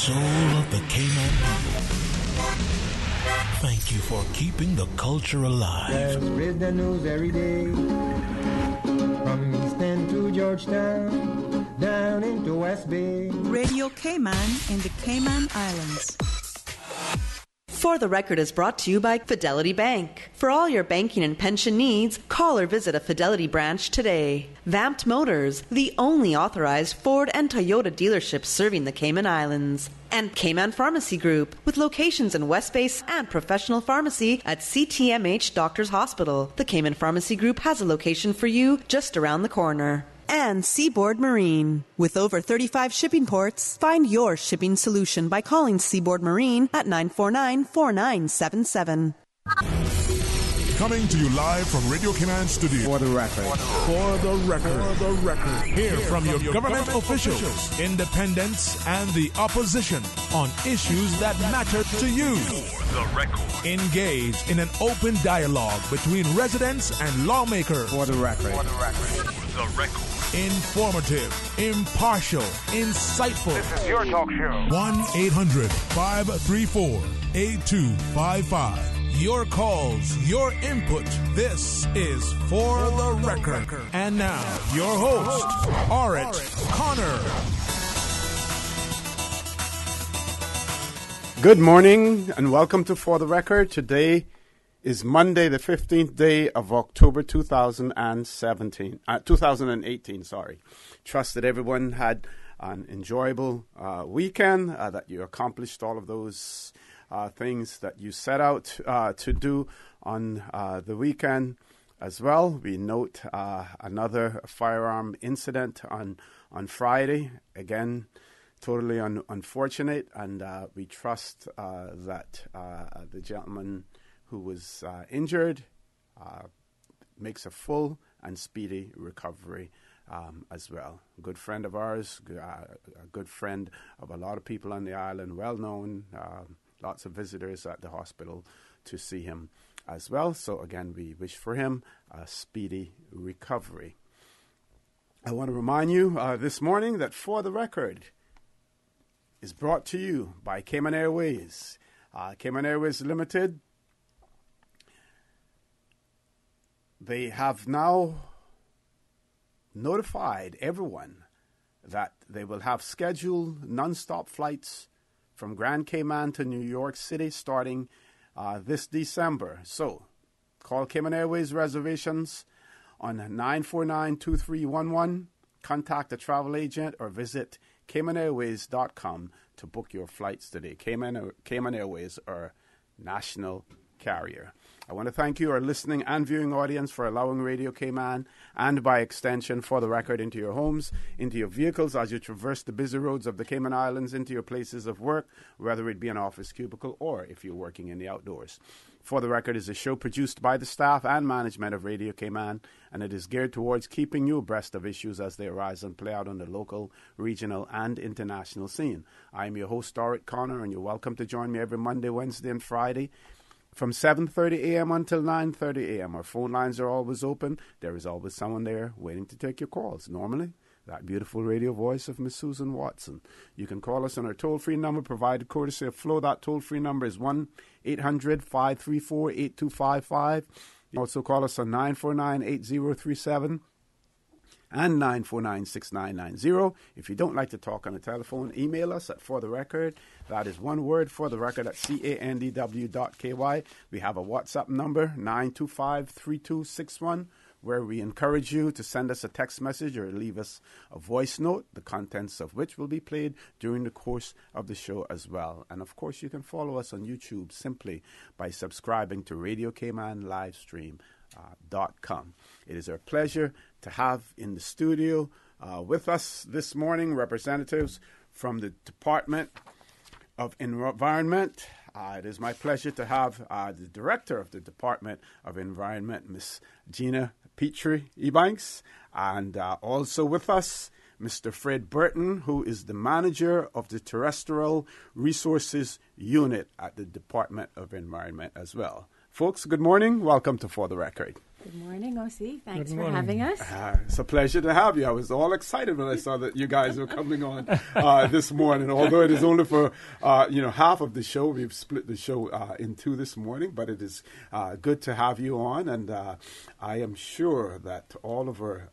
soul of the Cayman people. Thank you for keeping the culture alive. There's the news every day, from East End to Georgetown, down into West Bay. Radio Cayman in the Cayman Islands. For the Record is brought to you by Fidelity Bank. For all your banking and pension needs, call or visit a Fidelity branch today. Vamped Motors, the only authorized Ford and Toyota dealership serving the Cayman Islands. And Cayman Pharmacy Group, with locations in West Base and professional pharmacy at CTMH Doctors Hospital. The Cayman Pharmacy Group has a location for you just around the corner. And Seaboard Marine. With over 35 shipping ports, find your shipping solution by calling Seaboard Marine at 949-4977. Coming to you live from Radio Cayman Studio. For the record. For the record. For the record. Hear from your government officials, independents, and the opposition on issues that matter to you. For the record. Engage in an open dialogue between residents and lawmakers. For the record. For the record. For the record. Informative, impartial, insightful. This is your talk show. 1-800-534-8255. Your calls, your input. This is For the Record. And now, your host, Orrett Connor. Good morning and welcome to For the Record. Today is Monday, the 15th day of October 2018. Trust that everyone had an enjoyable weekend, that you accomplished all of those things that you set out to do on the weekend as well. We note another firearm incident on Friday. Again, totally unfortunate, and we trust that the gentleman who was injured makes a full and speedy recovery as well. A good friend of ours, a good friend of a lot of people on the island, well known, lots of visitors at the hospital to see him as well. So again, we wish for him a speedy recovery. I want to remind you this morning that For the Record is brought to you by Cayman Airways. Cayman Airways Limited. They have now notified everyone that they will have scheduled non-stop flights from Grand Cayman to New York City starting this December. So call Cayman Airways reservations on 949-2311, contact a travel agent, or visit CaymanAirways.com to book your flights today. Cayman Airways are national carrier. I want to thank you, our listening and viewing audience, for allowing Radio Cayman and, by extension, For the Record into your homes, into your vehicles as you traverse the busy roads of the Cayman Islands, into your places of work, whether it be an office cubicle or if you're working in the outdoors. For the Record is a show produced by the staff and management of Radio Cayman, and it is geared towards keeping you abreast of issues as they arise and play out on the local, regional, and international scene. I am your host, Orrett Connor, and you're welcome to join me every Monday, Wednesday, and Friday from 7:30 a.m. until 9:30 a.m. Our phone lines are always open. There is always someone there waiting to take your calls. Normally, that beautiful radio voice of Miss Susan Watson. You can call us on our toll-free number provided courtesy of Flo. That toll-free number is 1-800-534-8255. You also call us on 949-8037. and 949-6990. If you don't like to talk on the telephone, email us at For the Record. That is one word, For the Record, at candw.ky. We have a WhatsApp number, 925-3261, where we encourage you to send us a text message or leave us a voice note, the contents of which will be played during the course of the show as well. And of course, you can follow us on YouTube simply by subscribing to Radio Cayman Livestream.com. It is our pleasure to have in the studio with us this morning representatives from the Department of Environment. It is my pleasure to have the Director of the Department of Environment, Ms. Gina Petrie-Ebanks, and also with us, Mr. Fred Burton, who is the Manager of the Terrestrial Resources Unit at the Department of Environment as well. Folks, good morning. Welcome to For the Record. Good morning, OC. Thanks for having us. It's a pleasure to have you. I was all excited when I saw that you guys were coming on this morning. Although it is only for half of the show, we've split the show in two this morning. But it is good to have you on, and I am sure that all of our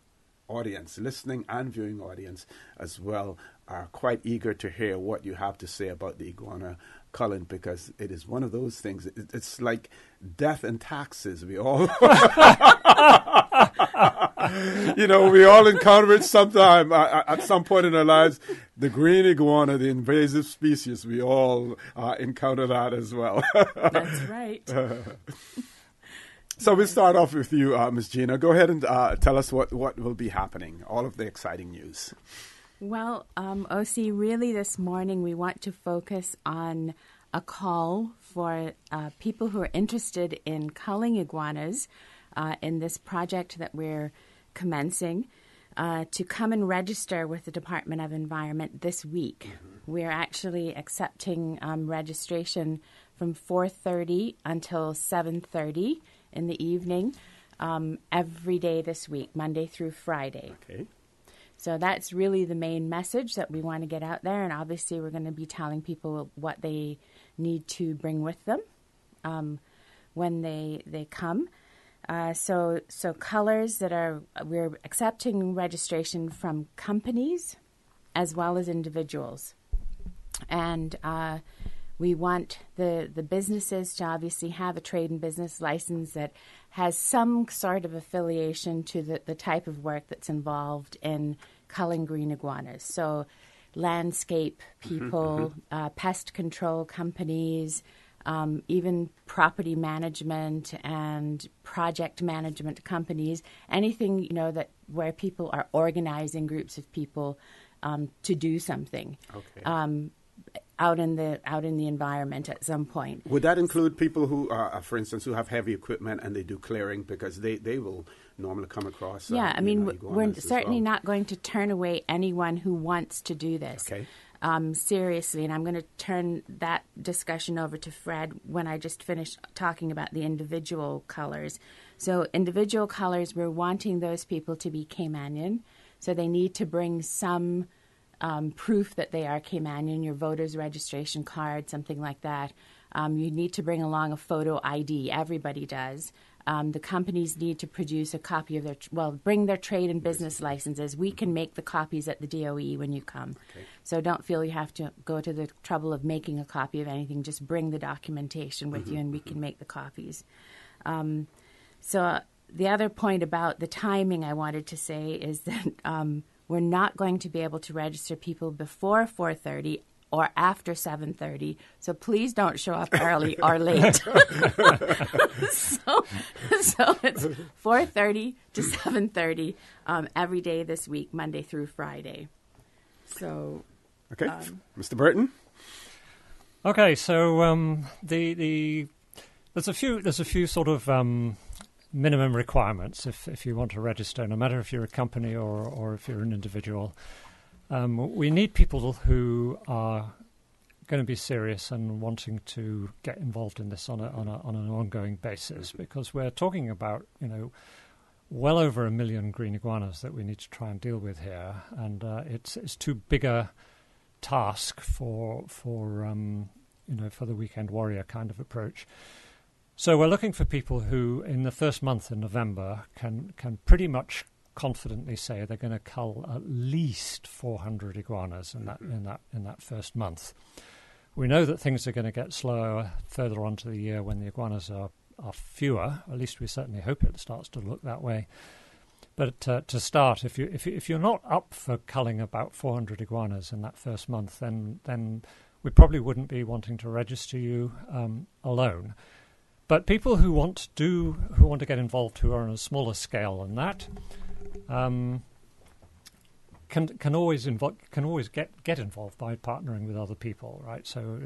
audience, listening and viewing audience as well, are quite eager to hear what you have to say about the iguana culling, because it is one of those things. It's like death and taxes. We all, we all encounter it sometime at some point in our lives. The green iguana, the invasive species, we all encounter that as well. That's right. So we'll start off with you, Ms. Gina. Go ahead and tell us what will be happening, all of the exciting news. Well, OC, really this morning we want to focus on a call for people who are interested in culling iguanas in this project that we're commencing to come and register with the Department of Environment this week. Mm-hmm. We're actually accepting registration from 4:30 until 7:30 in the evening every day this week, Monday through Friday. Okay. So that's really the main message that we want to get out there. And obviously we're going to be telling people what they need to bring with them when they come. So colors we're accepting registration from companies as well as individuals. And we want the businesses to obviously have a trade and business license that has some sort of affiliation to the type of work that's involved in culling green iguanas. So landscape people, pest control companies, even property management and project management companies, anything, that where people are organizing groups of people to do something. Okay. Out in the environment at some point. Would that include people who, for instance, who have heavy equipment and they do clearing, because they will normally come across? We're certainly not going to turn away anyone who wants to do this. Okay. Seriously, and I'm going to turn that discussion over to Fred when I just finish talking about the individual colors. So individual colors, we're wanting those people to be Caymanian, so they need to bring some proof that they are Caymanian, your voter's registration card, something like that. You need to bring along a photo ID. Everybody does. The companies need to produce a copy of bring their trade and business licenses. We can make the copies at the DOE when you come. Okay. So don't feel you have to go to the trouble of making a copy of anything. Just bring the documentation with you and we can make the copies. So the other point about the timing I wanted to say is that we're not going to be able to register people before 4:30 or after 7:30, so please don't show up early or late. So it's 4:30 to 7:30 every day this week, Monday through Friday. So, okay, Mr. Burton. Okay, so there's a few sort of minimum requirements if you want to register, no matter if you're a company or if you're an individual. We need people who are going to be serious and wanting to get involved in this on an ongoing basis, because we're talking about well over 1 million green iguanas that we need to try and deal with here, and it's too big a task for the weekend warrior kind of approach. So we're looking for people who, in the first month in November, can pretty much confidently say they're going to cull at least 400 iguanas in that first month. We know that things are going to get slower further on to the year when the iguanas are fewer. At least we certainly hope it starts to look that way. But to start, if you're not up for culling about 400 iguanas in that first month, then we probably wouldn't be wanting to register you alone. But people who want to get involved, who are on a smaller scale than that, can always get involved by partnering with other people, right? So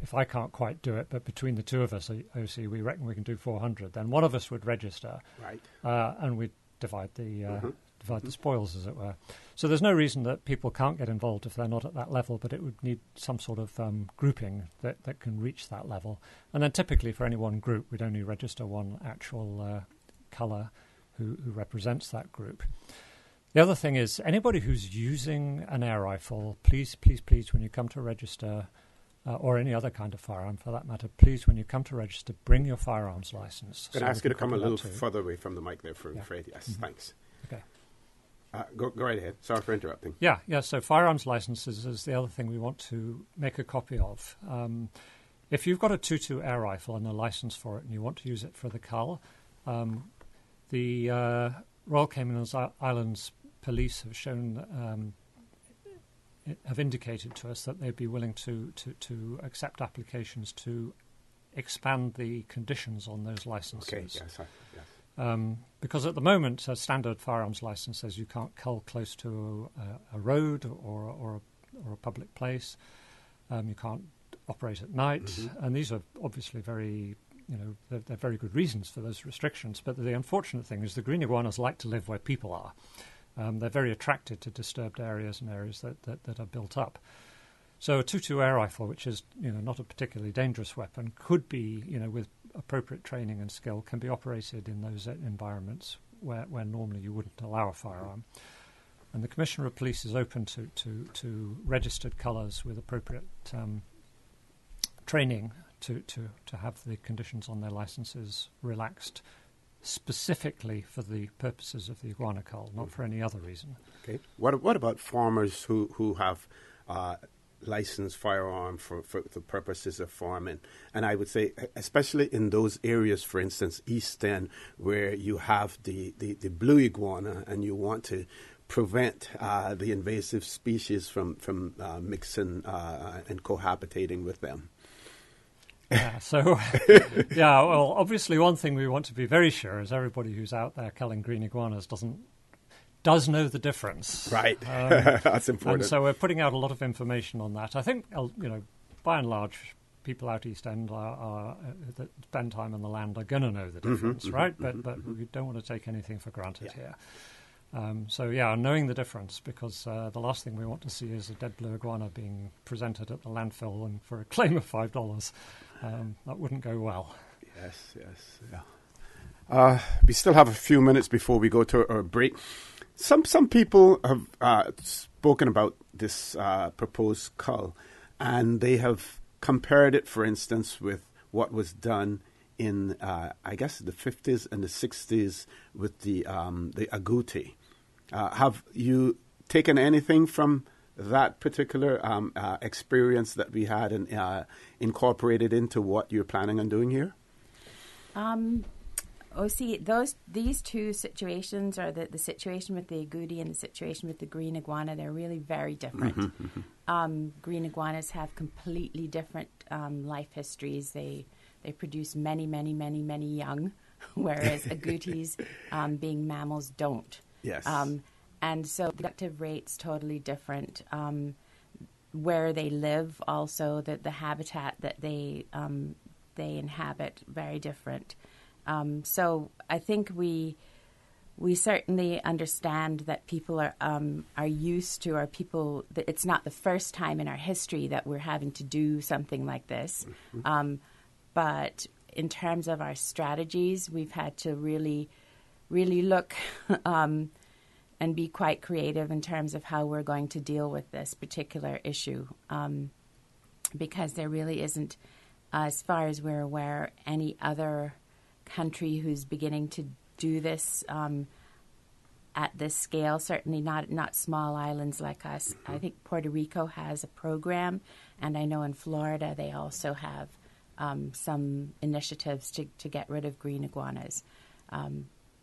if I can't quite do it, but between the two of us, OC, we reckon we can do 400, then one of us would register, right? And we'd divide the spoils, as it were. So there's no reason that people can't get involved if they're not at that level, but it would need some sort of grouping that can reach that level. And then typically for any one group, we'd only register one actual colour who represents that group. The other thing is anybody who's using an air rifle, please, when you come to register, or any other kind of firearm for that matter, please, when you come to register, bring your firearms license. Can I ask you to come a little further away from the mic there, Fred? Yes, Mm-hmm. Thanks. Okay. Go right ahead. Sorry for interrupting. Yeah. So firearms licenses is the other thing we want to make a copy of. If you've got a .22 air rifle and a license for it and you want to use it for the cull, the Royal Cayman Islands Police have shown have indicated to us that they'd be willing to accept applications to expand the conditions on those licenses. Okay, yes. Because at the moment, a standard firearms license says you can't cull close to a road or a public place. You can't operate at night, and these are obviously very, they're very good reasons for those restrictions. But the unfortunate thing is the green iguanas like to live where people are. They're very attracted to disturbed areas and areas that are built up. So a .22 air rifle, which is not a particularly dangerous weapon, could be with appropriate training and skill can be operated in those environments where normally you wouldn't allow a firearm. And the Commissioner of Police is open to registered colours with appropriate training to have the conditions on their licenses relaxed, specifically for the purposes of the iguana cull, not for any other reason. Okay. What about farmers who have licensed firearm for the purposes of farming? And I would say, especially in those areas, for instance, East End, where you have the blue iguana, and you want to prevent the invasive species from mixing and cohabitating with them. Yeah, well, obviously one thing we want to be very sure is everybody who's out there culling green iguanas does know the difference. Right. That's important. And so we're putting out a lot of information on that. I think, by and large, people out East End that spend time on the land are going to know the difference, right? But we don't want to take anything for granted here. Knowing the difference, because the last thing we want to see is a dead blue iguana being presented at the landfill and for a claim of $5. That wouldn't go well. Yes, yeah. We still have a few minutes before we go to our break. Some people have spoken about this proposed cull, and they have compared it, for instance, with what was done in, I guess, the 50s and the 60s with the agouti. Have you taken anything from that particular experience that we had and incorporated into what you're planning on doing here? These two situations, or the situation with the agouti and the situation with the green iguana, they're really very different. Green iguanas have completely different life histories. They produce many, many, many, many young, whereas agoutis, being mammals, don't. Yes. And so the reproductive rate's totally different. Where they live, also, the habitat that they inhabit, very different. So I think we certainly understand that people are used to, that it's not the first time in our history that we're having to do something like this. But in terms of our strategies, we've had to really, really look and be quite creative in terms of how we're going to deal with this particular issue, because there really isn't, as far as we're aware, any other country who's beginning to do this at this scale. Certainly not small islands like us. I think Puerto Rico has a program, and I know in Florida they also have some initiatives to get rid of green iguanas.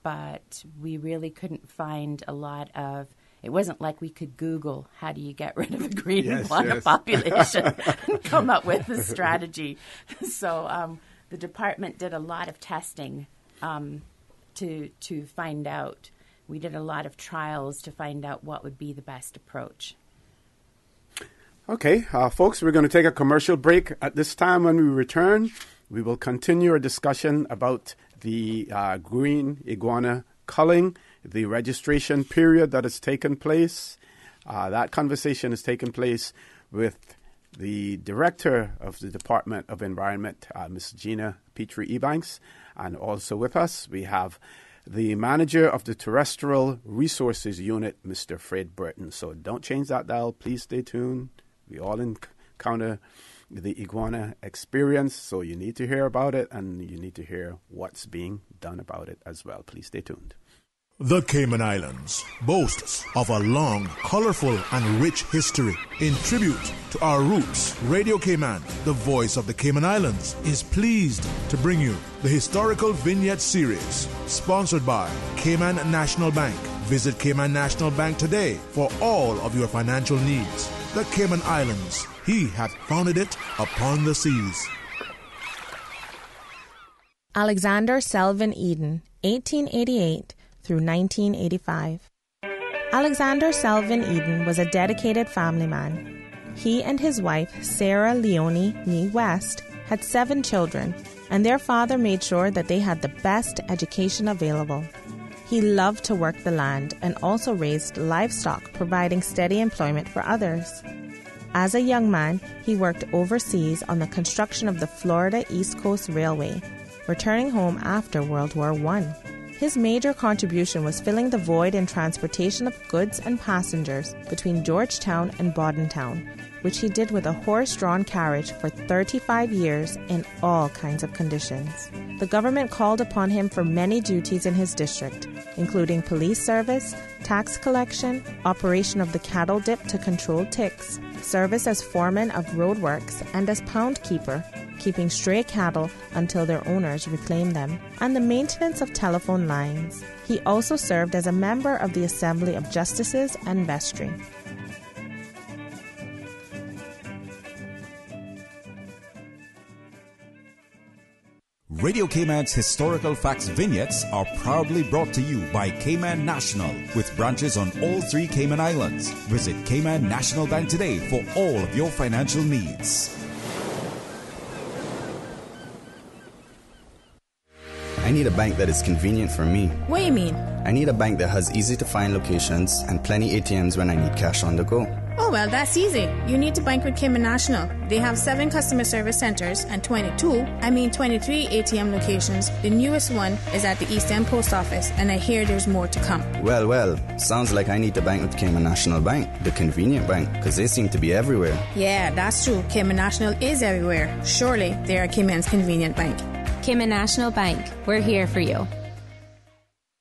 But we really couldn't find a lot of. It wasn't like we could Google how do you get rid of a green iguana population and come up with a strategy. So the department did a lot of testing to find out. We did a lot of trials to find out what would be the best approach. Okay, folks, we're going to take a commercial break. At this time, when we return, we will continue our discussion about the green iguana culling, the registration period that has taken place. That conversation has taken place with the Director of the Department of Environment, Ms. Gina Petrie-Ebanks, and also with us we have the manager of the Terrestrial Resources Unit, Mr. Fred Burton. So don't change that dial. Please stay tuned. We all encounter the Iguana experience, so you need to hear about it, and you need to hear what's being done about it as well. Please stay tuned. The Cayman Islands boasts of a long, colorful, and rich history. In tribute to our roots, Radio Cayman, the voice of the Cayman Islands, is pleased to bring you the Historical Vignette Series, sponsored by Cayman National Bank. Visit Cayman National Bank today for all of your financial needs. The Cayman Islands, he hath founded it upon the seas. Alexander Selvin Eden, 1888 through 1985. Alexander Selvin Eden was a dedicated family man. He and his wife, Sarah Leonie Nee West, had 7 children, and their father made sure that they had the best education available. He loved to work the land and also raised livestock, providing steady employment for others. As a young man, he worked overseas on the construction of the Florida East Coast Railway, returning home after World War I. His major contribution was filling the void in transportation of goods and passengers between Georgetown and Bordentown, which he did with a horse-drawn carriage for 35 years in all kinds of conditions. The government called upon him for many duties in his district, including police service, tax collection, operation of the cattle dip to control ticks, service as foreman of roadworks, and as pound keeper, keeping stray cattle until their owners reclaimed them, and the maintenance of telephone lines. He also served as a member of the Assembly of Justices and Vestry. Radio Cayman's Historical Facts Vignettes are proudly brought to you by Cayman National, with branches on all 3 Cayman Islands. Visit Cayman National Bank today for all of your financial needs. I need a bank that is convenient for me. What do you mean? I need a bank that has easy-to-find locations and plenty ATMs when I need cash on the go. Oh, well, that's easy. You need to bank with Cayman National. They have 7 customer service centers and 23 ATM locations. The newest one is at the East End Post Office, and I hear there's more to come. Well, sounds like I need to bank with Cayman National Bank, the convenient bank, because they seem to be everywhere. Yeah, that's true. Cayman National is everywhere. Surely they are Cayman's convenient bank. Cayman National Bank. We're here for you.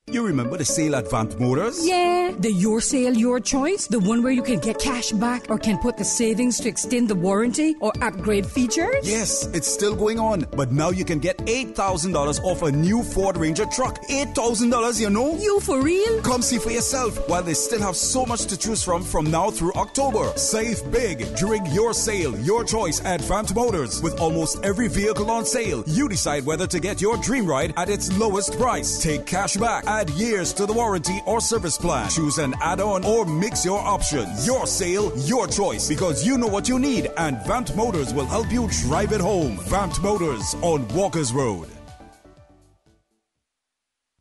You remember the sale at Vamped Motors? Yeah, the Your Sale, Your Choice, the one where you can get cash back or can put the savings to extend the warranty or upgrade features? Yes, it's still going on, but now you can get $8,000 off a new Ford Ranger truck. $8,000, you know? You for real? Come see for yourself while they still have so much to choose from now through October. Save big during Your Sale, Your Choice at Vamped Motors. With almost every vehicle on sale, you decide whether to get your dream ride at its lowest price. Take cash back, add years to the warranty or service plan. Choose an add-on or mix your options. Your sale, your choice, because you know what you need, and Vamped Motors will help you drive it home. Vamped Motors on Walkers Road.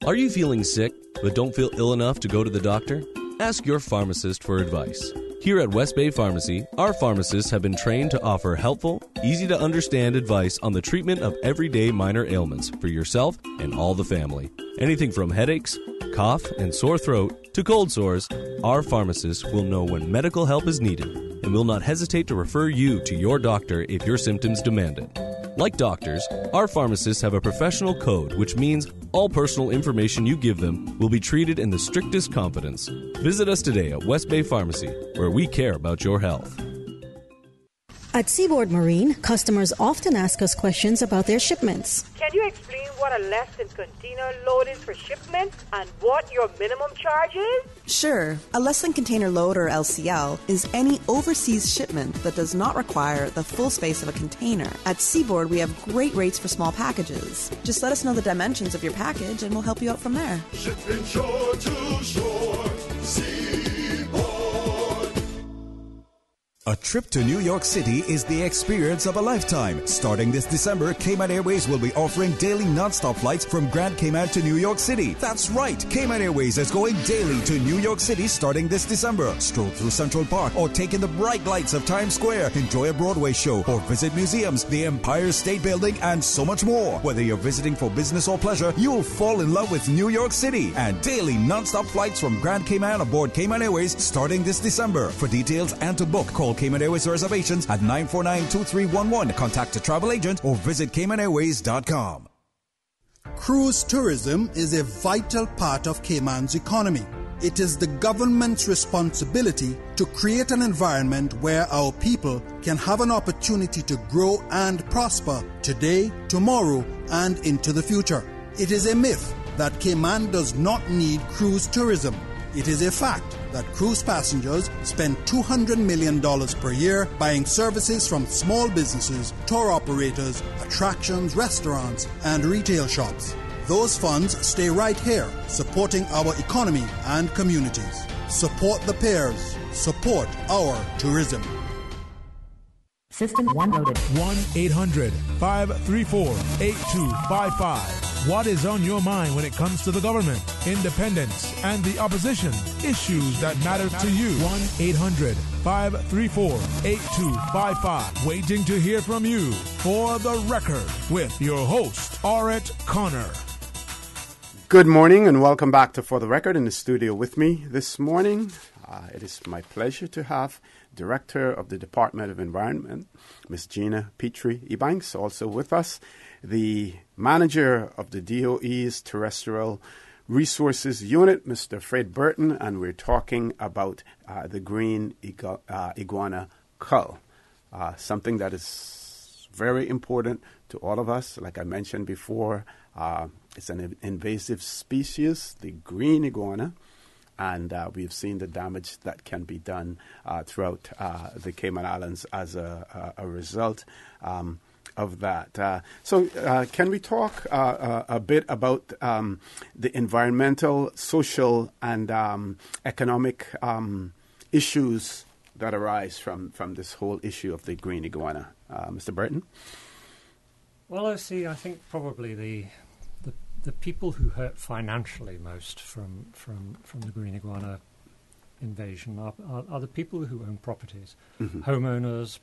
Are you feeling sick but don't feel ill enough to go to the doctor? Ask your pharmacist for advice. Here at West Bay Pharmacy, our pharmacists have been trained to offer helpful, easy-to-understand advice on the treatment of everyday minor ailments for yourself and all the family. Anything from headaches, cough, and sore throat to cold sores, our pharmacists will know when medical help is needed and will not hesitate to refer you to your doctor if your symptoms demand it. Like doctors, our pharmacists have a professional code, which means all personal information you give them will be treated in the strictest confidence. Visit us today at West Bay Pharmacy, where we care about your health. At Seaboard Marine, customers often ask us questions about their shipments. Can you explain what a less than container load is for shipment and what your minimum charge is? Sure. A less than container load, or LCL, is any overseas shipment that does not require the full space of a container. At Seaboard, we have great rates for small packages. Just let us know the dimensions of your package and we'll help you out from there. Shipping shore to shore, Seaboard. A trip to New York City is the experience of a lifetime. Starting this December, Cayman Airways will be offering daily non-stop flights from Grand Cayman to New York City. That's right, Cayman Airways is going daily to New York City starting this December. Stroll through Central Park or take in the bright lights of Times Square, enjoy a Broadway show, or visit museums, the Empire State Building, and so much more. Whether you're visiting for business or pleasure, you'll fall in love with New York City. And daily non-stop flights from Grand Cayman aboard Cayman Airways starting this December. For details and to book, call Cayman Airways reservations at 949-2311. Contact a travel agent or visit CaymanAirways.com. Cruise tourism is a vital part of Cayman's economy. It is the government's responsibility to create an environment where our people can have an opportunity to grow and prosper today, tomorrow, and into the future. It is a myth that Cayman does not need cruise tourism. It is a fact that cruise passengers spend $200 million per year buying services from small businesses, tour operators, attractions, restaurants, and retail shops. Those funds stay right here, supporting our economy and communities. Support the pairs. Support our tourism. System 1 loaded. 1-800-534-8255. What is on your mind when it comes to the government, independence, and the opposition? Issues that matter to you. 1-800-534-8255. Waiting to hear from you. For the Record, with your host, Orrett Connor. Good morning and welcome back to For the Record. In the studio with me this morning, it is my pleasure to have Director of the Department of Environment, Ms. Gina Petrie-Ebanks, also with us, the Manager of the DOE's Terrestrial Resources Unit, Mr. Fred Burton, and we're talking about the green iguana cull, something that is very important to all of us. Like I mentioned before, it's an invasive species, the green iguana. And we've seen the damage that can be done throughout the Cayman Islands as a result of that. So can we talk a bit about the environmental, social, and economic issues that arise from this whole issue of the green iguana? Mr. Burton? Well, I think probably the people who hurt financially most from the green iguana invasion are the people who own properties, homeowners,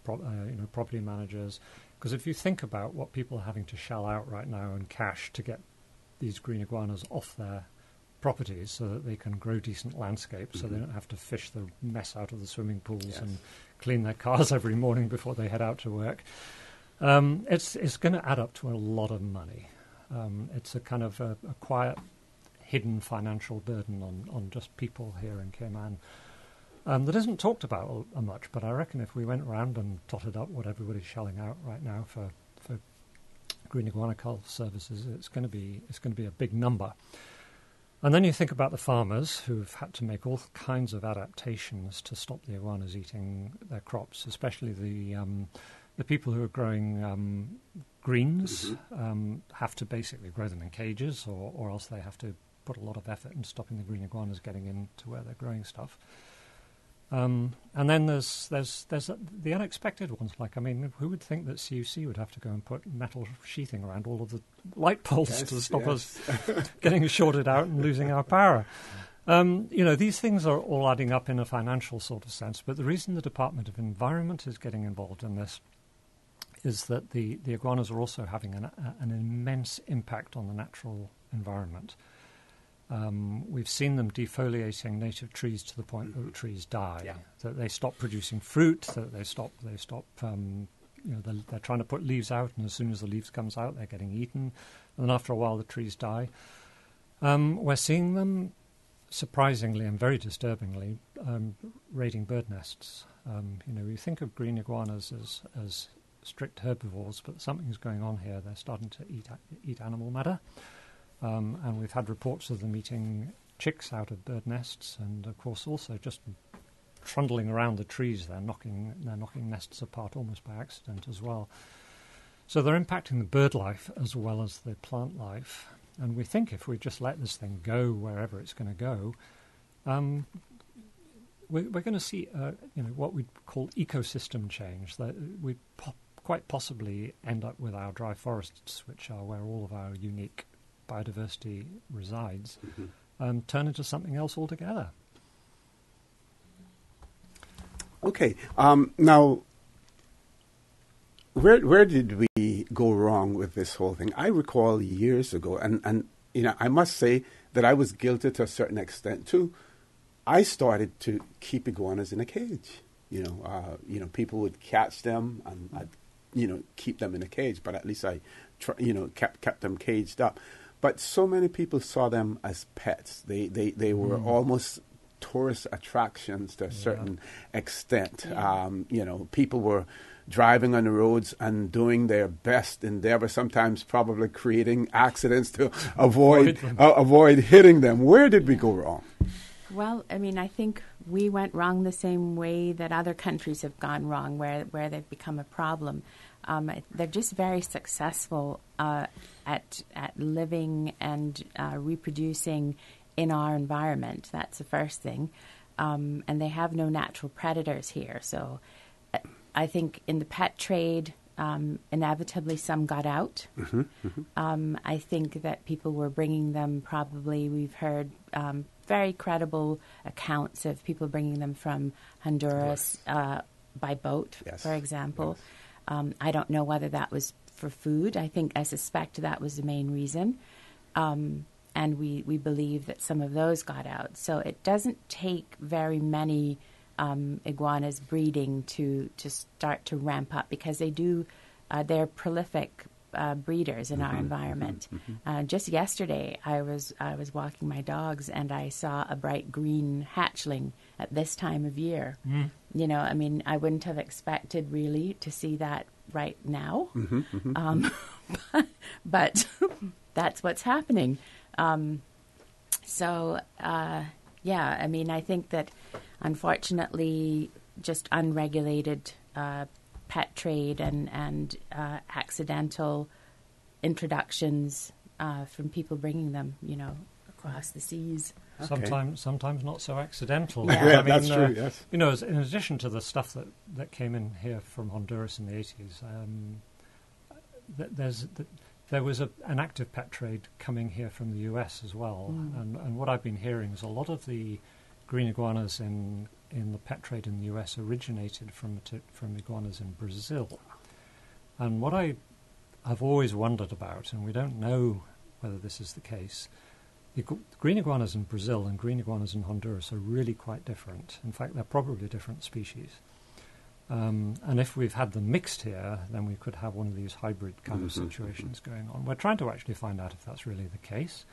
property managers. Because if you think about what people are having to shell out right now in cash to get these green iguanas off their properties so that they can grow decent landscapes, so they don't have to fish the mess out of the swimming pools and clean their cars every morning before they head out to work, it's going to add up to a lot of money. It's a kind of a quiet, hidden financial burden on just people here in Cayman that isn't talked about much, but I reckon if we went around and totted up what everybody's shelling out right now for green iguana cull services, it's going to be a big number. And then you think about the farmers who've had to make all kinds of adaptations to stop the iguanas eating their crops, especially the people who are growing greens have to basically grow them in cages, or else they have to put a lot of effort in stopping the green iguanas getting into where they're growing stuff. And then there's the unexpected ones. Like, I mean, who would think that CUC would have to go and put metal sheathing around all of the light poles to stop us getting shorted out and losing our power? These things are all adding up in a financial sort of sense. But the reason the Department of Environment is getting involved in this is that the iguanas are also having an immense impact on the natural environment. We've seen them defoliating native trees to the point that the trees die, that they stop producing fruit, that they stop. They're trying to put leaves out, and as soon as the leaves comes out, they're getting eaten, and then after a while, the trees die. We're seeing them, surprisingly and very disturbingly, raiding bird nests. We think of green iguanas as strict herbivores, but something's going on here. They're starting to eat animal matter, and we've had reports of them eating chicks out of bird nests, and of course also just trundling around the trees. They're knocking nests apart almost by accident as well. So they're impacting the bird life as well as the plant life. And we think if we just let this thing go wherever it's going to go, we're going to see what we call ecosystem change. That we quite possibly end up with our dry forests, which are where all of our unique biodiversity resides, turn into something else altogether. Okay. Now, where did we go wrong with this whole thing? I recall years ago, and I must say that I was guilty to a certain extent too. I started to keep iguanas in a cage. People would catch them, and I'd keep them in a cage. But at least I, kept them caged up. But so many people saw them as pets. They were almost tourist attractions to a certain extent. People were driving on the roads and doing their best endeavor, sometimes probably creating accidents to avoid hitting them. Where did we go wrong? Well, I think we went wrong the same way that other countries have gone wrong, where they've become a problem. They're just very successful at living and reproducing in our environment. That's the first thing. And they have no natural predators here. So I think in the pet trade, inevitably some got out. I think that people were bringing them we've heard very credible accounts of people bringing them from Honduras by boat, for example. I don't know whether that was for food. I suspect that was the main reason. And we believe that some of those got out. So it doesn't take very many iguanas breeding to start to ramp up, because they're prolific breeders in our environment. Just yesterday, I was walking my dogs and I saw a bright green hatchling at this time of year. I wouldn't have expected really to see that right now, but that's what's happening. I think that unfortunately just unregulated pet trade and accidental introductions from people bringing them, across the seas. Sometimes not so accidental. Yeah, that's true, yes. In addition to the stuff that came in here from Honduras in the 80s, there was an active pet trade coming here from the US as well. And what I've been hearing is a lot of the green iguanas in the pet trade in the US originated from iguanas in Brazil. And what I've always wondered about, and we don't know whether this is the case, the green iguanas in Brazil and green iguanas in Honduras are really quite different. In fact, they're probably different species. And if we've had them mixed here, then we could have one of these hybrid kind of situations going on. We're trying to actually find out if that's really the case.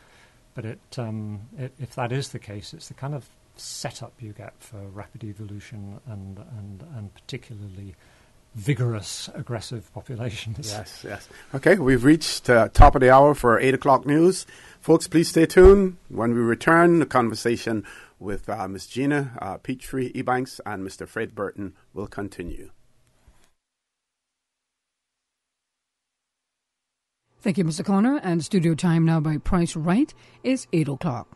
But if that is the case, it's the kind of setup you get for rapid evolution and particularly vigorous, aggressive populations. Yes. Okay, we've reached top of the hour for 8 o'clock news. Folks, please stay tuned. When we return, the conversation with Ms. Gina Peachtree Ebanks and Mr. Fred Burton will continue. Thank you, Mr. Connor. And studio time now by Price Right is 8 o'clock.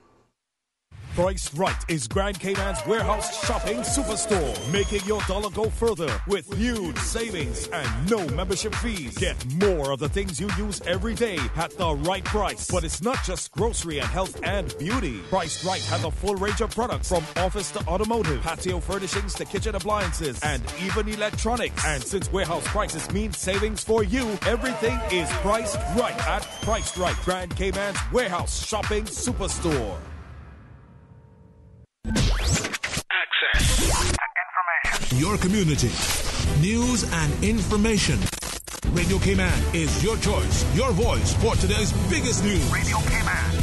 Price Right is Grand Cayman's warehouse shopping superstore, making your dollar go further with huge savings and no membership fees. Get more of the things you use every day at the right price. But it's not just grocery and health and beauty. Price Right has a full range of products from office to automotive, patio furnishings to kitchen appliances, and even electronics. And since warehouse prices mean savings for you, everything is priced right at Price Right, Grand Cayman's warehouse shopping superstore. Access to information. Your community. News and information. Radio Cayman is your choice, your voice for today's biggest news. Radio Cayman.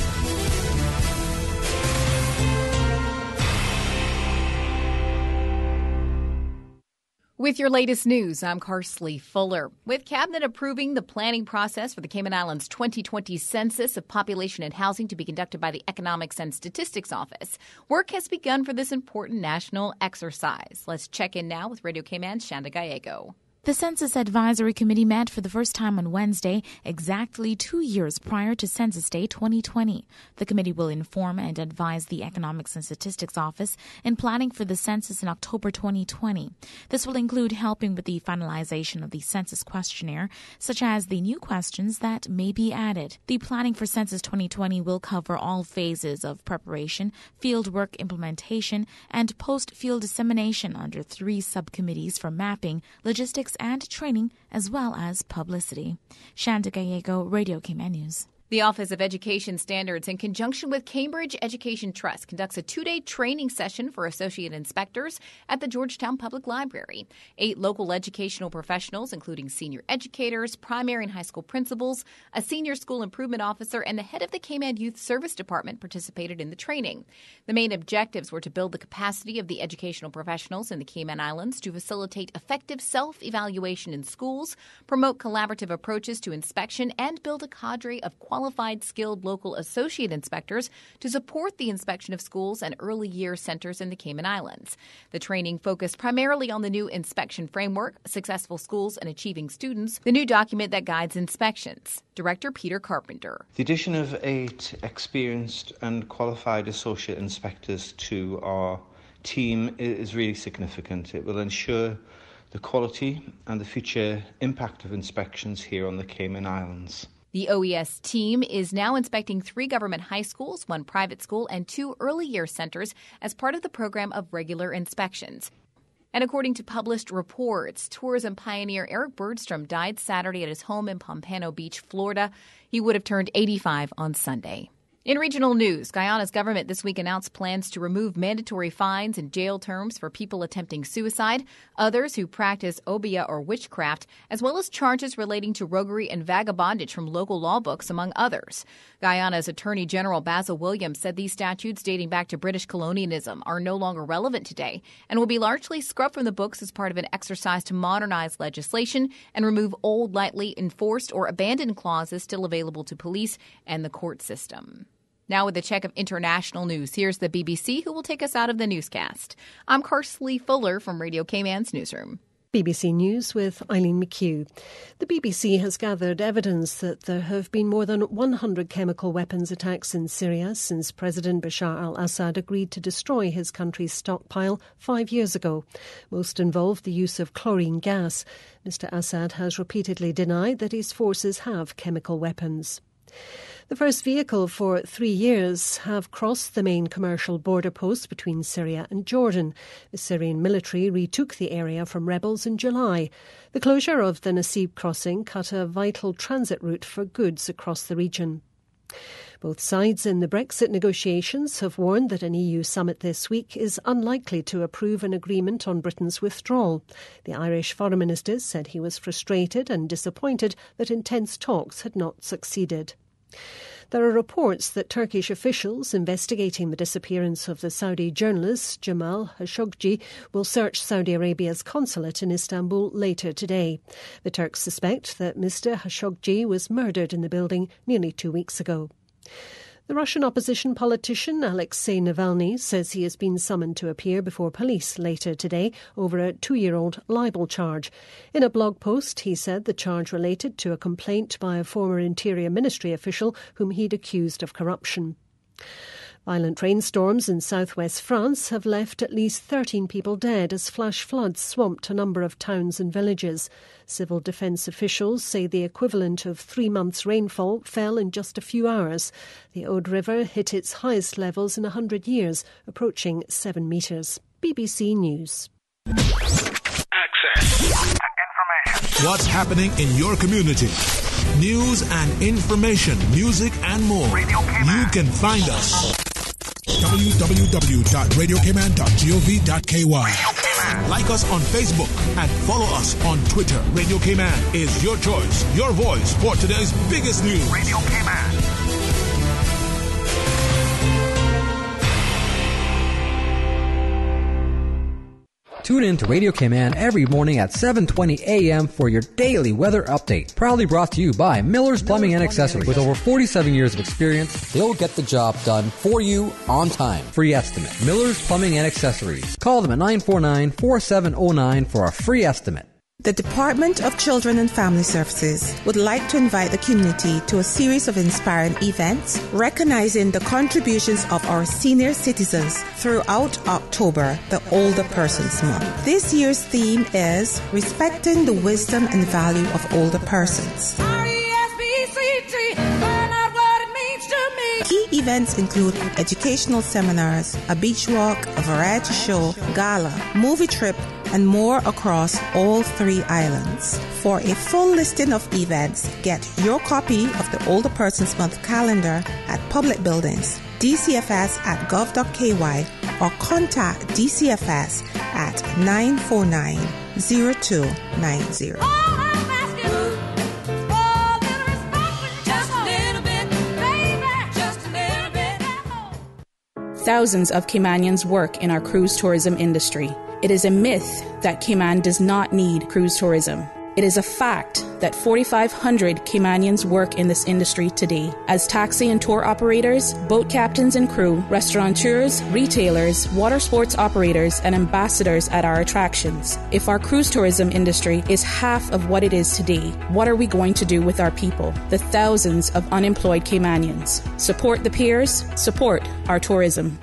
With your latest news, I'm Carsley Fuller. With Cabinet approving the planning process for the Cayman Islands 2020 Census of Population and Housing to be conducted by the Economics and Statistics Office, work has begun for this important national exercise. Let's check in now with Radio Cayman's Shanda Gallego. The Census Advisory Committee met for the first time on Wednesday, exactly 2 years prior to Census Day 2020. The committee will inform and advise the Economics and Statistics Office in planning for the census in October 2020. This will include helping with the finalization of the census questionnaire, such as the new questions that may be added. The planning for Census 2020 will cover all phases of preparation, fieldwork implementation, and post-field dissemination under 3 subcommittees for mapping, logistics, and training, as well as publicity. Shanta Gallego, Radio Cayman News. The Office of Education Standards, in conjunction with Cambridge Education Trust, conducts a 2-day training session for associate inspectors at the Georgetown Public Library. 8 local educational professionals, including senior educators, primary and high school principals, a senior school improvement officer, and the head of the Cayman Youth Service Department participated in the training. The main objectives were to build the capacity of the educational professionals in the Cayman Islands to facilitate effective self-evaluation in schools, promote collaborative approaches to inspection, and build a cadre of qualified, skilled local associate inspectors to support the inspection of schools and early year centers in the Cayman Islands. The training focused primarily on the new inspection framework, Successful Schools and Achieving Students, the new document that guides inspections. Director Peter Carpenter. The addition of 8 experienced and qualified associate inspectors to our team is really significant. It will ensure the quality and the future impact of inspections here on the Cayman Islands. The OES team is now inspecting 3 government high schools, 1 private school, and 2 early year centers as part of the program of regular inspections. And according to published reports, tourism pioneer Eric Bergstrom died Saturday at his home in Pompano Beach, Florida. He would have turned 85 on Sunday. In regional news, Guyana's government this week announced plans to remove mandatory fines and jail terms for people attempting suicide, others who practice obeah or witchcraft, as well as charges relating to roguery and vagabondage from local law books, among others. Guyana's Attorney General Basil Williams said these statutes dating back to British colonialism are no longer relevant today and will be largely scrubbed from the books as part of an exercise to modernize legislation and remove old, lightly enforced or abandoned clauses still available to police and the court system. Now with a check of international news, here's the BBC who will take us out of the newscast. I'm Carsley Fuller from Radio Cayman's newsroom. BBC News with Eileen McHugh. The BBC has gathered evidence that there have been more than 100 chemical weapons attacks in Syria since President Bashar al-Assad agreed to destroy his country's stockpile 5 years ago. Most involved the use of chlorine gas. Mr Assad has repeatedly denied that his forces have chemical weapons. The first vehicle for 3 years have crossed the main commercial border post between Syria and Jordan. The Syrian military retook the area from rebels in July. The closure of the Nasib crossing cut a vital transit route for goods across the region. Both sides in the Brexit negotiations have warned that an EU summit this week is unlikely to approve an agreement on Britain's withdrawal. The Irish Foreign Minister said he was frustrated and disappointed that intense talks had not succeeded. There are reports that Turkish officials investigating the disappearance of the Saudi journalist Jamal Khashoggi will search Saudi Arabia's consulate in Istanbul later today. The Turks suspect that Mr Khashoggi was murdered in the building nearly 2 weeks ago. The Russian opposition politician Alexei Navalny says he has been summoned to appear before police later today over a 2-year-old libel charge. In a blog post, he said the charge related to a complaint by a former Interior Ministry official whom he'd accused of corruption. Violent rainstorms in southwest France have left at least 13 people dead as flash floods swamped a number of towns and villages. Civil defence officials say the equivalent of 3 months' rainfall fell in just a few hours. The Aude River hit its highest levels in 100 years, approaching 7 metres. BBC News. Access information. What's happening in your community? News and information, music and more. You can find us. www.radiocayman.gov.ky. Like us on Facebook and follow us on Twitter. Radio Cayman is your choice, your voice for today's biggest news. Radio Cayman. Tune in to Radio Cayman every morning at 7:20 a.m. for your daily weather update. Proudly brought to you by Miller's Plumbing and Accessories. With over 47 years of experience, they'll get the job done for you on time. Free estimate. Miller's Plumbing and Accessories. Call them at 949-4709 for a free estimate. The Department of Children and Family Services would like to invite the community to a series of inspiring events recognizing the contributions of our senior citizens throughout October, the Older Persons Month. This year's theme is Respecting the Wisdom and Value of Older Persons. Key events include educational seminars, a beach walk, a variety show, gala, movie trip, and more across all 3 islands. For a full listing of events, get your copy of the Older Persons Month calendar at public buildings, dcfs@gov.ky, or contact DCFS at 949-0290. Thousands of Caymanians work in our cruise tourism industry. It is a myth that Cayman does not need cruise tourism. It is a fact that 4,500 Caymanians work in this industry today as taxi and tour operators, boat captains and crew, restaurateurs, retailers, water sports operators, and ambassadors at our attractions. If our cruise tourism industry is half of what it is today, what are we going to do with our people, the thousands of unemployed Caymanians? Support the peers, support our tourism.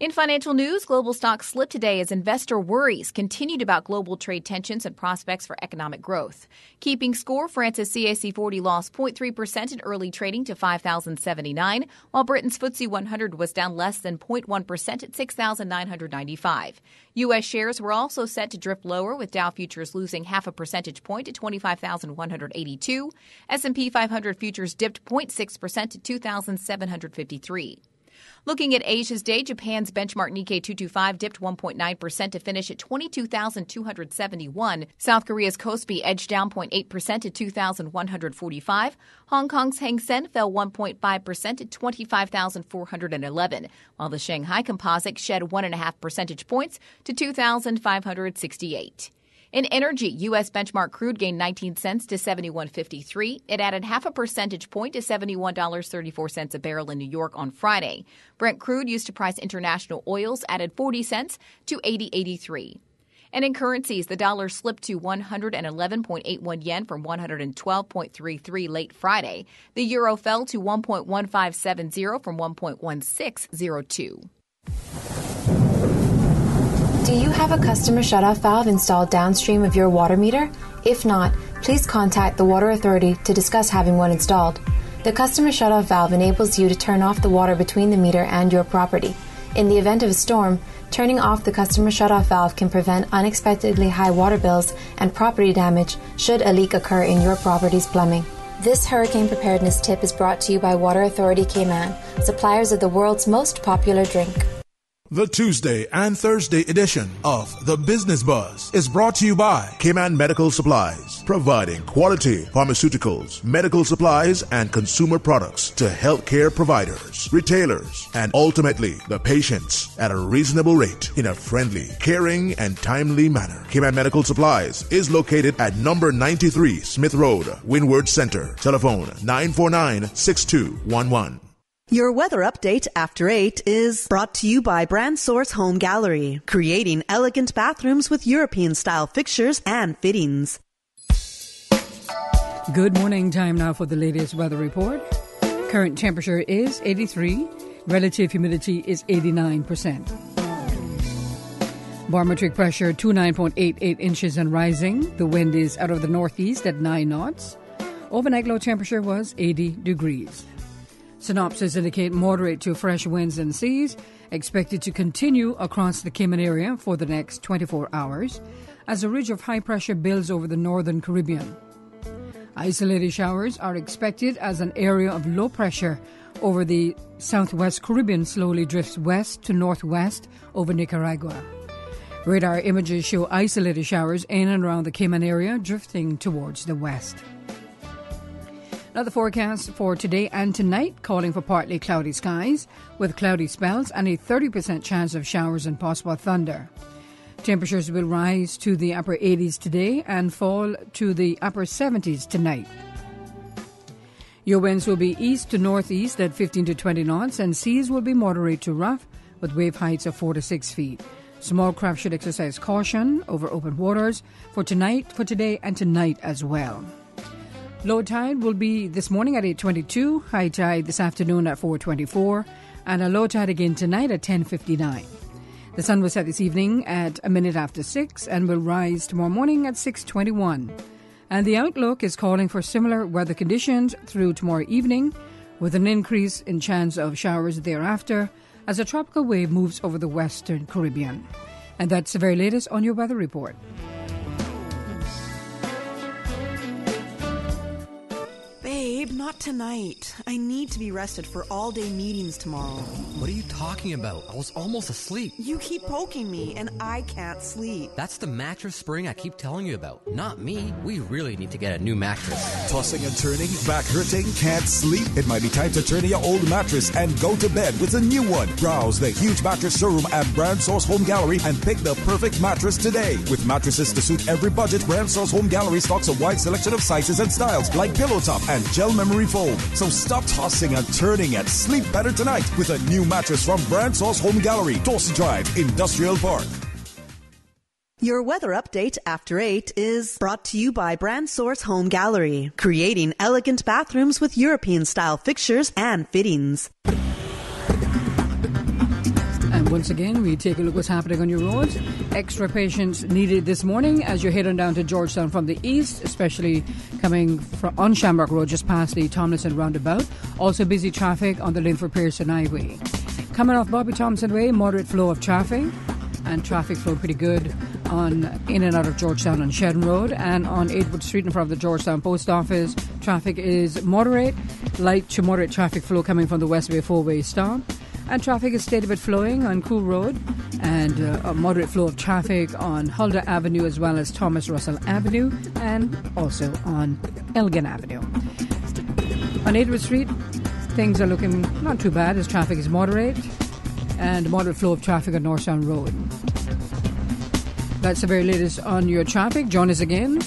In financial news, global stocks slipped today as investor worries continued about global trade tensions and prospects for economic growth. Keeping score, France's CAC 40 lost 0.3% in early trading to 5,079, while Britain's FTSE 100 was down less than 0.1% at 6,995. U.S. shares were also set to drift lower, with Dow futures losing half a percentage point to 25,182. S&P 500 futures dipped 0.6% to 2,753. Looking at Asia's day, Japan's benchmark Nikkei 225 dipped 1.9% to finish at 22,271. South Korea's Kospi edged down 0.8% to 2,145. Hong Kong's Hang Seng fell 1.5% to 25,411, while the Shanghai Composite shed 1.5 percentage points to 2,568. In energy, U.S. benchmark crude gained 19 cents to $71.53. It added half a percentage point to $71.34 a barrel in New York on Friday. Brent crude used to price international oils added 40 cents to $80.83. And in currencies, the dollar slipped to 111.81 yen from 112.33 late Friday. The euro fell to 1.1570 from 1.1602. Do you have a customer shutoff valve installed downstream of your water meter? If not, please contact the Water Authority to discuss having one installed. The customer shutoff valve enables you to turn off the water between the meter and your property. In the event of a storm, turning off the customer shutoff valve can prevent unexpectedly high water bills and property damage should a leak occur in your property's plumbing. This hurricane preparedness tip is brought to you by Water Authority Cayman, suppliers of the world's most popular drink. The Tuesday and Thursday edition of The Business Buzz is brought to you by Cayman Medical Supplies, providing quality pharmaceuticals, medical supplies, and consumer products to healthcare providers, retailers, and ultimately the patients at a reasonable rate in a friendly, caring, and timely manner. Cayman Medical Supplies is located at number 93 Smith Road, Windward Center. Telephone 949-6211. Your weather update after 8 is brought to you by Brand Source Home Gallery, creating elegant bathrooms with European-style fixtures and fittings. Good morning. Time now for the latest weather report. Current temperature is 83. Relative humidity is 89%. Barometric pressure 29.88 inches and rising. The wind is out of the northeast at 9 knots. Overnight low temperature was 80 degrees. Synopsis indicate moderate to fresh winds and seas expected to continue across the Cayman area for the next 24 hours as a ridge of high pressure builds over the northern Caribbean. Isolated showers are expected as an area of low pressure over the southwest Caribbean slowly drifts west to northwest over Nicaragua. Radar images show isolated showers in and around the Cayman area drifting towards the west. Now the forecast for today and tonight, calling for partly cloudy skies with cloudy spells and a 30% chance of showers and possible thunder. Temperatures will rise to the upper 80s today and fall to the upper 70s tonight. Your winds will be east to northeast at 15 to 20 knots and seas will be moderate to rough with wave heights of 4 to 6 feet. Small craft should exercise caution over open waters for today and tonight as well. Low tide will be this morning at 8:22, high tide this afternoon at 4:24, and a low tide again tonight at 10:59. The sun will set this evening at a minute after 6 and will rise tomorrow morning at 6:21. And the outlook is calling for similar weather conditions through tomorrow evening, with an increase in chance of showers thereafter as a tropical wave moves over the western Caribbean. And that's the very latest on your weather report. Babe, not tonight. I need to be rested for all-day meetings tomorrow. What are you talking about? I was almost asleep. You keep poking me, and I can't sleep. That's the mattress spring I keep telling you about. Not me. We really need to get a new mattress. Tossing and turning, back hurting, can't sleep? It might be time to turn in your old mattress and go to bed with a new one. Browse the huge mattress showroom at Brand Source Home Gallery and pick the perfect mattress today. With mattresses to suit every budget, Brand Source Home Gallery stocks a wide selection of sizes and styles like pillow top and gel memory foam. So stop tossing and turning and sleep better tonight with a new mattress from Brand Source Home Gallery, Dawson Drive, Industrial Park. Your weather update after 8 is brought to you by Brand Source Home Gallery, creating elegant bathrooms with European-style fixtures and fittings. And once again, we take a look what's happening on your roads. Extra patience needed this morning as you're heading down to Georgetown from the east, especially coming on Shamrock Road just past the Tomlinson roundabout. Also busy traffic on the Linford Pearson Highway. Coming off Bobby Thompson Way, moderate flow of traffic, and traffic flow pretty good in and out of Georgetown on Shedden Road, and on Aidwood Street in front of the Georgetown Post Office. Traffic is moderate, light to moderate traffic flow coming from the West Bay 4-way stop. And traffic is steady but flowing on Cool Road, and a moderate flow of traffic on Huldah Avenue as well as Thomas Russell Avenue, and also on Elgin Avenue. On Aidwood Street, things are looking not too bad as traffic is moderate, and moderate flow of traffic on Northtown Road. That's the very latest on your traffic. Join us again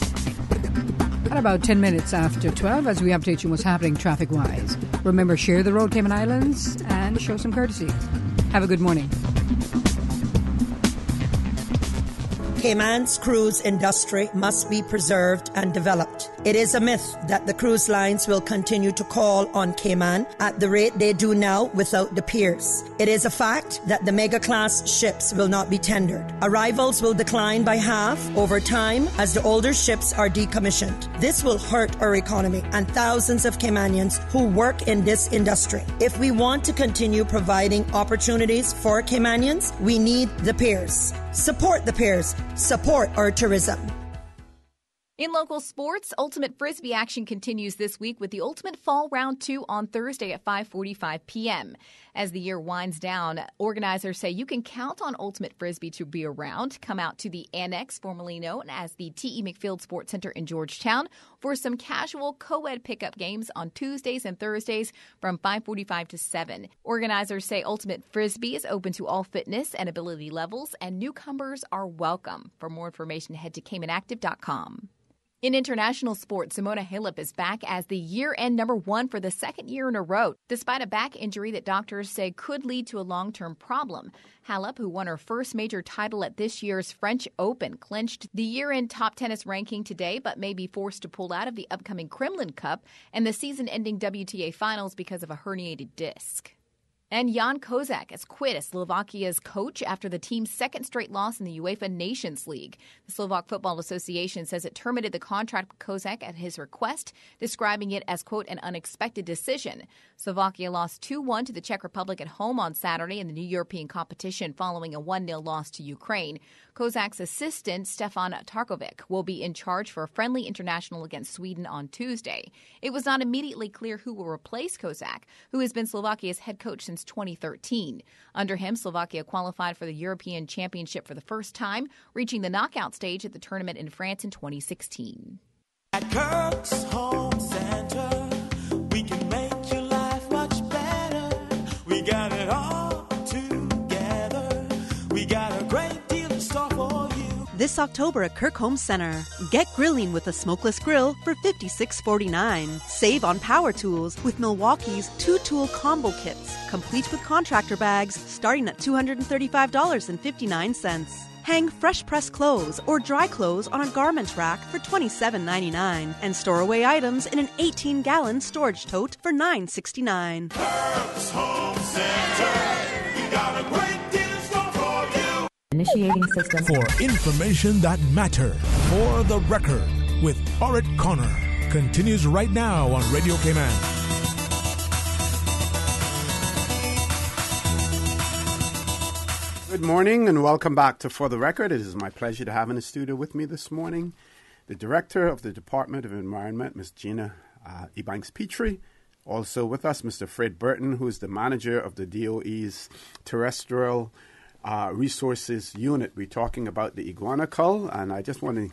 at about 10 minutes after 12 as we update you what's happening traffic-wise. Remember, share the road, Cayman Islands, and show some courtesy. Have a good morning. Cayman's cruise industry must be preserved and developed. It is a myth that the cruise lines will continue to call on Cayman at the rate they do now without the piers. It is a fact that the mega-class ships will not be tendered. Arrivals will decline by half over time as the older ships are decommissioned. This will hurt our economy and thousands of Caymanians who work in this industry. If we want to continue providing opportunities for Caymanians, we need the piers. Support the piers. Support our tourism. In local sports, Ultimate Frisbee action continues this week with the Ultimate Fall Round 2 on Thursday at 5:45 p.m. As the year winds down, organizers say you can count on Ultimate Frisbee to be around. Come out to the Annex, formerly known as the T.E. McField Sports Center in Georgetown, for some casual co-ed pickup games on Tuesdays and Thursdays from 5:45 to 7. Organizers say Ultimate Frisbee is open to all fitness and ability levels, and newcomers are welcome. For more information, head to CaymanActive.com. In international sports, Simona Halep is back as the year-end number 1 for the second year in a row, despite a back injury that doctors say could lead to a long-term problem. Halep, who won her first major title at this year's French Open, clinched the year-end top tennis ranking today, but may be forced to pull out of the upcoming Kremlin Cup and the season-ending WTA Finals because of a herniated disc. And Jan Kozak has quit as Slovakia's coach after the team's second straight loss in the UEFA Nations League. The Slovak Football Association says it terminated the contract with Kozak at his request, describing it as, quote, an unexpected decision. Slovakia lost 2-1 to the Czech Republic at home on Saturday in the new European competition following a 1-0 loss to Ukraine. Kozak's assistant, Stefan Tarkovic, will be in charge for a friendly international against Sweden on Tuesday. It was not immediately clear who will replace Kozak, who has been Slovakia's head coach since 2013. Under him, Slovakia qualified for the European Championship for the first time, reaching the knockout stage at the tournament in France in 2016. At Kirk's Home Center, we can make your life much better. We got it all together. We got a great deal in store for you. this October at Kirk Home Center. Get grilling with a smokeless grill for $56.49. Save on power tools with Milwaukee's 2-tool combo kits, complete with contractor bags starting at $235.59. Hang fresh pressed clothes or dry clothes on a garment rack for $27.99 and store away items in an 18-gallon storage tote for $9.69. Kirk's Home Center. We got a great deal in store for you. Initiating system. For information that matter. For the record with Orrett Connor. Continues right now on Radio Cayman. Good morning and welcome back to For the Record. It is my pleasure to have in the studio with me this morning the Director of the Department of Environment, Ms. Gina Ebanks-Petrie. Also with us, Mr. Fred Burton, who is the Manager of the DOE's Terrestrial Resources Unit. We're talking about the iguana cull, and I just want to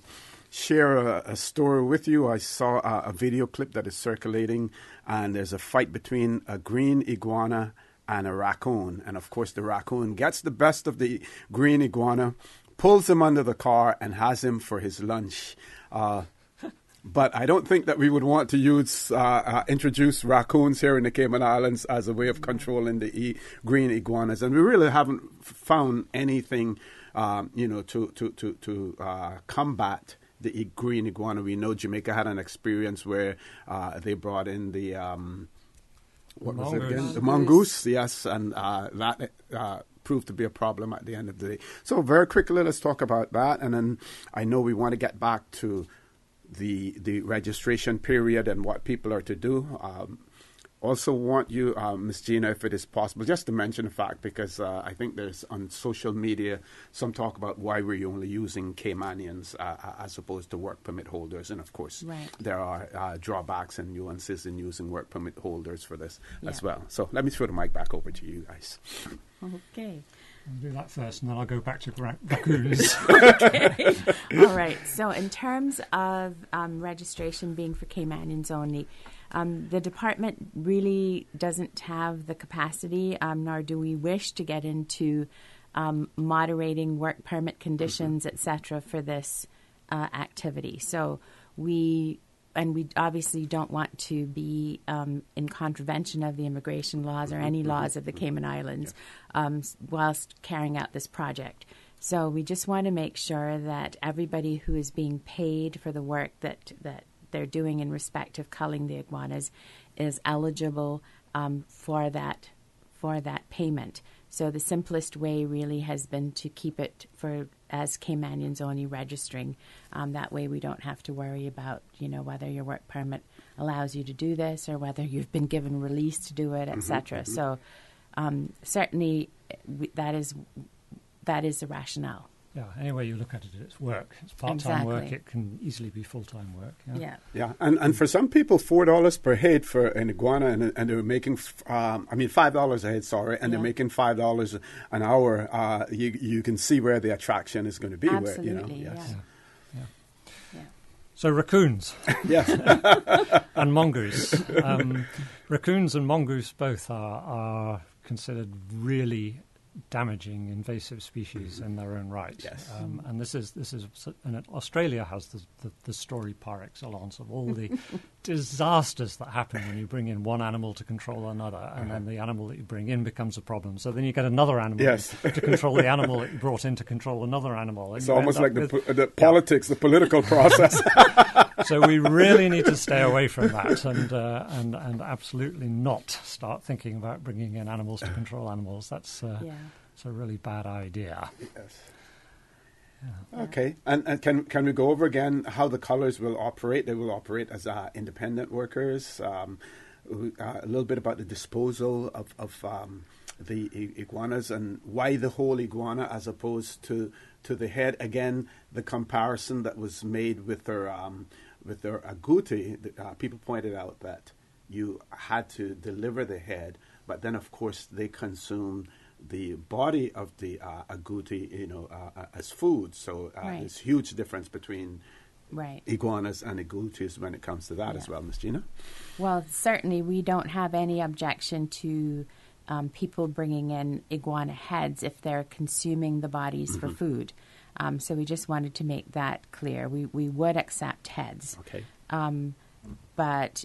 share a story with you. I saw a video clip that is circulating, and there's a fight between a green iguana and a raccoon. And of course, the raccoon gets the best of the green iguana, pulls him under the car, and has him for his lunch. But I don't think that we would want to introduce raccoons here in the Cayman Islands as a way of controlling the green iguanas. And we really haven't found anything, to combat the green iguana. We know Jamaica had an experience where they brought in the what was it again? The mongoose, yes, and that proved to be a problem at the end of the day. So very quickly, let's talk about that, and then I know we want to get back to the registration period and what people are to do. Also want you, Ms. Gina, if it is possible, just to mention a fact, because I think there's on social media some talk about why we're only using Caymanians as opposed to work permit holders. And, of course, there are drawbacks and nuances in using work permit holders for this as well. So let me throw the mic back over to you guys. Okay. I'll do that first, and then I'll go back to raccoons. Okay. All right. So in terms of registration being for Caymanians only, the department really doesn't have the capacity, nor do we wish to get into moderating work permit conditions, etc., for this activity. So we obviously don't want to be in contravention of the immigration laws or any laws of the Cayman Islands whilst carrying out this project. So we just want to make sure that everybody who is being paid for the work that they're doing in respect of culling the iguanas is eligible for that payment. So the simplest way really has been to keep it as Caymanians only registering. That way we don't have to worry about, whether your work permit allows you to do this or whether you've been given release to do it, etc. So certainly that is the rationale. Yeah, any way you look at it, it's work. It's part-time work. It can easily be full-time work. Yeah. And for some people, $4 per head for an iguana, and they're making, $5 a head, and they're making $5 an hour. You can see where the attraction is going to be. Absolutely, Yeah. So raccoons. Yes. And mongoose. Raccoons and mongoose both are considered really damaging invasive species in their own right. Yes. And this is and Australia has the story par excellence of all the disasters that happen when you bring in one animal to control another, and then the animal that you bring in becomes a problem. So then you get another animal to control the animal that you brought in to control another animal. It's almost like the politics, the political process. So we really need to stay away from that and absolutely not start thinking about bringing in animals to control animals. That's it's a really bad idea. Yes. Yeah. Okay. And can we go over again how the cullers will operate? They will operate as independent workers. A little bit about the disposal of the iguanas and why the whole iguana as opposed to the head. Again, the comparison that was made with their agouti. People pointed out that you had to deliver the head, but then of course they consume the body of the agouti, as food. So there's huge difference between iguanas and agoutis when it comes to that as well, Ms. Gina. Well, certainly we don't have any objection to people bringing in iguana heads if they're consuming the bodies for food. So we just wanted to make that clear. We would accept heads. Okay. But,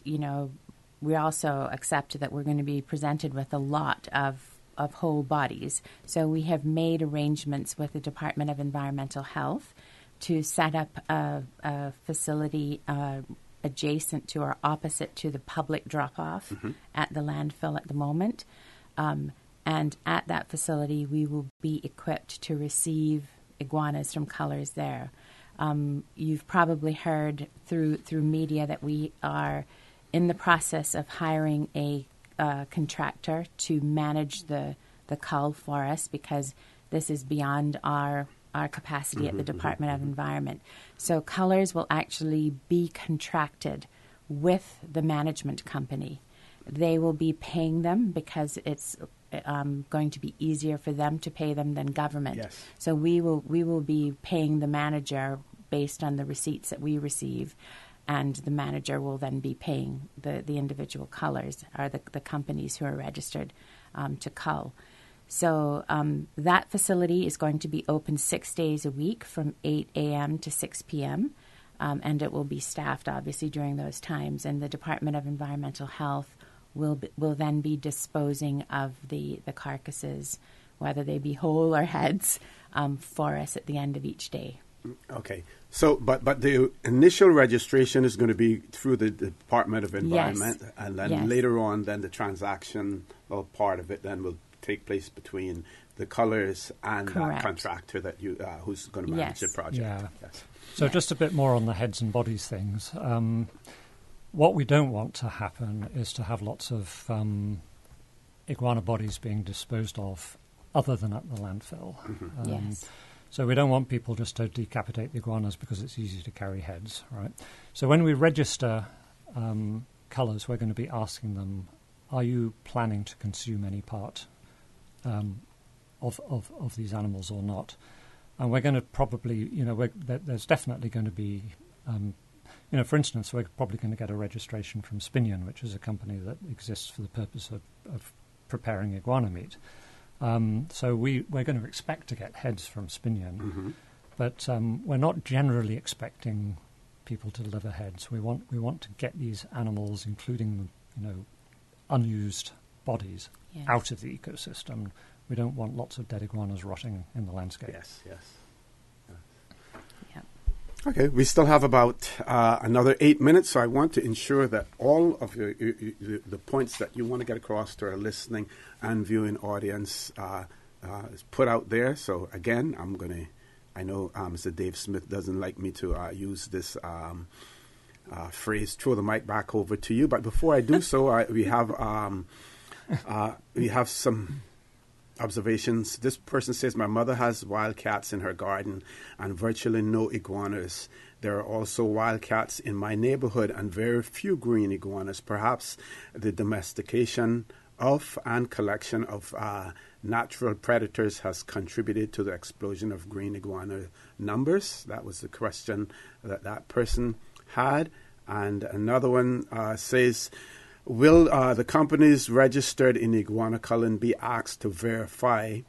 we also accept that we're going to be presented with a lot of whole bodies. So we have made arrangements with the Department of Environmental Health to set up a facility adjacent to or opposite to the public drop-off at the landfill at the moment. And at that facility, we will be equipped to receive iguanas from cullers there. You've probably heard through media that we are in the process of hiring a contractor to manage the cull for us, because this is beyond our capacity at the Department of Environment. So cullers will actually be contracted with the management company. They will be paying them because it's going to be easier for them to pay them than government. Yes. So we will be paying the manager based on the receipts that we receive, and the manager will then be paying the individual cullers, or the companies who are registered to cull. So that facility is going to be open 6 days a week from 8 a.m. to 6 p.m., and it will be staffed, obviously, during those times. And the Department of Environmental Health will then be disposing of the carcasses, whether they be whole or heads, for us at the end of each day. Okay. So, but the initial registration is going to be through the Department of Environment, Yes. and then Yes. later on, then the transaction or part of it then will take place between the cullers and that Correct. contractor that who's going to manage the Yes. project. Yeah. Yes. So just a bit more on the heads and bodies things. What we don't want to happen is to have lots of iguana bodies being disposed of other than at the landfill. Yes. So we don't want people just to decapitate the iguanas because it's easy to carry heads, right? So when we register cullers, we're going to be asking them, are you planning to consume any part of these animals or not? And we're going to probably, there's definitely going to be, for instance, we're probably going to get a registration from Spinion, which is a company that exists for the purpose of preparing iguana meat. So we're going to expect to get heads from Spinion, but we're not generally expecting people to deliver heads. We want to get these animals, including unused bodies, Yes. out of the ecosystem. We don't want lots of dead iguanas rotting in the landscape. Yes. Yep. Okay, we still have about another 8 minutes, so I want to ensure that all of the points that you want to get across to our listening and viewing audience is put out there. So again, I know Mr. Dave Smith doesn't like me to use this phrase, throw the mic back over to you, but before I do so, we have some observations. This person says, my mother has wild cats in her garden and virtually no iguanas. There are also wild cats in my neighborhood and very few green iguanas. Perhaps the domestication of and collection of natural predators has contributed to the explosion of green iguana numbers. That was the question that person had. And another one says, will the companies registered in iguana culling be asked to verify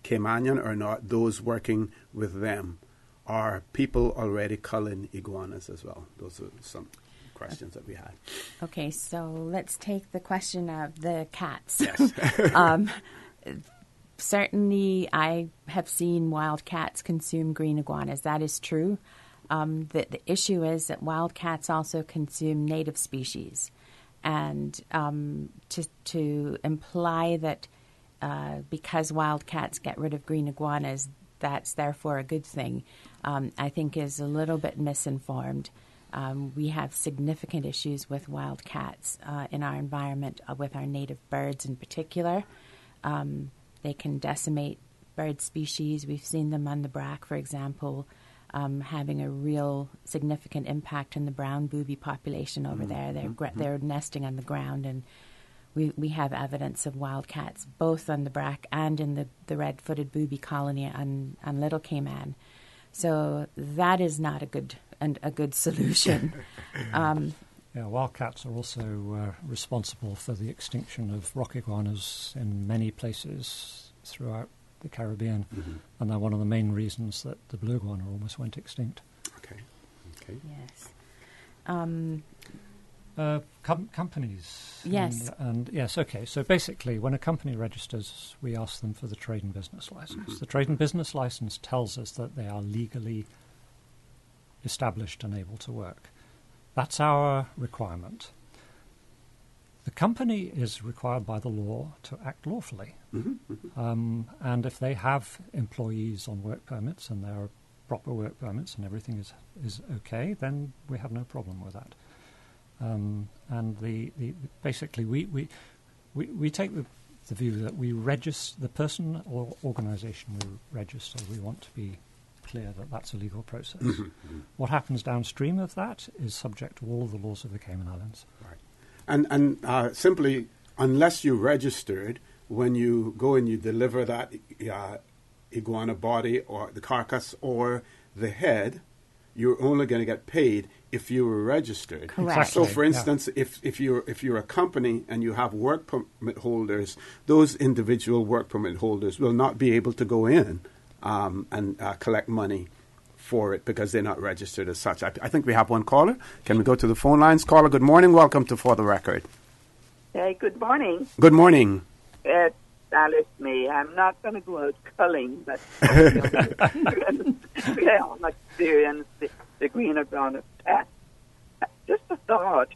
Caymanian or not, those working with them? Are people already culling iguanas as well? Those are some questions that we had. Okay, so let's take the question of the cats. Yes. Certainly, I have seen wild cats consume green iguanas. That is true. The issue is that wild cats also consume native species. And to imply that because wild cats get rid of green iguanas, that's therefore a good thing, I think is a little bit misinformed. We have significant issues with wild cats in our environment, with our native birds in particular. They can decimate bird species. We've seen them on the Brack, for example, having a real significant impact on the brown booby population over there. They're nesting on the ground, and we have evidence of wildcats both on the Brack and in the red-footed booby colony on Little Cayman. So that is not a good solution. Wildcats are also responsible for the extinction of rock iguanas in many places throughout the Caribbean, and they're one of the main reasons that the blue iguana almost went extinct. Okay. Yes. Companies. Yes. And yes, okay. So basically, when a company registers, we ask them for the trade and business license. The trade and business license tells us that they are legally established and able to work. That's our requirement. The company is required by the law to act lawfully. And if they have employees on work permits and there are proper work permits and everything is okay, then we have no problem with that. And basically we take the view that we register the person or organisation we register. We want to be clear that that's a legal process. What happens downstream of that is subject to all of the laws of the Cayman Islands. Right. And simply, unless you registered, when you go and you deliver that iguana body or the carcass or the head, you're only going to get paid if you were registered. Correct. So, for instance, if you're a company and you have work permit holders, those individual work permit holders will not be able to go in and collect money for it because they're not registered as such. I think we have one caller. Can we go to the phone lines? Caller, good morning. Welcome to For the Record. Hey, good morning. Good morning. It's Alice May. I'm not going to go out culling, but we all experience the green iguana pest. Just a thought.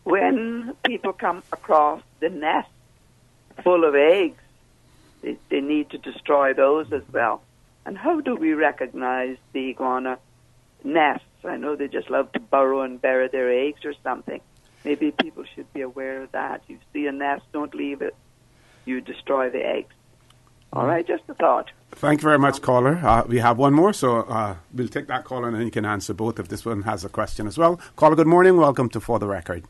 When people come across the nest full of eggs, they need to destroy those as well. And how do we recognize the iguana nests? I know they just love to burrow and bury their eggs or something. Maybe people should be aware of that. You see a nest, don't leave it. You destroy the eggs. All right, just a thought. Thank you very much, caller. We have one more, so we'll take that caller and then you can answer both if this one has a question as well. Caller, good morning. Welcome to For the Record.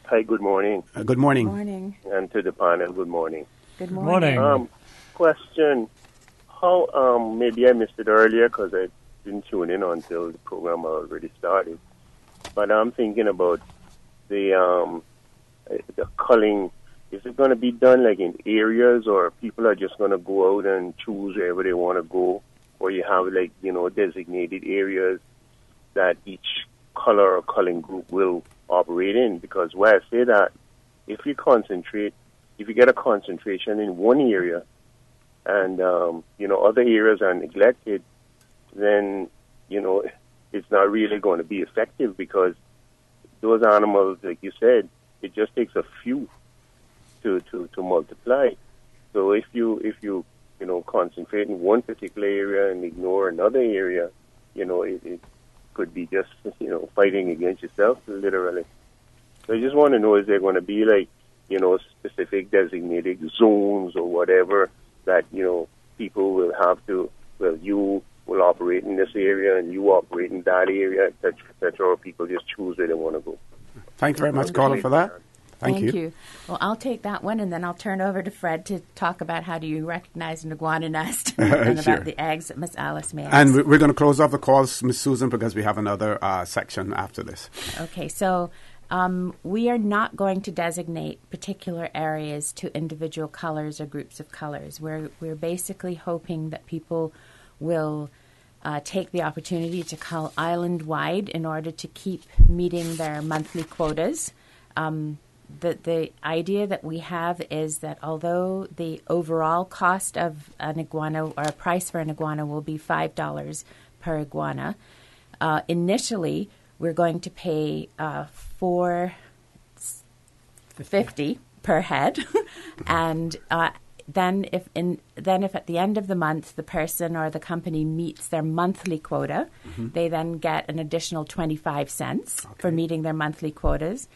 Hi, good morning. Good morning. Good morning. And to the panel, good morning. Good morning. Question. How, maybe I missed it earlier because I didn't tune in until the program already started. But I'm thinking about the culling. Is it going to be done like in areas, or people are just going to go out and choose wherever they want to go? Or you have like, designated areas that each color or culling group will operate in? Because why I say that, if you get a concentration in one area, and, other areas are neglected, then, it's not really going to be effective because those animals, like you said, it just takes a few to multiply. So if you concentrate in one particular area and ignore another area, it could be just, fighting against yourself, literally. So I just want to know, is there going to be like, specific designated zones or whatever that, people will have to, you will operate in this area and you operate in that area, et cetera, or people just choose where they want to go. Thank you very much, caller, for that. Thank you. Well, I'll take that one, and then I'll turn over to Fred to talk about how do you recognize an iguana nest and about the eggs that Miss Alice made. And we're going to close off the calls, Miss Susan, because we have another section after this. Okay, so we are not going to designate particular areas to individual colors or groups of colors. We're basically hoping that people will take the opportunity to cull island-wide in order to keep meeting their monthly quotas. The idea that we have is that although the overall cost of an iguana or a price for an iguana will be $5 per iguana, initially we're going to pay $4.50 per head, and then if at the end of the month the person or the company meets their monthly quota, they then get an additional 25 cents for meeting their monthly quotas.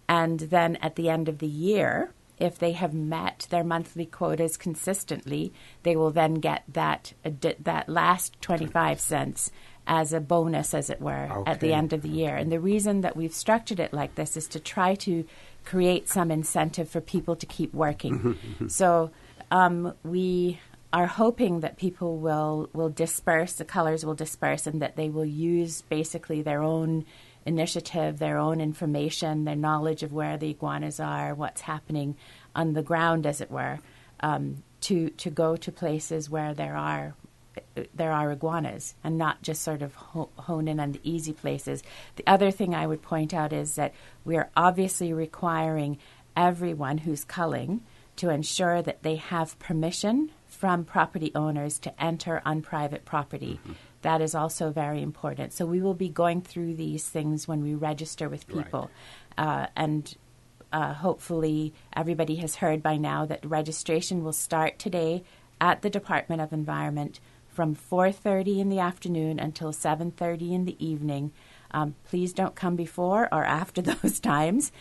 And then at the end of the year, if they have met their monthly quotas consistently, they will then get that last 25 cents as a bonus, as it were, at the end of the year. And the reason that we've structured it like this is to try to create some incentive for people to keep working. So we are hoping that people will disperse, the colors will disperse, and that they will use basically their own initiative, their own information, their knowledge of where the iguanas are, what's happening on the ground, as it were, to go to places where there are iguanas and not just sort of hone in on the easy places. The other thing I would point out is that we are obviously requiring everyone who's culling to ensure that they have permission from property owners to enter on private property. That is also very important. So we will be going through these things when we register with people. And hopefully everybody has heard by now that registration will start today at the Department of Environment from 4:30 in the afternoon until 7:30 in the evening. Please don't come before or after those times.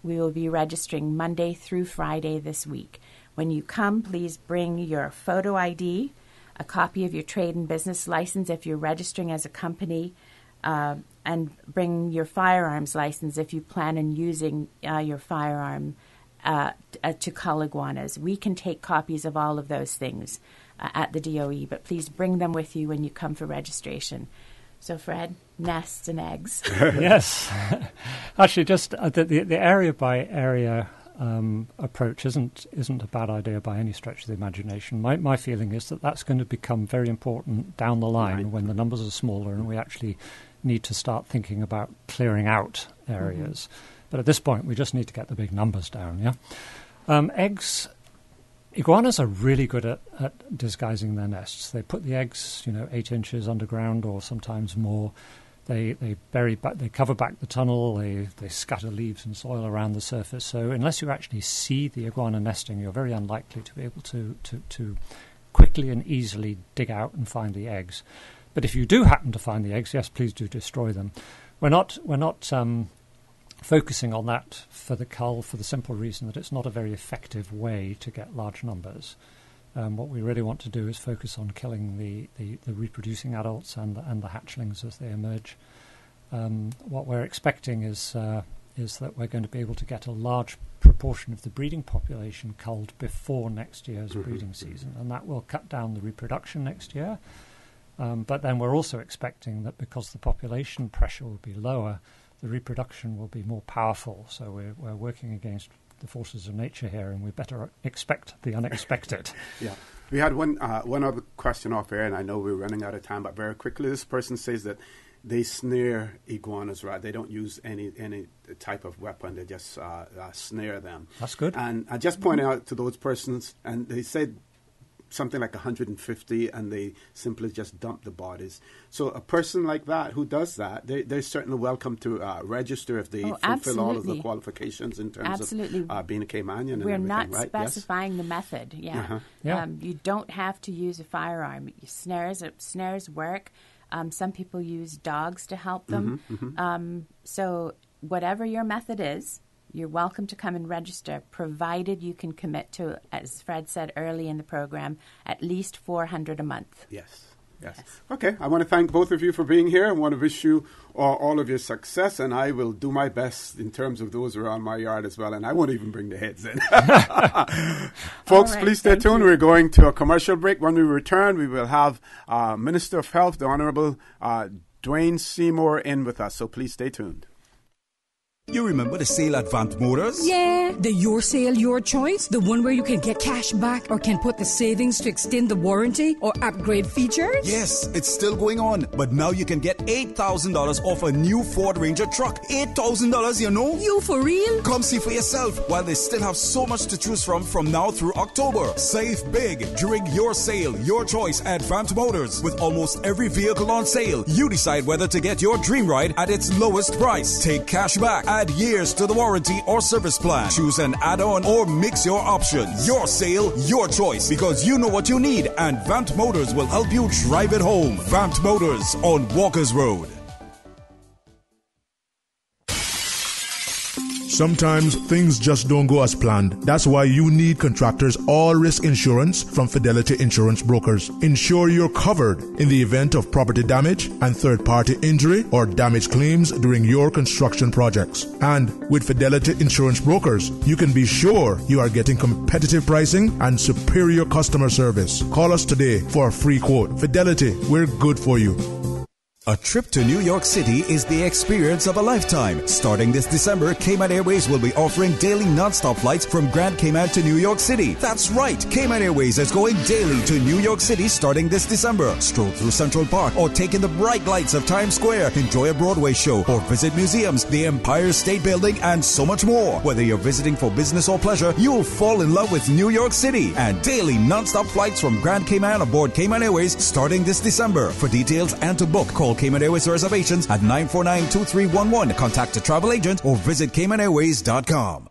We will be registering Monday through Friday this week. When you come, please bring your photo ID, a copy of your trade and business license if you're registering as a company, and bring your firearms license if you plan on using your firearm to cull iguanas. We can take copies of all of those things at the DOE, but please bring them with you when you come for registration. So, Fred, nests and eggs. Yes. Actually, just the area-by-area approach isn't a bad idea by any stretch of the imagination. My feeling is that that's going to become very important down the line when the numbers are smaller and we actually need to start thinking about clearing out areas. But at this point, we just need to get the big numbers down, Eggs, iguanas are really good at disguising their nests. They put the eggs, 8 inches underground or sometimes more. They cover back the tunnel, they scatter leaves and soil around the surface. So unless you actually see the iguana nesting, you're very unlikely to be able to quickly and easily dig out and find the eggs. But if you do happen to find the eggs, yes, please do destroy them. We're not focusing on that for the cull for the simple reason that it's not a very effective way to get large numbers. What we really want to do is focus on killing the reproducing adults and the hatchlings as they emerge. What we're expecting is that we're going to be able to get a large proportion of the breeding population culled before next year's breeding season, and that will cut down the reproduction next year. But then we're also expecting that because the population pressure will be lower, the reproduction will be more powerful. So we're working against the forces of nature here, and we better expect the unexpected. We had one other question off air, and I know we're running out of time, but very quickly, this person says that they snare iguanas, right? They don't use any type of weapon; they just snare them. That's good. And I just pointed out to those persons, and they said something like 150, and they simply just dump the bodies. So a person like that who does that, they're certainly welcome to register if they fulfill all of the qualifications in terms of being a Caymanian. We're and not right? specifying the method. You don't have to use a firearm. Snares work. Some people use dogs to help them. So whatever your method is, you're welcome to come and register, provided you can commit to, as Fred said early in the program, at least $400 a month. Yes. Okay, I want to thank both of you for being here. I want to wish you all of your success, and I will do my best in terms of those around my yard as well, and I won't even bring the heads in. Folks, please stay tuned. We're going to a commercial break. When we return, we will have Minister of Health, the Honorable Dwayne Seymour, in with us, so please stay tuned. You remember the sale at Vant Motors? Yeah, the Your Sale, Your Choice. The one where you can get cash back or can put the savings to extend the warranty or upgrade features? Yes, it's still going on. But now you can get $8,000 off a new Ford Ranger truck. $8,000, you know? You for real? Come see for yourself while they still have so much to choose from now through October. Save big during Your Sale, Your Choice at Vant Motors. With almost every vehicle on sale, you decide whether to get your dream ride at its lowest price. Take cash back. Add years to the warranty or service plan. Choose an add-on or mix your options. Your sale, your choice, because you know what you need, and Vant Motors will help you drive it home. Vant Motors on Walkers Road. Sometimes things just don't go as planned. That's why you need Contractors All-Risk Insurance from Fidelity Insurance Brokers. Ensure you're covered in the event of property damage and third-party injury or damage claims during your construction projects. And with Fidelity Insurance Brokers, you can be sure you are getting competitive pricing and superior customer service. Call us today for a free quote. Fidelity, we're good for you. A trip to New York City is the experience of a lifetime. Starting this December, Cayman Airways will be offering daily non-stop flights from Grand Cayman to New York City. That's right, Cayman Airways is going daily to New York City starting this December. Stroll through Central Park or take in the bright lights of Times Square, enjoy a Broadway show or visit museums, the Empire State Building, and so much more. Whether you're visiting for business or pleasure, you'll fall in love with New York City. And daily non-stop flights from Grand Cayman aboard Cayman Airways starting this December. For details and to book, call Cayman Airways reservations at 949-2311. Contact a travel agent or visit CaymanAirways.com.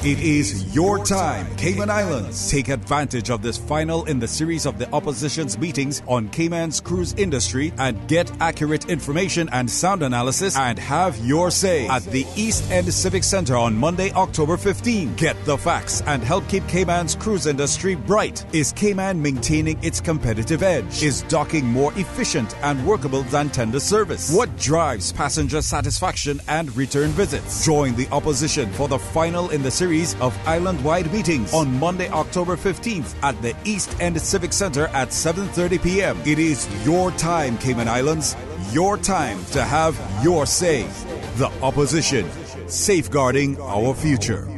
It is your time, Cayman Islands. Take advantage of this final in the series of the opposition's meetings on Cayman's cruise industry and get accurate information and sound analysis and have your say at the East End Civic Center on Monday, October 15. Get the facts and help keep Cayman's cruise industry bright. Is Cayman maintaining its competitive edge? Is docking more efficient and workable than tender service? What drives passenger satisfaction and return visits? Join the opposition for the final in the series of island-wide meetings on Monday, October 15th at the East End Civic Center at 7:30 p.m. It is your time, Cayman Islands. Your time to have your say. The opposition, safeguarding our future.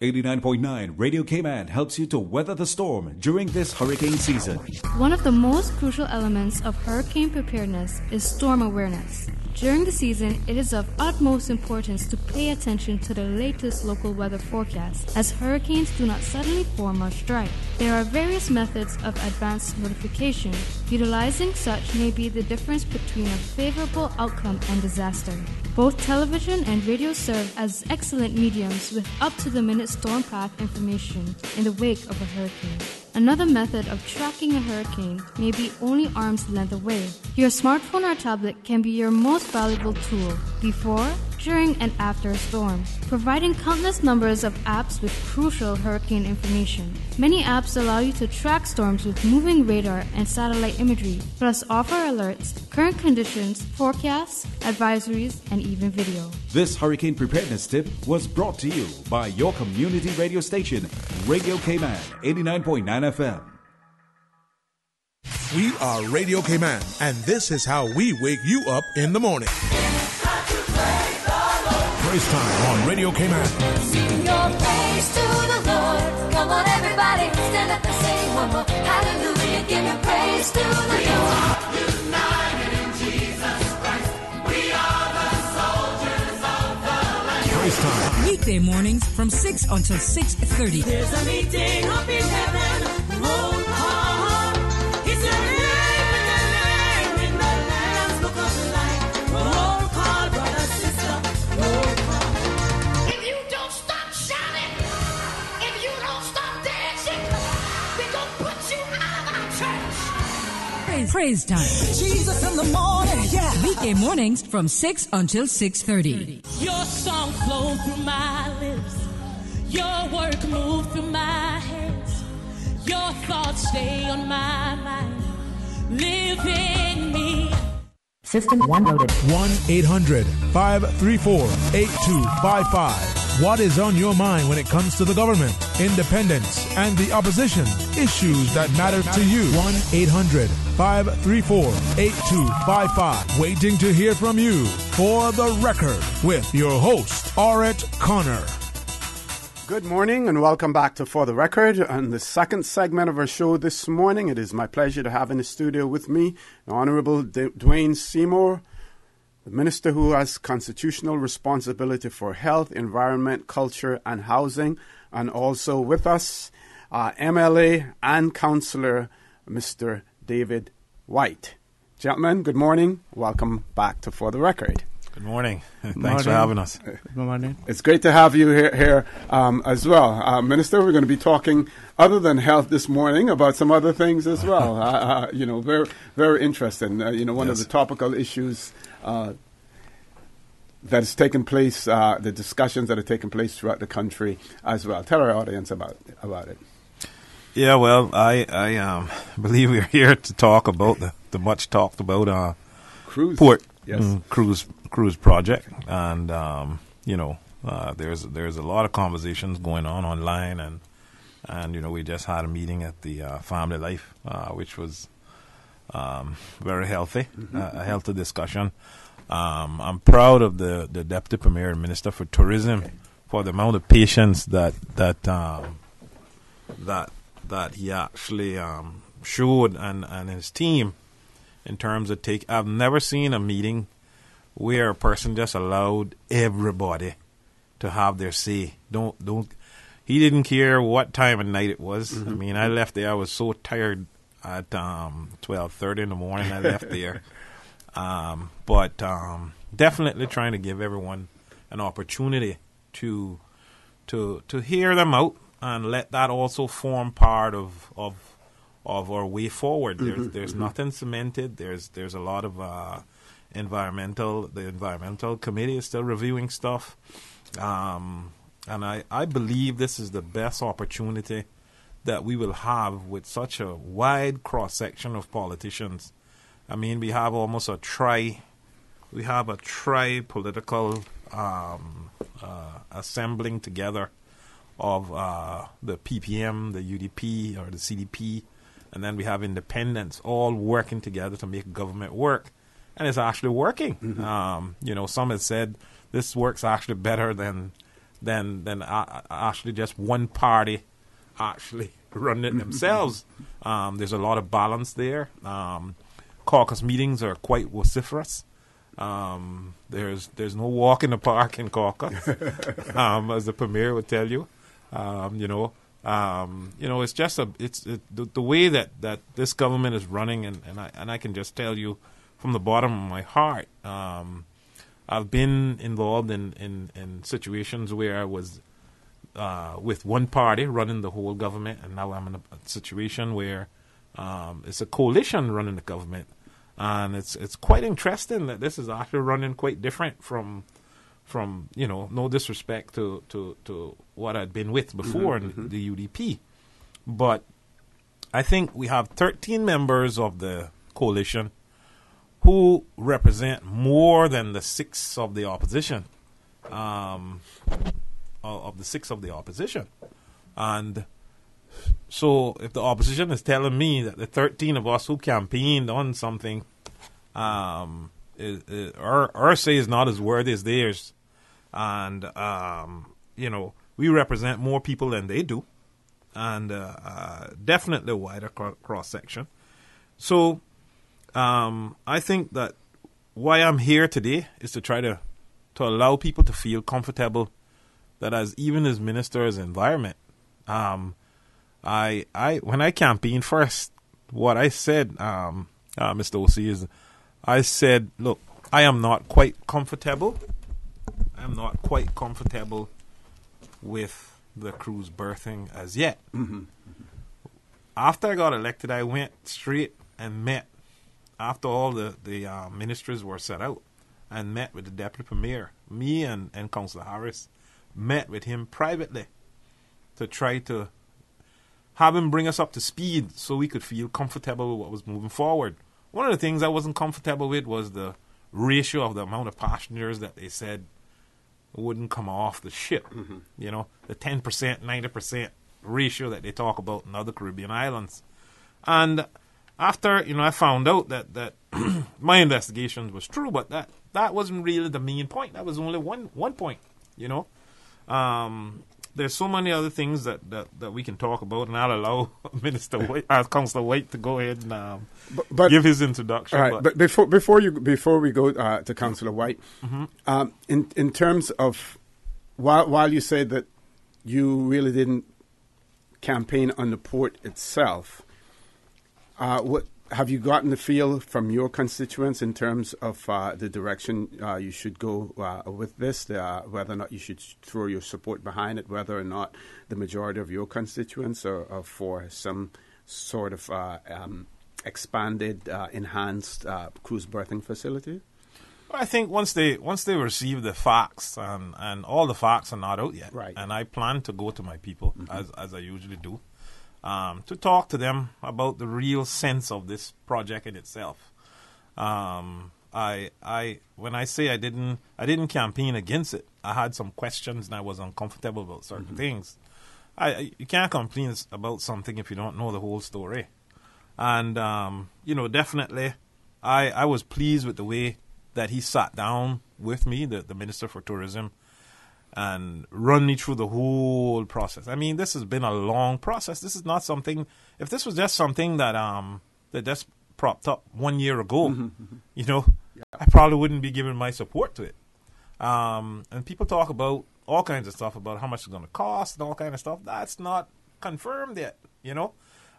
89.9 Radio Cayman helps you to weather the storm during this hurricane season. One of the most crucial elements of hurricane preparedness is storm awareness. During the season, it is of utmost importance to pay attention to the latest local weather forecast, as hurricanes do not suddenly form or strike. There are various methods of advanced notification. Utilizing such may be the difference between a favorable outcome and disaster. Both television and radio serve as excellent mediums with up-to-the-minute storm path information in the wake of a hurricane. Another method of tracking a hurricane may be only arm's length away. Your smartphone or tablet can be your most valuable tool before, during, and after a storm, providing countless numbers of apps with crucial hurricane information. Many apps allow you to track storms with moving radar and satellite imagery, plus offer alerts, current conditions, forecasts, advisories, and even video. This hurricane preparedness tip was brought to you by your community radio station, Radio Cayman, 89.9 FM. We are Radio Cayman, and this is how we wake you up in the morning. Praise time on Radio Cayman. Sing your praise to the Lord. Come on, everybody, stand up and sing one more. Hallelujah, give your praise to the Lord. We are united in Jesus Christ. We are the soldiers of the Lamb. Praise time. Weekday mornings from 6 until 6:30. There's a meeting up in heaven. Roll call. It's a name in the Lamb's book of life. Roll call, brother, sister. Roll call. If you don't stop shouting, if you don't stop dancing, we're going to put you out of our church. Praise time. Jesus in the morning, yeah. Weekday mornings from 6 until 6:30. Your song flowed through my lips. Your work moved through my hands. Your thoughts stay on my mind. Live in me. System 1 loaded. 1-800-534-8255. What is on your mind when it comes to the government, independence, and the opposition? Issues that matter to you. 1-800-534-8255. Waiting to hear from you. For the Record, with your host, Orrett Connor. Good morning and welcome back to For the Record. On the second segment of our show this morning, it is my pleasure to have in the studio with me the Honorable Dwayne Seymour, the Minister who has constitutional responsibility for health, environment, culture, and housing, and also with us, MLA and Councilor Mr. David Wight. Gentlemen, good morning. Welcome back to For the Record. Good morning. Thanks for having us. Good morning. It's great to have you here as well. Minister, we're going to be talking, other than health this morning, about some other things as well. Very, very interesting. One of the topical issues that has taken place, the discussions that have taken place throughout the country as well. Tell our audience about it. Yeah, well, I believe we're here to talk about the much talked about cruise port. Yes. Cruise project, and there's a lot of conversations going on online And, we just had a meeting at the Family Life, which was very healthy, a healthy discussion. I'm proud of the Deputy Premier and Minister for Tourism for the amount of patience that he actually showed and his team in terms of I've never seen a meeting where a person just allowed everybody to have their say. He didn't care what time of night it was. I mean, I left there. I was so tired at 12:30 in the morning. I left there. But definitely trying to give everyone an opportunity to hear them out and let that also form part of our way forward. There's nothing cemented. There's a lot of the environmental committee is still reviewing stuff. And I believe this is the best opportunity that we will have with such a wide cross-section of politicians. I mean, we have almost a tri-political assembling together of the PPM, the UDP, or the CDP, and then we have independents all working together to make government work. And it's actually working. Some have said this works actually better than actually just one party actually running it themselves. There's a lot of balance there. Caucus meetings are quite vociferous. There's no walk in the park in caucus, as the Premier would tell you. It's just the way that this government is running, and I can just tell you from the bottom of my heart. I've been involved in situations where I was with one party running the whole government, and now I'm in a situation where it's a coalition running the government, and it's quite interesting that this is actually running quite different from no disrespect to what I'd been with before in the UDP, but I think we have 13 members of the coalition who represent more than the 6 of the opposition, and so if the opposition is telling me that the 13 of us who campaigned on something, our say is not as worthy as theirs, and we represent more people than they do, and definitely a wider cross section. So I think that why I'm here today is to try to allow people to feel comfortable that even as Minister of Environment, when I campaigned first, what I said, Mr. O.C., is I said, look, I am not quite comfortable. I'm not quite comfortable with the cruise berthing as yet. After I got elected, I went straight and met, after all the ministries were set out, and met with the Deputy Premier. Me and Councilor Harris met with him privately to try to have him bring us up to speed so we could feel comfortable with what was moving forward. One of the things I wasn't comfortable with was the ratio of the amount of passengers that they said wouldn't come off the ship. The 10%, 90% ratio that they talk about in other Caribbean islands. And after, I found out that my investigations was true, but that wasn't really the main point. That was only one point, There's so many other things that we can talk about, and I'll allow Councilor Wight to go ahead and give his introduction. All right, but before we go to Councilor Wight, in terms of while you said that you really didn't campaign on the port itself, what have you gotten the feel from your constituents in terms of the direction you should go with this, whether or not you should throw your support behind it, whether or not the majority of your constituents are for some sort of expanded, enhanced cruise berthing facility? Well, I think once they receive the facts, and all the facts are not out yet, right. And I plan to go to my people, as I usually do, to talk to them about the real sense of this project in itself. When I say I didn't campaign against it, I had some questions and I was uncomfortable about certain things. you can't complain about something if you don't know the whole story. And, definitely, I was pleased with the way that he sat down with me, the Minister for Tourism, and run me through the whole process. I mean, this has been a long process. This is not something, if this was just something that just propped up 1 year ago, I probably wouldn't be giving my support to it. And people talk about all kinds of stuff about how much it's going to cost and all kind of stuff. That's not confirmed yet,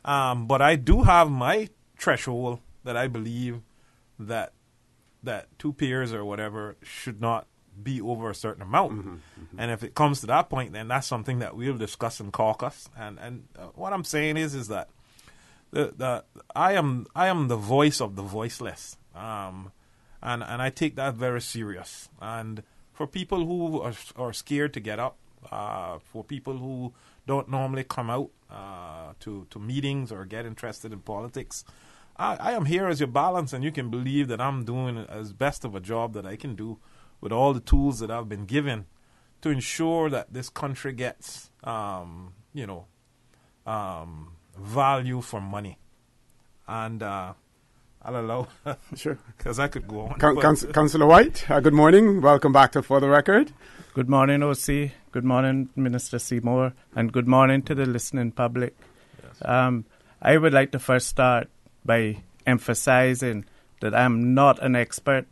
But I do have my threshold that I believe that 2 piers or whatever should not be over a certain amount. And if it comes to that point, then that's something that we'll discuss in caucus. And what I'm saying is that I am the voice of the voiceless. And I take that very serious. And for people who are scared to get up, for people who don't normally come out to meetings or get interested in politics, I am here as your balance, and you can believe that I'm doing as best of a job that I can do with all the tools that I've been given to ensure that this country gets, value for money. And I'll allow, sure, because I could go on. Councilor Wight, good morning. Welcome back to For the Record. Good morning, OC. Good morning, Minister Seymour, and good morning to the listening public. Yes. I would like to first start by emphasizing that I'm not an expert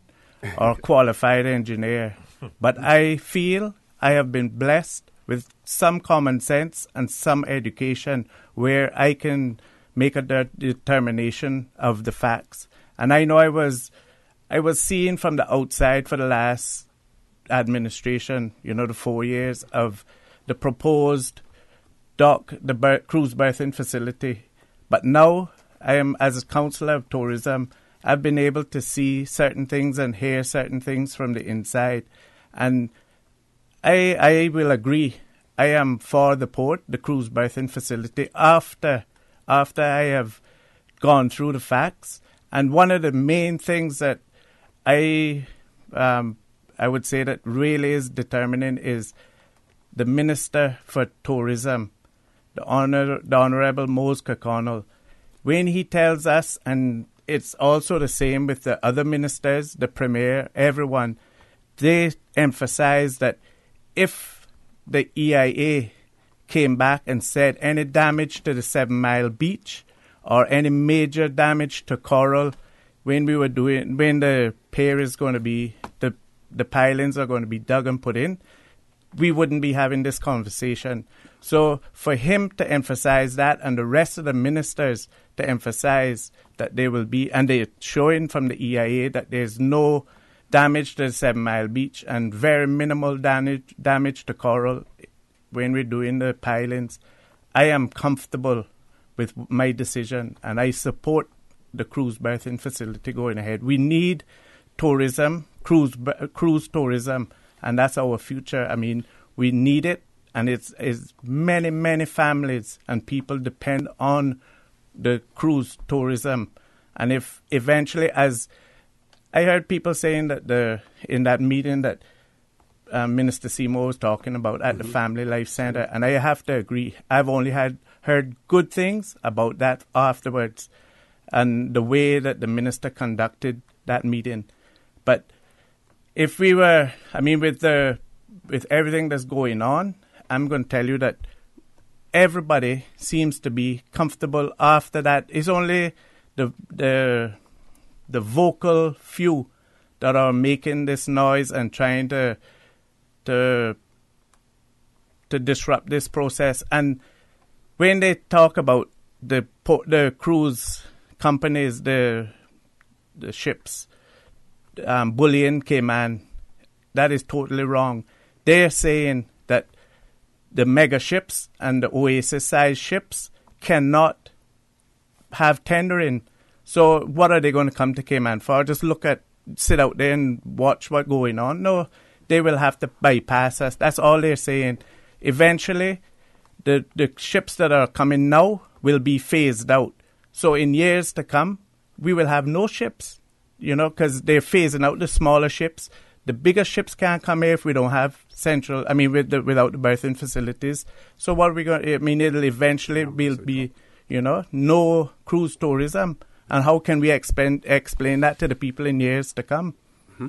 or qualified engineer, but I feel I have been blessed with some common sense and some education where I can make a determination of the facts. And I know I was seeing from the outside for the last administration, the 4 years of the proposed dock, the cruise berthing facility. But now I am, as a Councilor of Tourism, I've been able to see certain things and hear certain things from the inside. And I will agree, I am for the port, the cruise berthing facility, after I have gone through the facts. And one of the main things that I would say that really is determining is the Minister for Tourism, the Honourable Mose Kirkconnell. When he tells us, and it's also the same with the other ministers, the Premier, everyone, they emphasize that if the EIA came back and said any damage to the 7 Mile beach or any major damage to coral when the pier is going to be, the pilings are going to be dug and put in, we wouldn't be having this conversation. So for him to emphasize that and the rest of the ministers to emphasize that there will be, and they're showing from the EIA that there's no damage to the 7 Mile beach and very minimal damage to coral when we're doing the pilings, I am comfortable with my decision and I support the cruise berthing facility going ahead. We need tourism, cruise tourism, and that's our future. I mean, we need it, and it's many, many families and people depend on the cruise tourism. And if eventually, as I heard people saying that in that meeting that Minister Seymour was talking about at the Family Life Centre, and I have to agree. I've only heard good things about that afterwards and the way that the minister conducted that meeting. But if we were, with everything that's going on, I'm going to tell you that everybody seems to be comfortable after that. It's only the vocal few that are making this noise and trying to disrupt this process. And when they talk about the cruise companies, the ships, bullying Cayman, that is totally wrong. They're saying that the mega ships and the Oasis-sized ships cannot have tendering. So what are they going to come to Cayman for? Just sit out there and watch what's going on? No, they will have to bypass us. That's all they're saying. Eventually, the ships that are coming now will be phased out. So in years to come, we will have no ships, because they're phasing out the smaller ships. the bigger ships can't come here if we don't have without the berthing facilities. So what are we going? It'll eventually be, no cruise tourism. And how can we explain that to the people in years to come? Mm-hmm.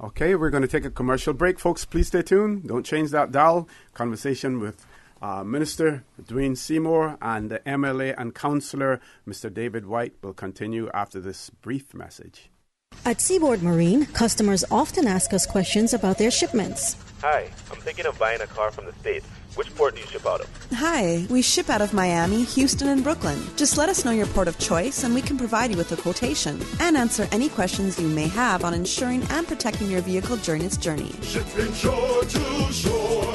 Okay, we're going to take a commercial break. Folks, please stay tuned. Don't change that dial. Conversation with Minister Dwayne Seymour and the MLA and Councilor, Mr. David Wight, will continue after this brief message. At Seaboard Marine, customers often ask us questions about their shipments. Hi, I'm thinking of buying a car from the States. Which port do you ship out of? Hi, we ship out of Miami, Houston, and Brooklyn. Just let us know your port of choice and we can provide you with a quotation and answer any questions you may have on insuring and protecting your vehicle during its journey. Shipping shore to shore,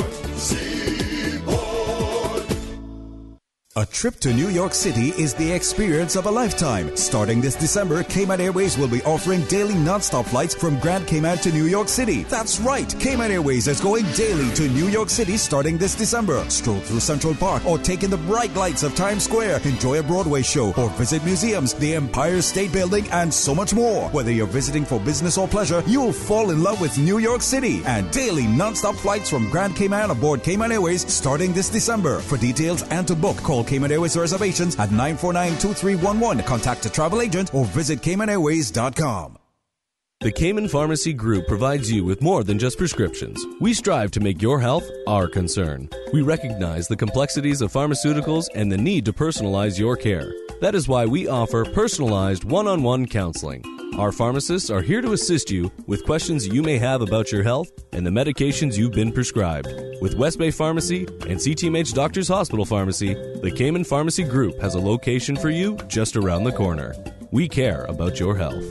A trip to New York City is the experience of a lifetime. Starting this December, Cayman Airways will be offering daily non-stop flights from Grand Cayman to New York City. That's right, Cayman Airways is going daily to New York City starting this December. Stroll through Central Park or take in the bright lights of Times Square, enjoy a Broadway show or visit museums, the Empire State Building, and so much more. Whether you're visiting for business or pleasure, you'll fall in love with New York City. And daily non-stop flights from Grand Cayman aboard Cayman Airways starting this December. For details and to book, call Cayman Airways reservations at 949-2311. Contact a travel agent or visit CaymanAirways.com. The Cayman Pharmacy Group provides you with more than just prescriptions. We strive to make your health our concern. We recognize the complexities of pharmaceuticals and the need to personalize your care. That is why we offer personalized one-on-one counseling. Our pharmacists are here to assist you with questions you may have about your health and the medications you've been prescribed. With West Bay Pharmacy and CTMH Doctors Hospital Pharmacy, the Cayman Pharmacy Group has a location for you just around the corner. We care about your health.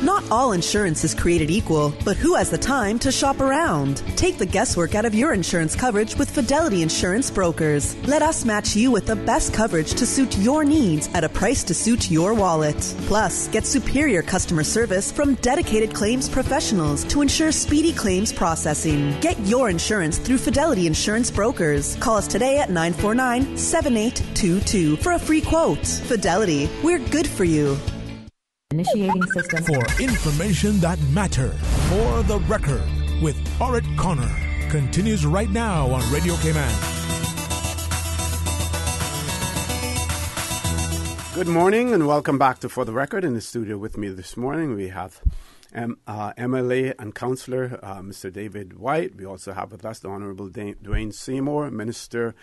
Not all insurance is created equal, but who has the time to shop around? Take the guesswork out of your insurance coverage with Fidelity Insurance Brokers. Let us match you with the best coverage to suit your needs at a price to suit your wallet. Plus, get superior customer service from dedicated claims professionals to ensure speedy claims processing. Get your insurance through Fidelity Insurance Brokers. Call us today at 949-7822 for a free quote. Fidelity, we're good for you. Initiating system. For information that matters. For the record, with Orrett Connor. Continues right now on Radio Cayman. Good morning and welcome back to For the Record. In the studio with me this morning we have MLA and Councilor Mr. David Wight. We also have with us the Honourable Dwayne Seymour, Minister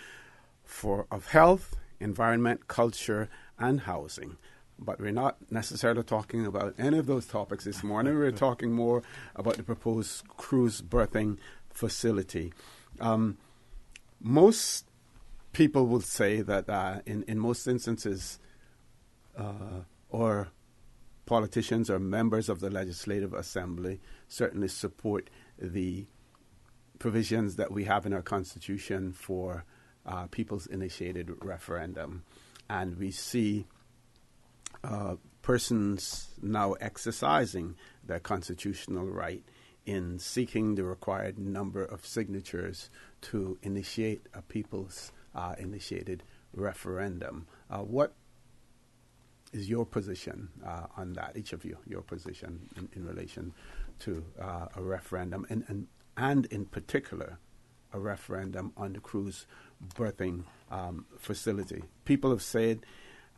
of Health, Environment, Culture and Housing. But we're not necessarily talking about any of those topics this morning. We're talking more about the proposed cruise berthing facility. Most people will say that in most instances, or politicians or members of the Legislative Assembly certainly support the provisions that we have in our Constitution for people's initiated referendum. And we see persons now exercising their constitutional right in seeking the required number of signatures to initiate a people's initiated referendum. What is your position on that, each of you, your position in relation to a referendum, and in particular, a referendum on the cruise berthing facility? People have said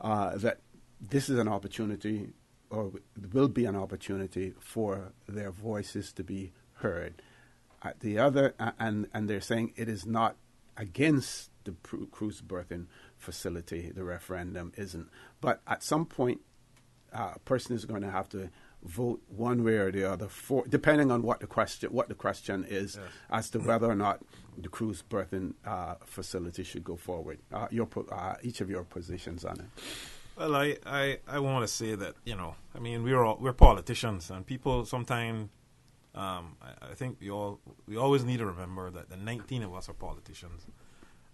that this is an opportunity, or will be an opportunity, for their voices to be heard. At the other, and they're saying it is not against the cruise berthing facility. The referendum isn't. But at some point, a person is going to have to vote one way or the other, for depending on what the question is, yes, as to whether or not the cruise berthing facility should go forward. Each of your positions on it. Well, I want to say that, we're politicians, and people sometimes, I think we always need to remember that the 19 of us are politicians,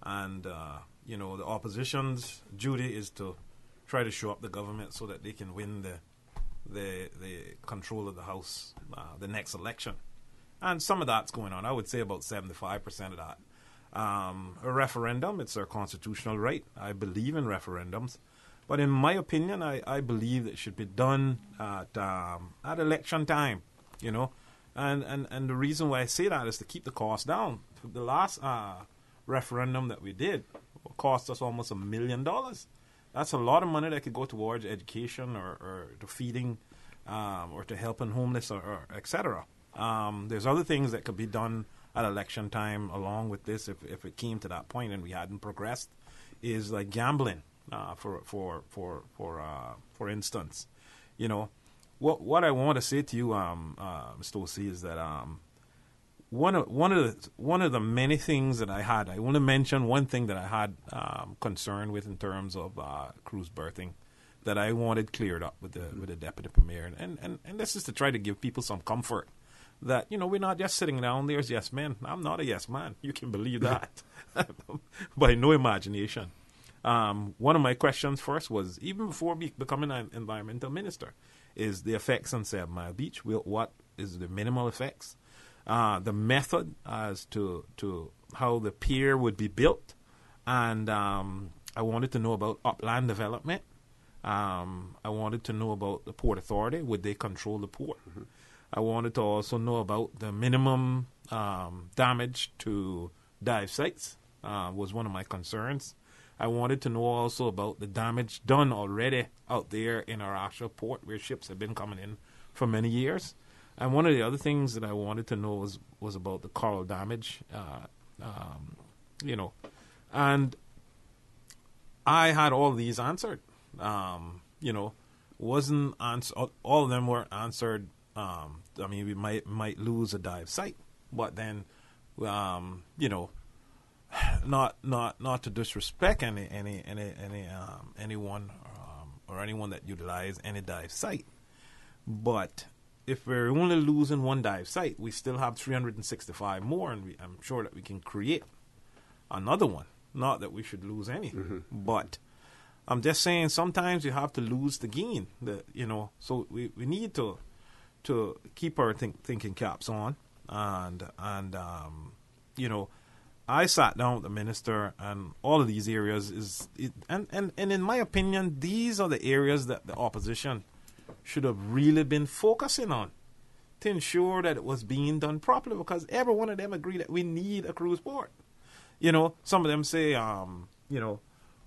and the opposition's duty is to try to show up the government so that they can win the control of the House the next election, and some of that's going on. I would say about 75% of that. A referendum, it's our constitutional right. I believe in referendums. But in my opinion, I believe it should be done at election time. you know. And the reason why I say that is to keep the cost down. The last referendum that we did cost us almost $1 million. That's a lot of money that could go towards education or to feeding or to helping homeless or et cetera. There's other things that could be done at election time along with this if it came to that point and we hadn't progressed, is like gambling, for instance. You know, what I want to say to you, Mr. O.C., is that one of the many things that I want to mention one thing that I had concern with in terms of cruise berthing that I wanted cleared up with the deputy premier, and this is to try to give people some comfort that, you know, we're not just sitting down there as yes men. I'm not a yes man. You can believe that. By no imagination. One of my questions first was, even before becoming an environmental minister, is the effects on 7 Mile Beach. What is the minimal effects? The method as to how the pier would be built. And I wanted to know about upland development. I wanted to know about the Port Authority. Would they control the port? Mm-hmm. I wanted to also know about the minimum damage to dive sites, was one of my concerns. I wanted to know also about the damage done already out there in our actual port where ships have been coming in for many years. And one of the other things that I wanted to know was about the coral damage, you know. And I had all these answered. You know, wasn't answered. All of them weren't answered. I mean, we might lose a dive site, but then, you know, not to disrespect anyone or anyone that utilize any dive site, but if we're only losing one dive site, we still have 365 more, and I'm sure that we can create another one. Not that we should lose any, but I'm just saying sometimes you have to lose to gain. You know, so we need to keep our thinking caps on, and you know, I sat down with the minister, and all of these areas and in my opinion, these are the areas that the opposition should have really been focusing on to ensure that it was being done properly, because every one of them agree that we need a cruise port. You know, some of them say, you know,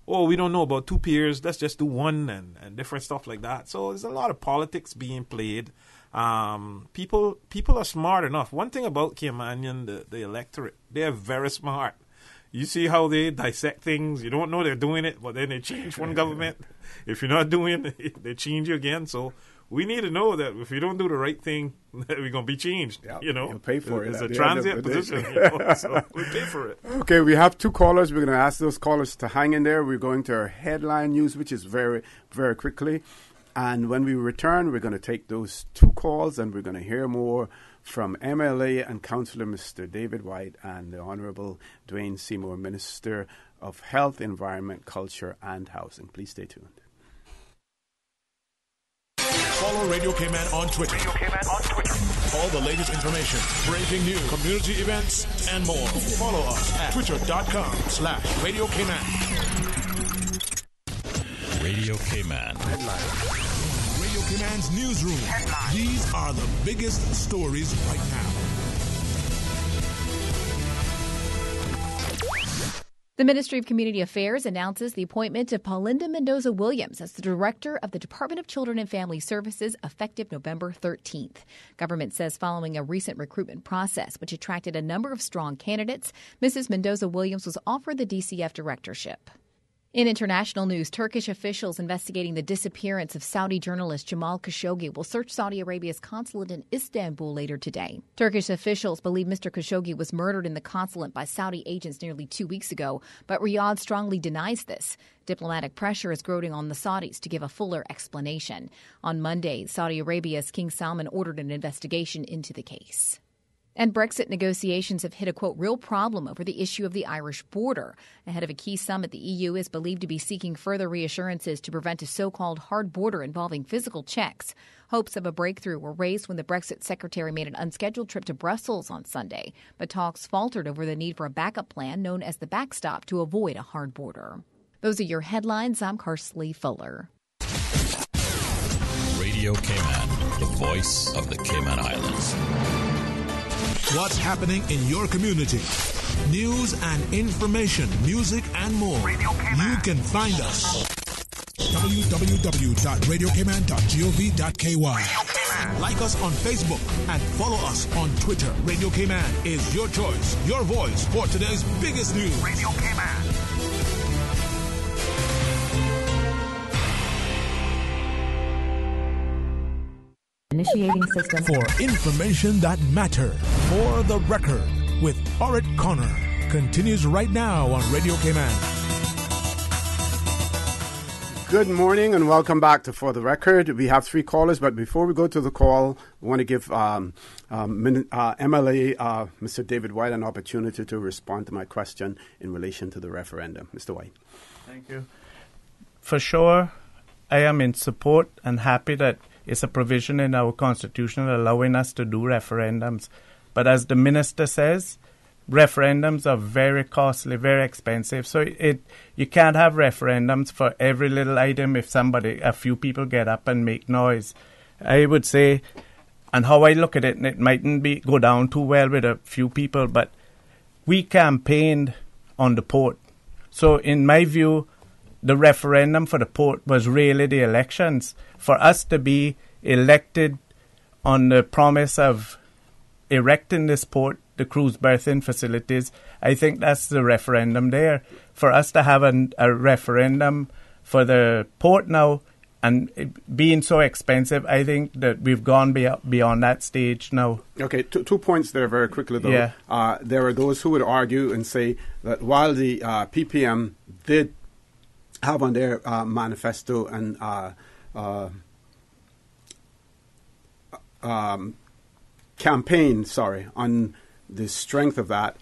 oh, we don't know about 2 piers, let's just do one, and different stuff like that. So there's a lot of politics being played. People are smart enough. One thing about Caymanian, the electorate, they're very smart. You see how they dissect things. You don't know they're doing it, but then they change one government. If you're not doing it, they change you again. So we need to know that if you don't do the right thing, that we're going to be changed. Yep. You know, you'll pay for it. It's a transient position. You know, so we pay for it. Okay, we have 2 callers. We're going to ask those callers to hang in there. We're going to our headline news, which is very, very quickly. And when we return, we're going to take those 2 calls, and we're going to hear more from MLA and Councilor Mr. David Wight and the Honourable Dwayne Seymour, Minister of Health, Environment, Culture and Housing. Please stay tuned. Follow Radio Cayman on Twitter. All the latest information, breaking news, community events, and more. Follow us at twitter.com/Radio Cayman. Radio Cayman. Radio Cayman's newsroom. These are the biggest stories right now. The Ministry of Community Affairs announces the appointment of Paulinda Mendoza-Williams as the Director of the Department of Children and Family Services effective November 13th. Government says following a recent recruitment process, which attracted a number of strong candidates, Mrs. Mendoza-Williams was offered the DCF directorship. In international news, Turkish officials investigating the disappearance of Saudi journalist Jamal Khashoggi will search Saudi Arabia's consulate in Istanbul later today. Turkish officials believe Mr. Khashoggi was murdered in the consulate by Saudi agents nearly 2 weeks ago, but Riyadh strongly denies this. Diplomatic pressure is growing on the Saudis to give a fuller explanation. On Monday, Saudi Arabia's King Salman ordered an investigation into the case. And Brexit negotiations have hit a, quote, real problem over the issue of the Irish border. Ahead of a key summit, the EU is believed to be seeking further reassurances to prevent a so-called hard border involving physical checks. Hopes of a breakthrough were raised when the Brexit secretary made an unscheduled trip to Brussels on Sunday. But talks faltered over the need for a backup plan known as the backstop to avoid a hard border. Those are your headlines. I'm Karsley Fuller. Radio Cayman, the voice of the Cayman Islands. What's happening in your community? News and information, music and more. You can find us. www.radiocayman.gov.ky. Like us on Facebook and follow us on Twitter. Radio Cayman is your choice, your voice for today's biggest news. Radio Cayman. Initiating system. For information that matter. For the record with Orrett Connor. Continues right now on Radio Cayman. Good morning and welcome back to For the Record. We have 3 callers, but before we go to the call, we want to give MLA Mr. David Wight an opportunity to respond to my question in relation to the referendum. Mr. Wight. Thank you. For sure, I am in support and happy that it's a provision in our constitution allowing us to do referendums. But as the minister says, referendums are very costly, very expensive. So you can't have referendums for every little item if a few people get up and make noise. I would say, and how I look at it, and it mightn't go down too well with a few people, but we campaigned on the port. So in my view, the referendum for the port was really the elections. For us to be elected on the promise of erecting this port, the cruise berthing facilities, I think that's the referendum there. For us to have a referendum for the port now, and it being so expensive, I think that we've gone beyond that stage now. Okay, 2 points there very quickly, though. Yeah. There are those who would argue and say that while the PPM did have on their manifesto and campaign, on the strength of that,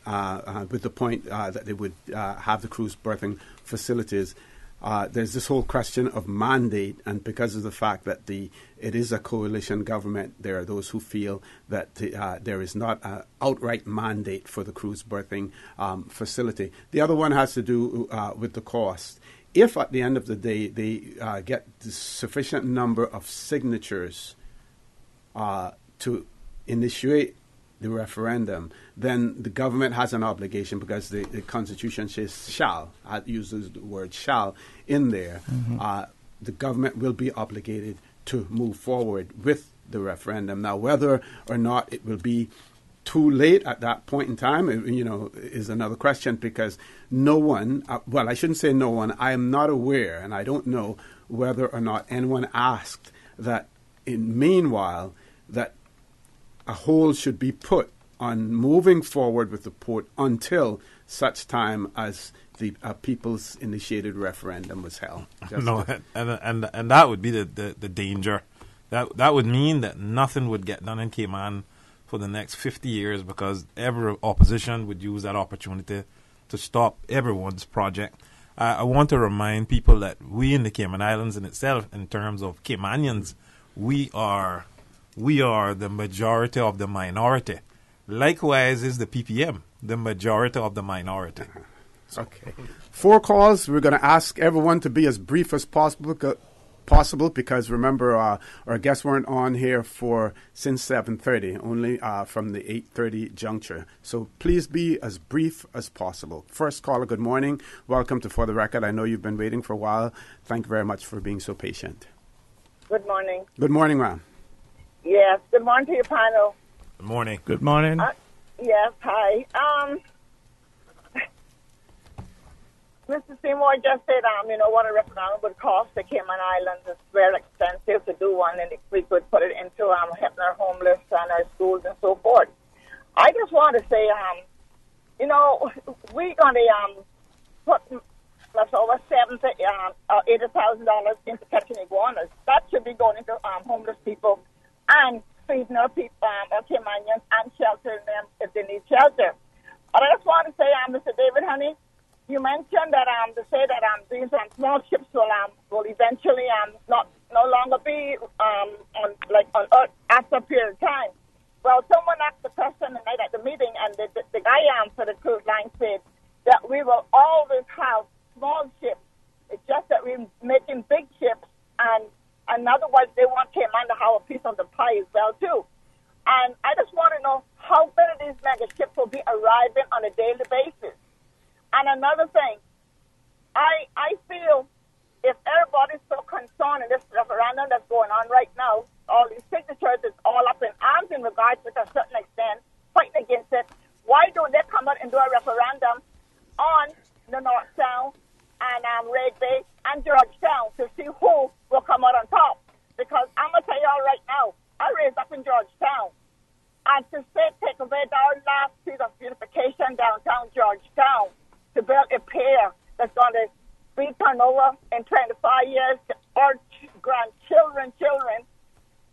with the point that they would have the cruise berthing facilities. There's this whole question of mandate, and because of the fact that it is a coalition government, there are those who feel that there is not an outright mandate for the cruise berthing facility. The other one has to do with the cost. If at the end of the day they get the sufficient number of signatures to initiate the referendum, then the government has an obligation, because the Constitution says shall, uses the word shall in there. The government will be obligated to move forward with the referendum. Now, whether or not it will be too late at that point in time, is another question, because no one, I shouldn't say no one, I am not aware, and I don't know whether or not anyone asked that meanwhile that a hold should be put on moving forward with the port until such time as the people's initiated referendum was held. And that would be the danger. That would mean that nothing would get done in Cayman for the next 50 years, because every opposition would use that opportunity to stop everyone's project. I want to remind people that we in the Cayman Islands in itself, in terms of Caymanians, we are the majority of the minority. Likewise is the PPM, the majority of the minority. Okay. 4 calls. We're going to ask everyone to be as brief as possible, because remember, our guests weren't on here since 7:30, only from the 8:30 juncture. So please be as brief as possible. First caller, good morning. Welcome to For the Record. I know you've been waiting for a while. Thank you very much for being so patient. Good morning. Good morning, ma'am. Yes, good morning to your panel. Good morning. Good morning. Yes, hi. Mr. Seymour just said, what a referendum would cost the Cayman Islands. It's very expensive to do one, and if we could put it into helping our homeless and our schools and so forth. I just want to say, we're going to put over $80,000 into catching iguanas. That should be going into homeless people and feeding our people, our Caymanians, and sheltering them if they need shelter. But I just want to say, Mr. David Honey, you mentioned that these small ships will eventually no longer be on Earth after a period of time. Well, someone asked the question tonight at the meeting, and the guy for the cruise line said that we will always have small ships. It's just that we're making big ships, and in other words, they want Cayman to have a piece of the pie as well, too. And I just want to know how many of these mega ships will be arriving on a daily basis. And another thing, I feel if everybody's so concerned in this referendum that's going on right now, all these signatures is all up in arms in regards to a certain extent, fighting against it, why don't they come out and do a referendum on the North Sound and Red Bay and Georgetown to see who will come out on top? Because I'm going to tell you all right now, I raised up in Georgetown. And to say take away our last piece of beautification downtown Georgetown to build a pier that's going to be turned over in 25 years to our grandchildren,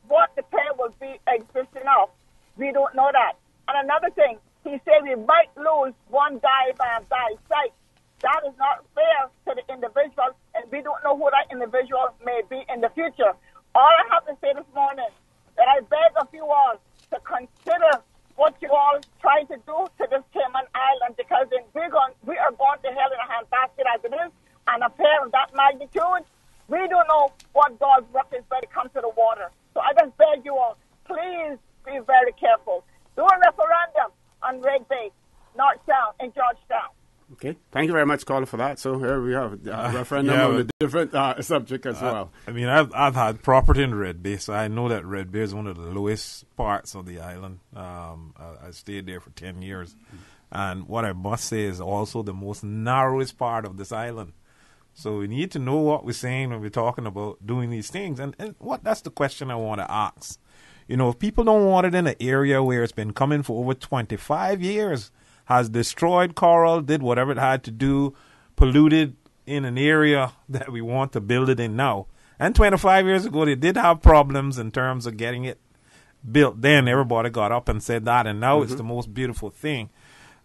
what the pier will be existing of, we don't know that. And another thing, he said we might lose one guy by sight. That is not fair to the individual, and we don't know who that individual may be in the future. All I have to say this morning, that I beg of you all to consider what you all trying to do to this Cayman Island, because then we are going to hell in a handbasket as it is, and a pair of that magnitude, we don't know what God's work is when it comes to the water. So I just beg you all, please be very careful. Do a referendum on Red Bay, North Sound, and Georgetown. Okay, thank you very much, caller, for that. So here we have a referendum on a different subject as well. I mean, I've had property in Red Bay, so I know that Red Bay is one of the lowest parts of the island. I stayed there for 10 years. And what I must say is also the most narrowest part of this island. So we need to know what we're saying when we're talking about doing these things. And that's the question I want to ask. You know, if people don't want it in an area where it's been coming for over 25 years, has destroyed coral, did whatever it had to do, polluted in an area that we want to build it in now. And 25 years ago, they did have problems in terms of getting it built. Then everybody got up and said that, and now it's the most beautiful thing.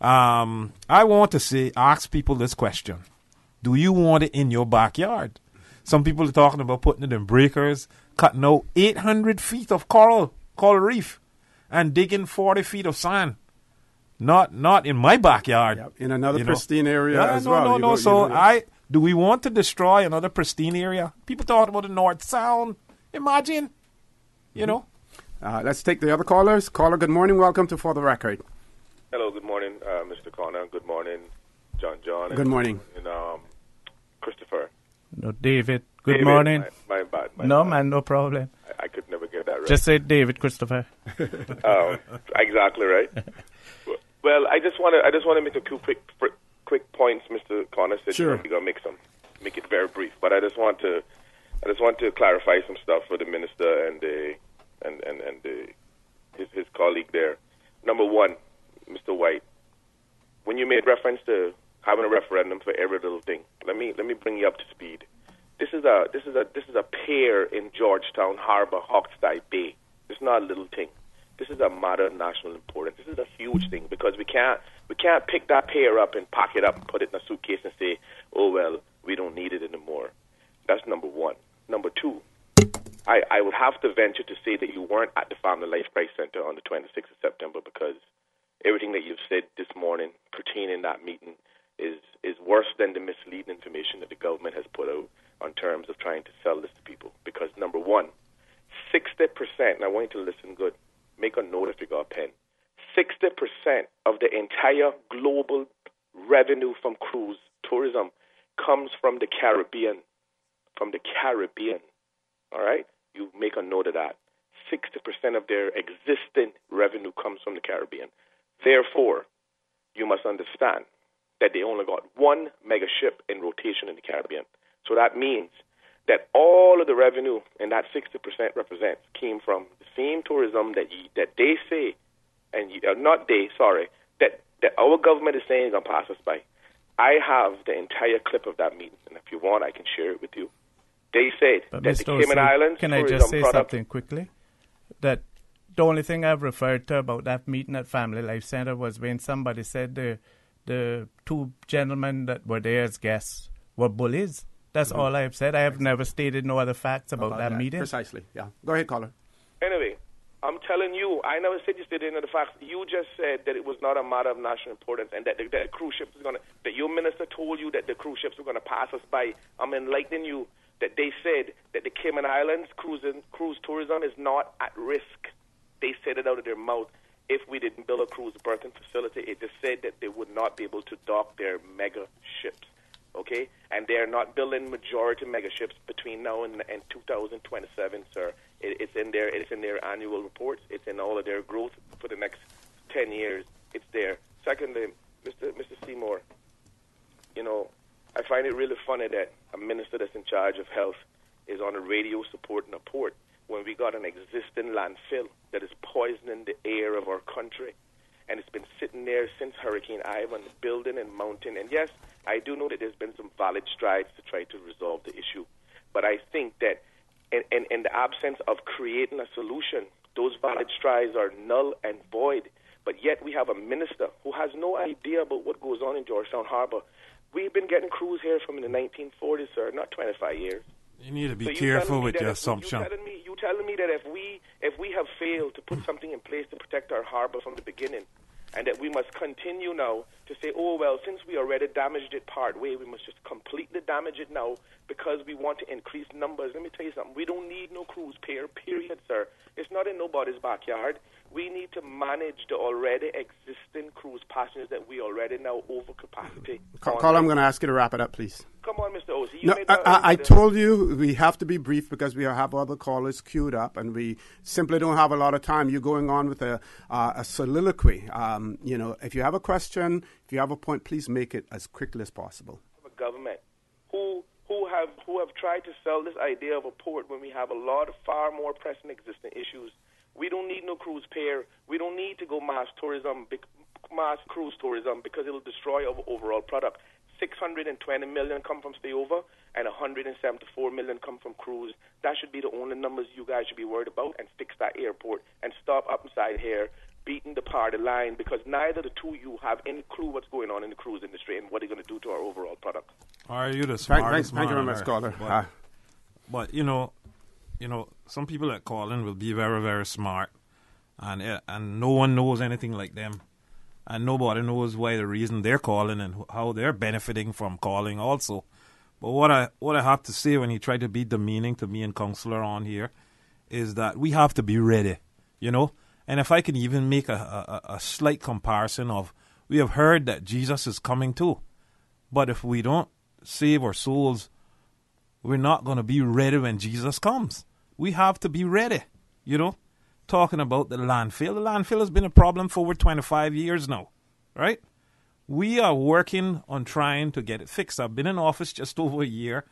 I want to ask people this question. Do you want it in your backyard? Some people are talking about putting it in breakers, cutting out 800 feet of coral reef, and digging 40 feet of sand. Not in my backyard. Yep. In another pristine area as well. No. Do we want to destroy another pristine area? People talking about the North Sound. Imagine, you know. Let's take the other callers. Caller, good morning. Welcome to For the Record. Hello, good morning, Mr. Connor. Good morning, John. Good morning. And Christopher. No, David. Good morning. My bad. Man, no problem. I could never get that right. Just say David, Christopher. Exactly right. Well, I just want to make a few quick points. Mr. Connor said sure. You're gonna make it very brief, but I just want to clarify some stuff for the minister and his colleague there. Number one, Mr. Wight, when you made reference to having a referendum for every little thing, let me bring you up to speed. This is a pier in Georgetown Harbor, Hawkeye Bay. It's not a little thing. This is a matter of national importance. This is a huge thing because we can't pick that pier up and pack it up and put it in a suitcase and say, oh well, we don't need it anymore. That's number one. Number two, I would have to venture to say that you weren't at the Family Life Crisis Center on the 26th of September because everything that you've said this morning pertaining that meeting is worse than the misleading information that the government has put out on terms of trying to sell this to people. Because number one, 60%, and I want you to listen good, make a note if you got a pen, 60% of the entire global revenue from cruise tourism comes from the Caribbean. From the Caribbean, all right? You make a note of that. 60% of their existing revenue comes from the Caribbean. Therefore, you must understand that they only got one mega ship in rotation in the Caribbean. So that means that all of the revenue and that 60% represents came from the same tourism that they say, and that our government is saying is going to pass us by. I have the entire clip of that meeting, and if you want, I can share it with you. They said but that Mr. the Cayman Islands can I just say something quickly? That the only thing I've referred to about that meeting at Family Life Center was when somebody said the two gentlemen that were there as guests were bullies. That's all I have said. I have never stated no other facts about that meeting. Precisely, yeah. Go ahead, caller. Anyway, I'm telling you, I never said you stated any of the facts. You just said that it was not a matter of national importance and that the cruise ships was that your minister told you that the cruise ships were going to pass us by. I'm enlightening you that they said that the Cayman Islands cruise tourism is not at risk. They said it out of their mouth. If we didn't build a cruise berthing facility, it just said that they would not be able to dock their mega ships, okay? And they are not building majority mega ships between now and 2027, sir. It's in their annual reports. It's in all of their growth for the next 10 years. It's there. Secondly, Mr. Seymour, you know, I find it really funny that a minister that's in charge of health is on the radio supporting a port when we got an existing landfill that is poisoning the air of our country. And it's been sitting there since Hurricane Ivan, building and mounting. And yes, I do know that there's been some valid strides to try to resolve the issue. But I think that in the absence of creating a solution, those valid strides are null and void. But yet we have a minister who has no idea about what goes on in Georgetown Harbor. We've been getting crews here from the 1940s, sir, not 25 years. You need to be careful with your assumption. You telling me that if we have failed to put something in place to protect our harbor from the beginning, and that we must continue now to say, oh, well, since we already damaged it part way, we must just completely damage it now because we want to increase numbers. Let me tell you something. We don't need no cruise pier, period, sir. It's not in nobody's backyard. We need to manage the already existing cruise passengers that we already now over capacity. Carl, I'm going to ask you to wrap it up, please. Come on, Mr. Osi. No, I told you we have to be brief because we have other callers queued up and we simply don't have a lot of time. You're going on with a soliloquy. You know, if you have a question, if you have a point, please make it as quickly as possible. A government who have tried to sell this idea of a port when we have a lot of far more pressing existing issues. We don't need no cruise pier. We don't need to go mass cruise tourism because it'll destroy our overall product. 620 million come from stayover and 174 million come from cruise. That should be the only numbers you guys should be worried about, and fix that airport and stop up inside here beating the party line, because neither the two of you have any clue what's going on in the cruise industry and what they're going to do to our overall product. Are you the smartest Thank you very much, caller. But you know, some people that call in will be very, very smart, and no one knows anything like them. And nobody knows why the reason they're calling and how they're benefiting from calling also. But what I have to say when he tried to be demeaning to me and Councilor on here is that we have to be ready, you know. And if I can even make a slight comparison of, we have heard that Jesus is coming too. But if we don't save our souls, we're not going to be ready when Jesus comes. We have to be ready, you know. Talking about the landfill has been a problem for over 25 years now, right? We are working on trying to get it fixed. I've been in office just over a year.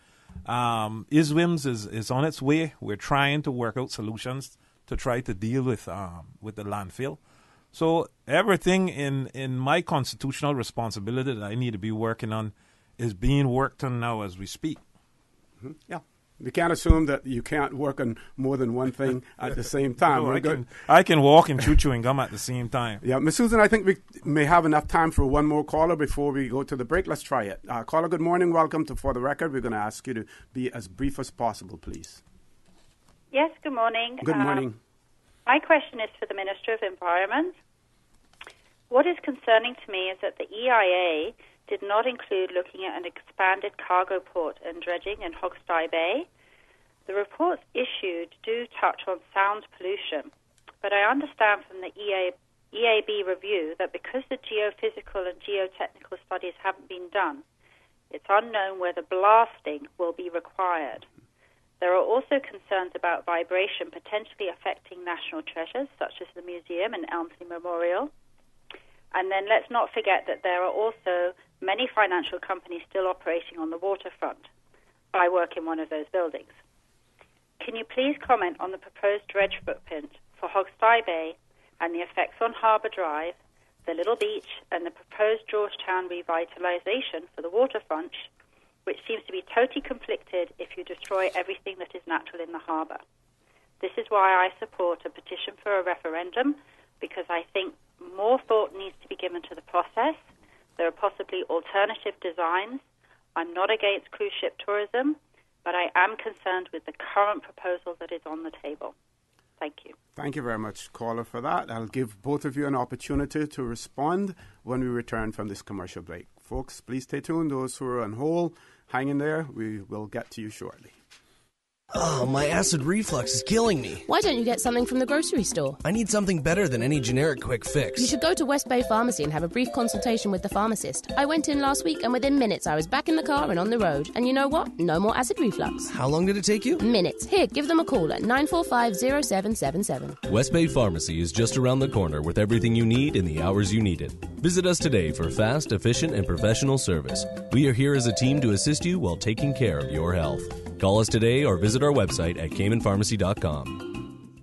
ISWIMS is on its way. We're trying to work out solutions to try to deal with the landfill. So everything in my constitutional responsibility that I need to be working on is being worked on now as we speak. Mm-hmm. Yeah. We can't assume that you can't work on more than one thing at the same time. No, I can walk and chew chewing gum at the same time. Yeah, Ms. Susan, I think we may have enough time for one more caller before we go to the break. Let's try it. Caller, good morning. Welcome to For the Record. We're going to ask you to be as brief as possible, please. Yes, good morning. Good morning. My question is for the Minister of Environment. What is concerning to me is that the EIA did not include looking at an expanded cargo port and dredging in Hog-Stye Bay. The reports issued do touch on sound pollution, but I understand from the EAB review that because the geophysical and geotechnical studies haven't been done, it's unknown whether blasting will be required. There are also concerns about vibration potentially affecting national treasures, such as the museum and Elmsley Memorial. And then let's not forget that there are also many financial companies still operating on the waterfront. I work in one of those buildings. Can you please comment on the proposed dredge footprint for Hog-Stye Bay and the effects on Harbour Drive, the Little Beach, and the proposed Georgetown revitalization for the waterfront, which seems to be totally conflicted if you destroy everything that is natural in the harbour? This is why I support a petition for a referendum, because I think more thought needs to be given to the process. There are possibly alternative designs. I'm not against cruise ship tourism, but I am concerned with the current proposal that is on the table. Thank you. Thank you very much, caller, for that. I'll give both of you an opportunity to respond when we return from this commercial break. Folks, please stay tuned. Those who are on hold, hang in there. We will get to you shortly. Oh, my acid reflux is killing me. Why don't you get something from the grocery store? I need something better than any generic quick fix. You should go to West Bay Pharmacy and have a brief consultation with the pharmacist. I went in last week and within minutes I was back in the car and on the road. And you know what? No more acid reflux. How long did it take you? Minutes. Here, give them a call at 945-0777. West Bay Pharmacy is just around the corner with everything you need in the hours you need it. Visit us today for fast, efficient, and professional service. We are here as a team to assist you while taking care of your health. Call us today or visit our website at caymanpharmacy.com.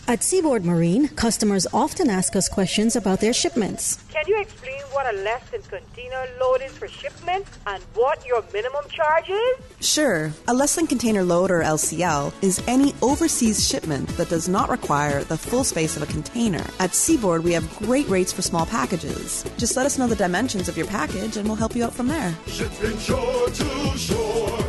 At Seaboard Marine, customers often ask us questions about their shipments. Can you explain what a less than container load is for shipment and what your minimum charge is? Sure. A less than container load, or LCL, is any overseas shipment that does not require the full space of a container. At Seaboard, we have great rates for small packages. Just let us know the dimensions of your package and we'll help you out from there. Shipping shore to shore,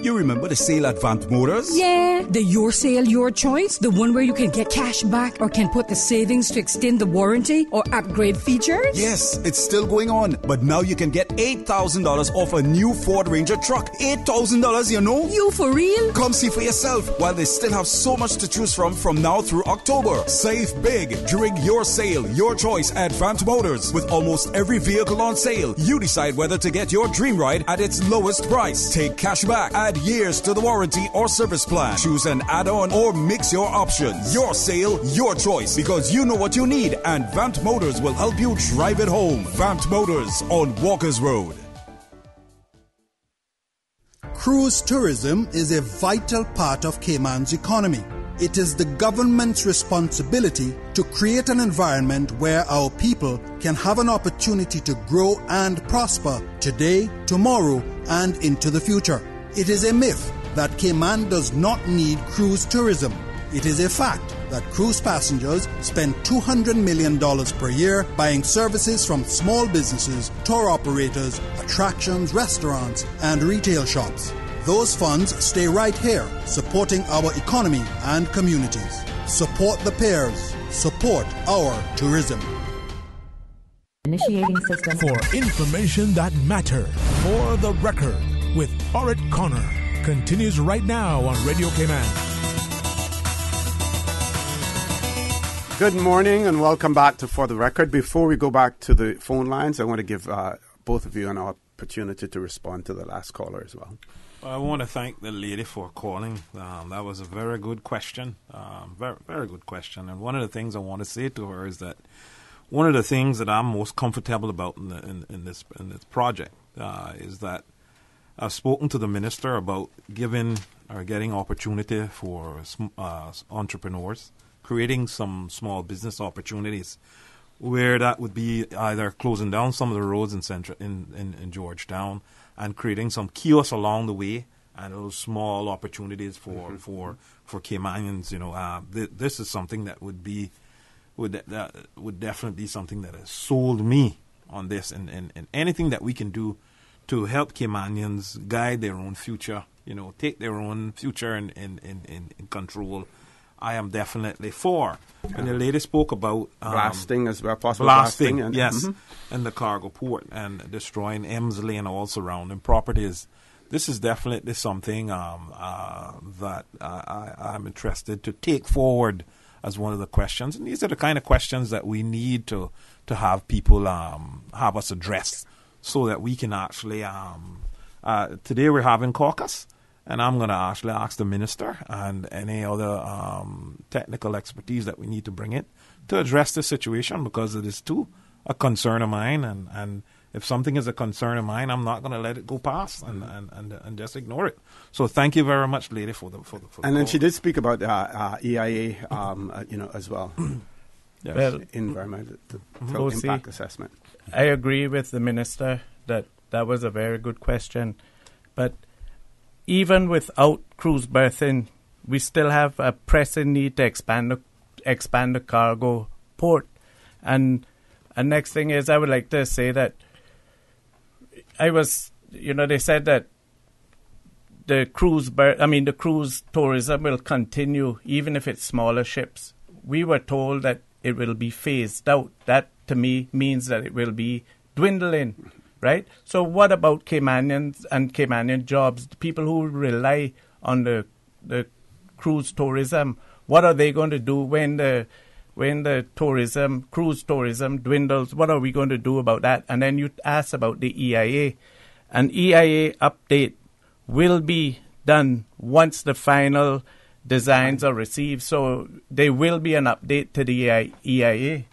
You remember the sale at Vamped Motors? Yeah, the Your Sale, Your Choice, the one where you can get cash back or can put the savings to extend the warranty or upgrade features? Yes, it's still going on, but now you can get $8,000 off a new Ford Ranger truck. $8,000, you know? You for real? Come see for yourself while they still have so much to choose from now through October. Save big during Your Sale, Your Choice at Vamped Motors. With almost every vehicle on sale, you decide whether to get your dream ride at its lowest price. Take cash back, add years to the warranty or service plan. Choose an add-on or mix your options. Your sale, your choice, because you know what you need, and Vamped Motors will help you drive it home. Vamped Motors on Walkers Road. Cruise tourism is a vital part of Cayman's economy. It is the government's responsibility to create an environment where our people can have an opportunity to grow and prosper today, tomorrow, and into the future. It is a myth that Cayman does not need cruise tourism. It is a fact that cruise passengers spend $200 million per year buying services from small businesses, tour operators, attractions, restaurants, and retail shops. Those funds stay right here, supporting our economy and communities. Support the pairs. Support our tourism. Initiating system. For information that matters. For the record, with Orrett Connor, continues right now on Radio Cayman. Good morning and welcome back to For the Record. Before we go back to the phone lines, I want to give both of you an opportunity to respond to the last caller as well. I want to thank the lady for calling. That was a very good question. Very, very good question. And one of the things I want to say to her is that one of the things that I'm most comfortable about in this project is that I've spoken to the minister about giving or getting opportunity for entrepreneurs, creating some small business opportunities, where that would be either closing down some of the roads in Georgetown and creating some kiosks along the way, and those small opportunities for Caymanians. You know, this is something that would definitely be something that has sold me on this, and anything that we can do to help Caymanians guide their own future, you know, take their own future in control, I am definitely for. And the lady spoke about blasting as well, possible blasting, and, yes, in the cargo port and destroying Emsley and all surrounding properties. This is definitely something that I'm interested to take forward as one of the questions. And these are the kind of questions that we need to have people have us address, so that we can actually today we're having caucus, and I'm going to actually ask the minister and any other technical expertise that we need to bring in to address this situation, because it is too a concern of mine, and if something is a concern of mine, I'm not going to let it go past and just ignore it. So thank you very much, lady, for the and then she did speak about EIA, as well. Yes. Well, environmental Lucy, impact assessment. I agree with the minister that was a very good question, but even without cruise berthing, we still have a pressing need to expand the cargo port. And next thing is, I would like to say that they said that the cruise tourism will continue even if it's smaller ships. We were told that it will be phased out. That to me means that it will be dwindling. right? So what about Caymanians and Caymanian jobs, the people who rely on the cruise tourism? What are they going to do when the cruise tourism dwindles? What are we going to do about that? And then you ask about the EIA. An EIA update will be done once the final designs are received. So there will be an update to the EIA.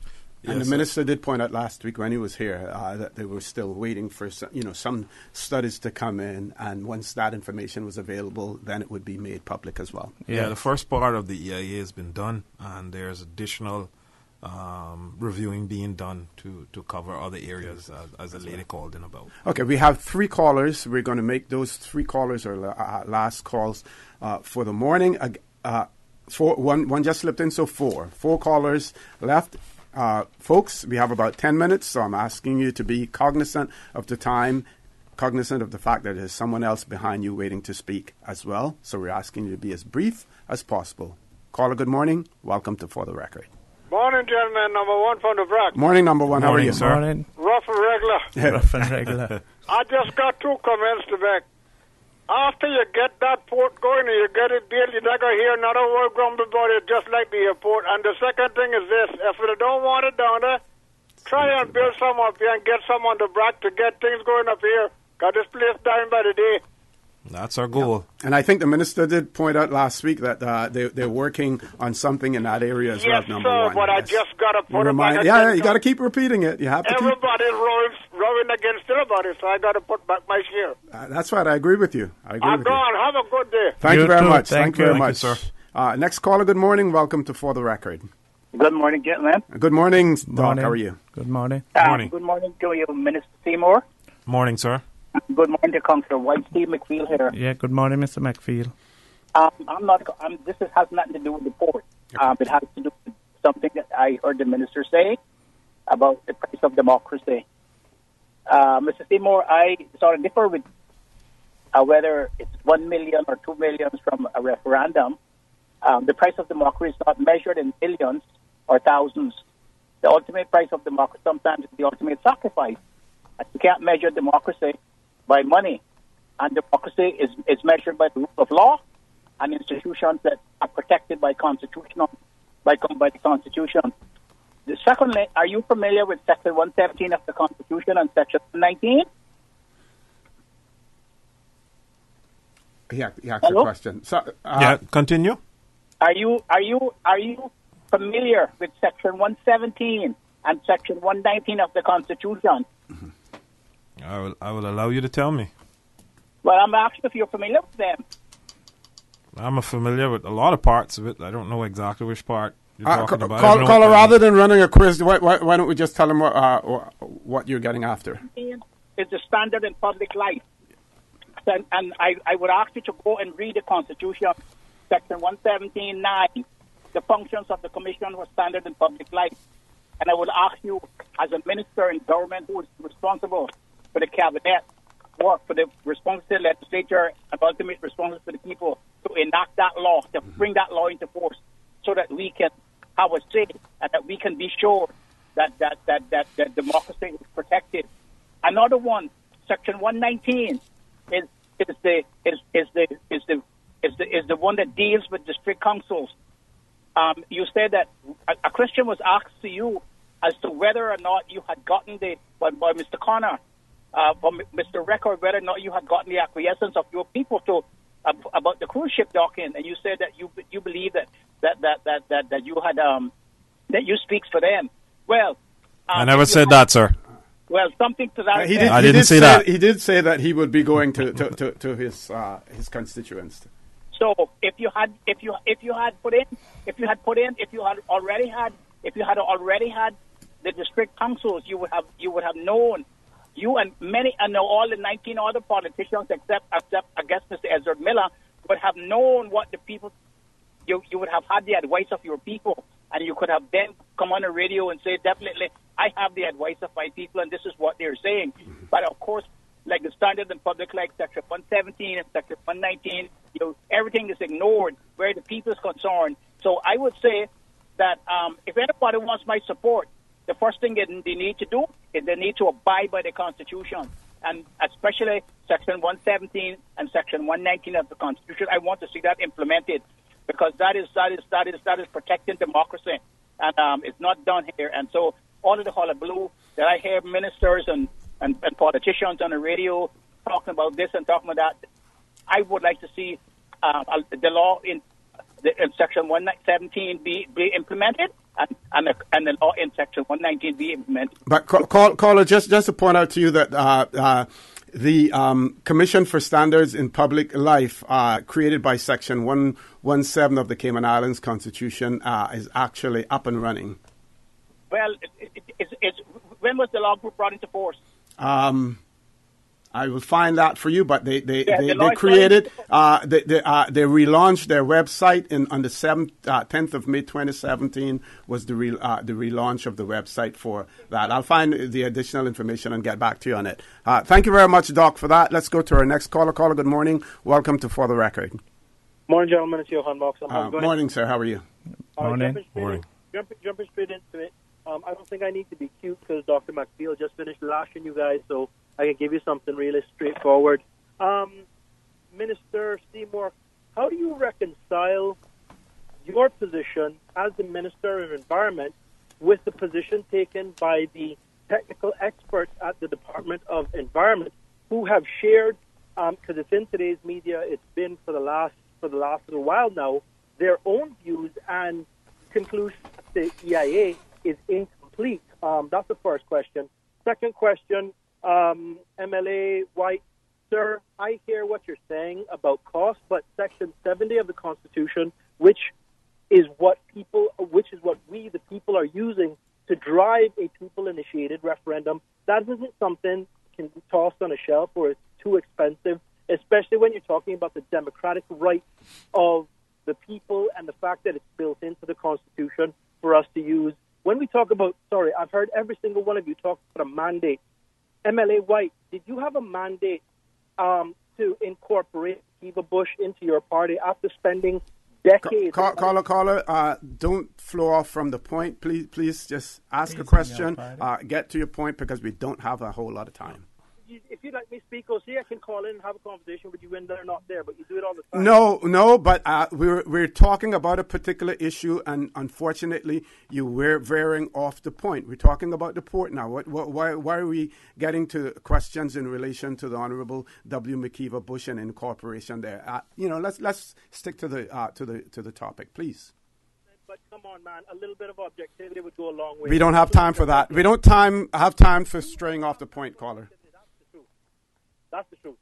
And the minister did point out last week when he was here that they were still waiting for some studies to come in, and once that information was available, then it would be made public as well. Yeah, the first part of the EIA has been done, and there's additional reviewing being done to cover other areas, as the lady called in about. Okay, we have 3 callers. We're going to make those 3 callers our last calls for the morning. One just slipped in, so 4 callers left. Folks, we have about 10 minutes, so I'm asking you to be cognizant of the time, cognizant of the fact that there's someone else behind you waiting to speak as well. So we're asking you to be as brief as possible. Caller, good morning. Welcome to For the Record. Morning, gentlemen. Number 1 from the Brock. Morning, number 1. How are you, sir? Morning. Rough and regular. Rough and regular. I just got 2 comments to make. After you get that port going and you get it built, you're not going to hear another word grumble about it, just like the airport. And the second thing is this: if you don't want it down there, try and build some up here and get some on the Brock to get things going up here. Got this place dying by the day. That's our goal. And I think the minister did point out last week that they're working on something in that area as well, number 1. But I just got to put it back. Yeah, you got to keep repeating it. You have to Everybody's rowing against everybody, so I got to put back my share. That's right. I agree with you. I'm gone. Have a good day. Thank you very much. Thank you very much, sir. Next caller, good morning. Welcome to For the Record. Good morning, gentlemen. Good morning, Doc. How are you? Good morning. Morning. Good morning to you, Minister Seymour. Morning, sir. Good morning to Councilor Wight. Steve McFeel here. Yeah, good morning, Mr. McFeel. This has nothing to do with the port. It has to do with something that I heard the minister say about the price of democracy. Mr. Seymour, I sort of differ with whether it's 1 million or 2 million from a referendum. The price of democracy is not measured in millions or thousands. The ultimate price of democracy sometimes is the ultimate sacrifice. And you can't measure democracy by money. And democracy is measured by the rule of law and institutions that are protected by the Constitution. Secondly, are you familiar with Section 117 of the Constitution and Section 119? Yeah, a question. So, continue. Are you familiar with Section 117 and Section 119 of the Constitution? I will allow you to tell me. Well, I'm asking if you're familiar with them. I'm familiar with a lot of parts of it. I don't know exactly which part you're talking about. Caller, rather than running a quiz, why don't we just tell him what you're getting after? It's the standard in public life. And I would ask you to go and read the Constitution, Section 117(9). The functions of the Commission for Standard in Public Life. And I would ask you, as a minister in government who is responsible for the cabinet, work for the responsible legislature, and ultimate responsible for the people, to enact that law, to bring that law into force, so that we can have a say and that we can be sure that democracy is protected. Another one, Section 119, is the one that deals with district councils. You said that a question was asked to you as to whether or not you had gotten by Mr. Connor, from Mr. Record, whether or not you had gotten the acquiescence of your people about the cruise ship docking, and you said that you believe that you had that you speaks for them. Well, I never said that, sir. Well, something to that. I didn't say that. He did say that he would be going to his constituents. So if you had already had the district councils, you would have known. You and all the 19 other politicians, except I guess Mr. Ezra Miller, would have known what the people. You would have had the advice of your people, and you could have then come on the radio and say, definitely, I have the advice of my people, and this is what they're saying. But of course, like the standard in public, like Section 117 and Section 119, everything is ignored where the people is concerned. So I would say that if anybody wants my support, the first thing they need to do they need to abide by the Constitution, and especially Section 117 and Section 119 of the Constitution. I want to see that implemented, because that is protecting democracy, and it's not done here. And so all of the hullabaloo that I hear ministers and politicians on the radio talking about this and talking about that, I would like to see the law in Section 117 be implemented, and the law in Section 119 be implemented. But caller, just to point out to you that the Commission for Standards in Public Life, created by Section 117 of the Cayman Islands Constitution, is actually up and running. Well, when was the law group brought into force? I will find that for you, but they created, they relaunched their website on the 10th of May 2017 was the relaunch of the website for that. I'll find the additional information and get back to you on it. Thank you very much, Doc, for that. Let's go to our next caller. Caller, good morning. Welcome to For the Record. Morning, gentlemen. It's Johan Boxham. Morning, sir. How are you? Morning. Jumping straight into it. I don't think I need to be cute because Dr. McFeel just finished lashing you guys, so I can give you something really straightforward. Minister Seymour, how do you reconcile your position as the Minister of Environment with the position taken by the technical experts at the Department of Environment, who have shared, because it's in today's media, it's been for the last little while now, their own views and conclusions that the EIA is incomplete? That's the first question. Second question, MLA Wight, sir, I hear what you're saying about cost, but Section 70 of the Constitution, which is what we, the people, are using to drive a people-initiated referendum, that isn't something that can be tossed on a shelf or it's too expensive, especially when you're talking about the democratic rights of the people and the fact that it's built into the Constitution for us to use. When we talk about, I've heard every single one of you talk about a mandate. MLA Wight, did you have a mandate to incorporate Kiva Bush into your party after spending decades? Caller, don't flow off from the point. Please just ask a question. Get to your point, because we don't have a whole lot of time. If you'd like me to speak, I can call in and have a conversation with you when they're not there, but you do it all the time. No, but we're talking about a particular issue, and unfortunately, you were veering off the point. We're talking about the port now. Why are we getting to questions in relation to the Honorable W. McKeeva Bush and incorporation there? Let's stick to the topic, please. But come on, man, a little bit of objectivity would go a long way. We don't have time for that. We don't have time for straying off the point, caller. That's the truth.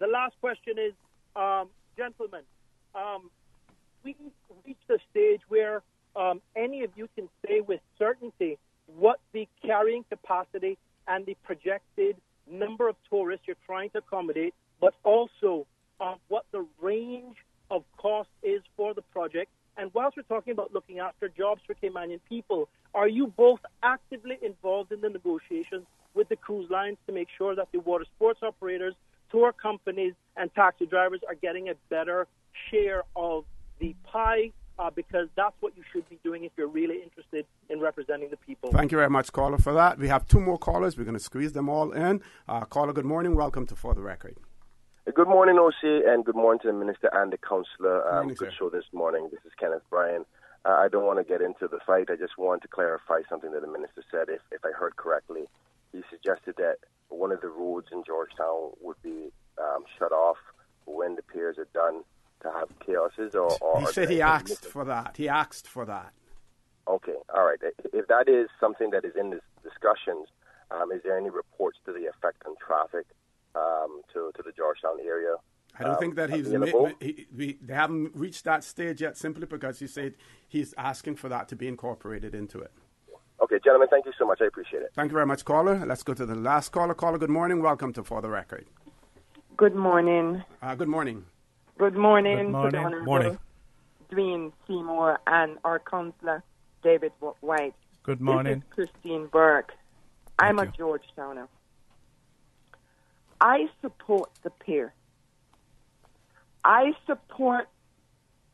The last question is, gentlemen, we reached a stage where any of you can say with certainty what the carrying capacity and the projected number of tourists you're trying to accommodate, but also what the range of cost is for the project. And whilst we're talking about looking after jobs for Caymanian people, are you both actively involved in the negotiations with the cruise lines to make sure that the water sports operators, tour companies, and taxi drivers are getting a better share of the pie? Because that's what you should be doing if you're really interested in representing the people. Thank you very much, caller, for that. We have two more callers. We're going to squeeze them all in. Caller, good morning. Welcome to For the Record. Good morning, OC, and good morning to the Minister and the Councilor. Good show this morning. This is Kenneth Bryan. I don't want to get into the fight. I just want to clarify something that the Minister said. If I heard correctly, he suggested that one of the roads in Georgetown would be shut off when the piers are done to have chaoses. He said he asked for that. He asked for that. Okay, all right. If that is something that is in the discussions, is there any reports to the effect on traffic to the Georgetown area? I don't think that they haven't reached that stage yet, simply because he said he's asking for that to be incorporated into it. Okay, gentlemen, thank you so much. I appreciate it. Thank you very much, caller. Let's go to the last caller. Caller, good morning. Welcome to For the Record. Good morning. Good morning. Good morning. Good morning. To the Honorable Morning. Dwayne Seymour and our Councilor David Wight. Good morning. This is Christine Burke. I'm a Georgetowner. I support the pier. I support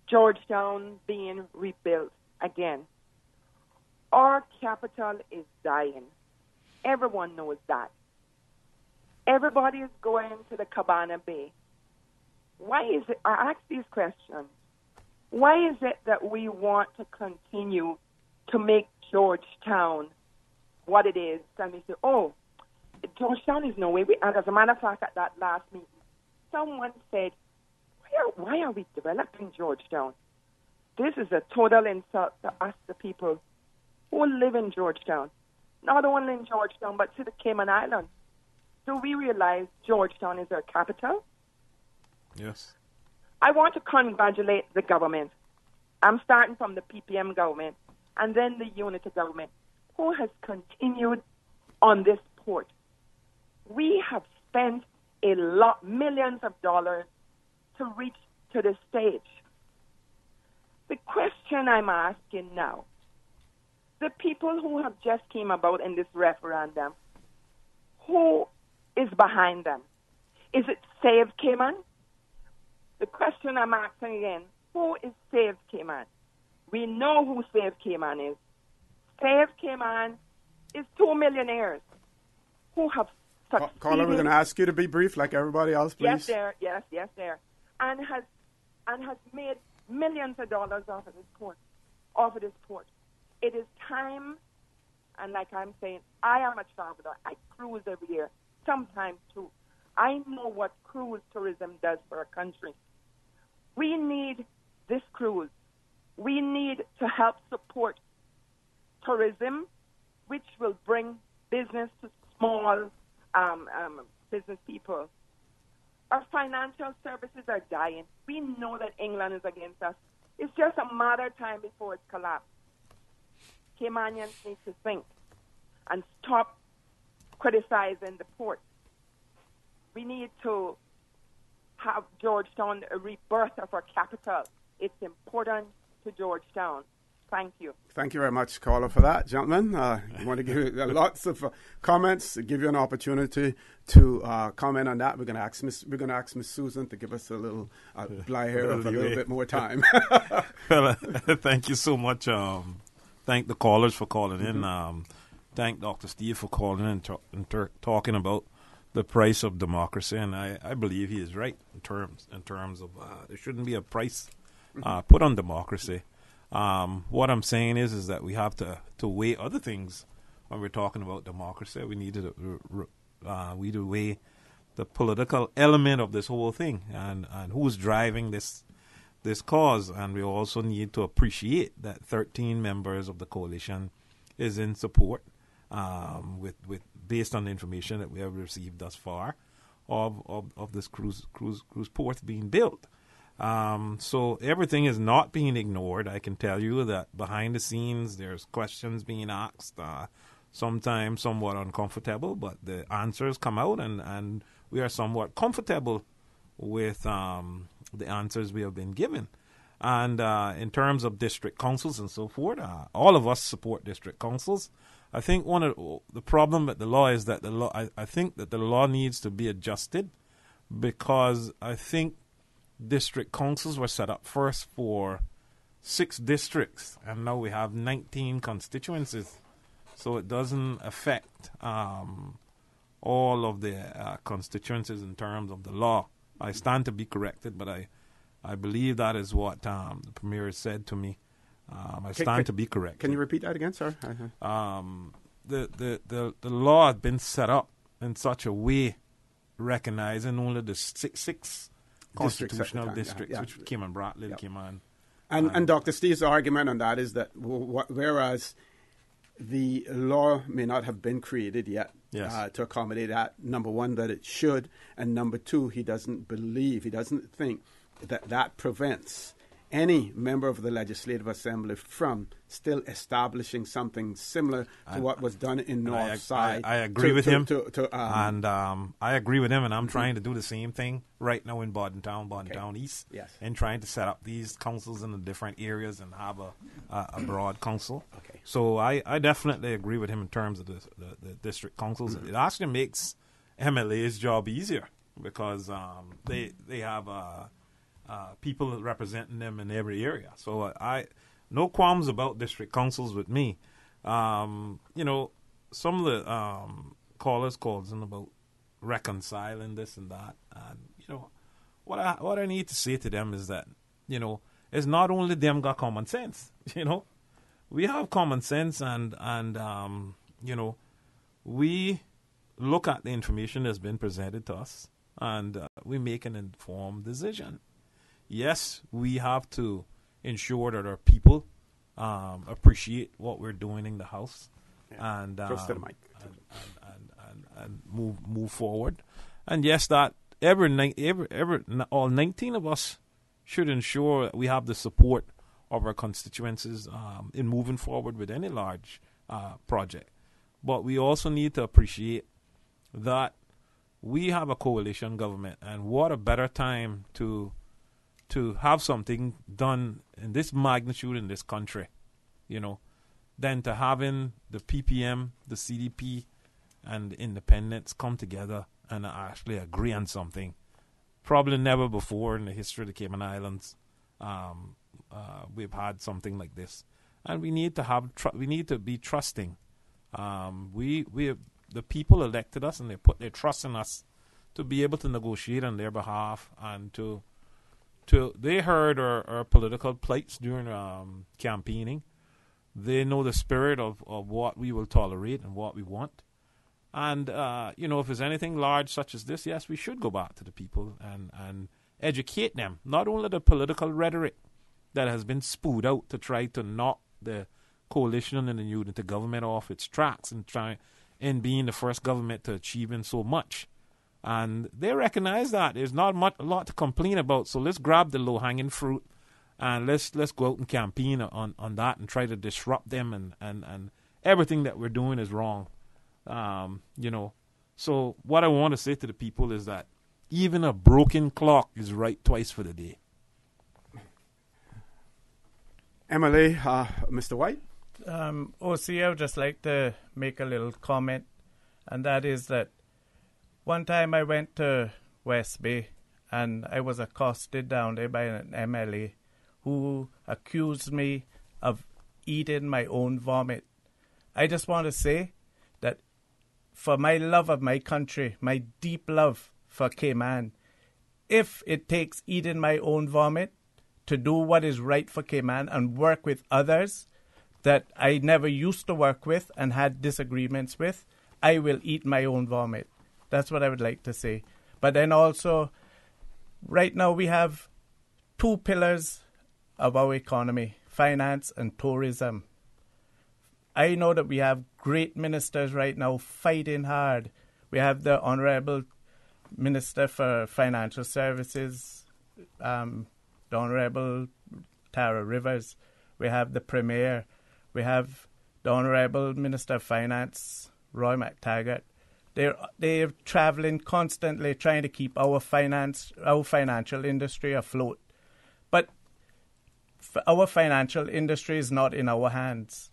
Georgetown being rebuilt again. Our capital is dying. Everyone knows that. Everybody is going to the Cabana Bay. Why is it, I ask these questions, why is it that we want to continue to make Georgetown what it is? And we say, oh, Georgetown is no way. And as a matter of fact, at that last meeting, someone said, why are we developing Georgetown? This is a total insult to us, the people who live in Georgetown. Not only in Georgetown, but to the Cayman Islands. Do we realize Georgetown is our capital? Yes. I want to congratulate the government. I'm starting from the PPM government and then the unity government, who has continued on this port. We have spent millions of dollars to reach to this stage. The question I'm asking now, the people who have just came about in this referendum, who is behind them? Is it Save Cayman? The question I'm asking again, who is Save Cayman? We know who Save Cayman is. Save Cayman is 2 millionaires who have succeeded. Caller, we're going to ask you to be brief like everybody else, please. Yes, there. Yes, there. And has made millions of dollars off of this port. It is time, and like I'm saying, I am a traveler. I cruise every year, sometimes too. I know what cruise tourism does for a country. We need this cruise. We need to help support tourism, which will bring business to small business people. Our financial services are dying. We know that England is against us. It's just a matter of time before it's collapsed. Caymanians need to think and stop criticizing the port. We need to have Georgetown a rebirth of our capital. It's important to Georgetown. Thank you. Thank you very much, caller, for that, gentlemen. You want to give lots of comments, give you an opportunity to comment on that. We're going to ask Miss Susan to give us a little bit more time. Well, thank you so much. Thank the callers for calling in. Thank Dr. Steve for calling in and talking about the price of democracy, and I believe he is right in terms of there shouldn't be a price put on democracy. What I'm saying is that we have to weigh other things when we're talking about democracy. We need to weigh the political element of this whole thing and who's driving this cause, and we also need to appreciate that 13 members of the coalition is in support with based on the information that we have received thus far of this cruise port being built. So everything is not being ignored. I can tell you that behind the scenes there's questions being asked, sometimes somewhat uncomfortable, but the answers come out and we are somewhat comfortable with the answers we have been given. And in terms of district councils and so forth, all of us support district councils. I think one of the problem with the law is that I think that the law needs to be adjusted, because I think district councils were set up first for 6 districts, and now we have 19 constituencies. So it doesn't affect all of the constituencies in terms of the law. I stand to be corrected, but I believe that is what the Premier said to me. I stand to be correct. Can you repeat that again, sir? The law had been set up in such a way, recognizing only the six constitutional districts, which came on Bratlin, came on. And Dr. Steve's argument on that is that whereas the law may not have been created yet to accommodate that, number one, that it should, and number two, he doesn't think that prevents any member of the Legislative Assembly from still establishing something similar to what was done in Northside. I agree with him, and I agree with him, and I'm trying to do the same thing right now in Bordentown East, and trying to set up these councils in the different areas and have a broad council. Okay. So I definitely agree with him in terms of the district councils. It actually makes MLA's job easier, because they have people representing them in every area. So no qualms about district councils with me. some of the callers calls in about reconciling this and that, and what I need to say to them is that it's not only them got common sense. We have common sense, and we look at the information that's been presented to us, and we make an informed decision. Yes, we have to ensure that our people appreciate what we're doing in the House, and Close to the mic. and move forward. And yes, that all 19 of us should ensure that we have the support of our constituencies in moving forward with any large project. But we also need to appreciate that we have a coalition government, and what a better time to have something done in this magnitude in this country, than to having the PPM, the CDP, and the independents come together and actually agree on something. Probably never before in the history of the Cayman Islands we've had something like this, and we need to be trusting. The people elected us, and they put their trust in us to be able to negotiate on their behalf, and they heard our political plights during campaigning. They know the spirit of what we will tolerate and what we want. And, if there's anything large such as this, yes, we should go back to the people and educate them. Not only the political rhetoric that has been spewed out to try to knock the coalition and the unity government off its tracks and try in being the first government to achieving so much. And they recognize that there's not a lot to complain about. So let's grab the low-hanging fruit and let's go out and campaign on that and try to disrupt them, and everything that we're doing is wrong. So what I want to say to the people is that even a broken clock is right twice for the day. MLA, Mr. Wight? OC, I would just like to make a little comment, and that is that one time I went to West Bay and I was accosted down there by an MLA who accused me of eating my own vomit. I just want to say that for my love of my country, my deep love for Cayman, if it takes eating my own vomit to do what is right for Cayman and work with others that I never used to work with and had disagreements with, I will eat my own vomit. That's what I would like to say. But then also, right now we have two pillars of our economy, finance and tourism. I know that we have great ministers right now fighting hard. We have the Honorable Minister for Financial Services, the Honorable Tara Rivers. We have the Premier. We have the Honorable Minister of Finance, Roy McTaggart. They're traveling constantly trying to keep our financial industry afloat. But our financial industry is not in our hands.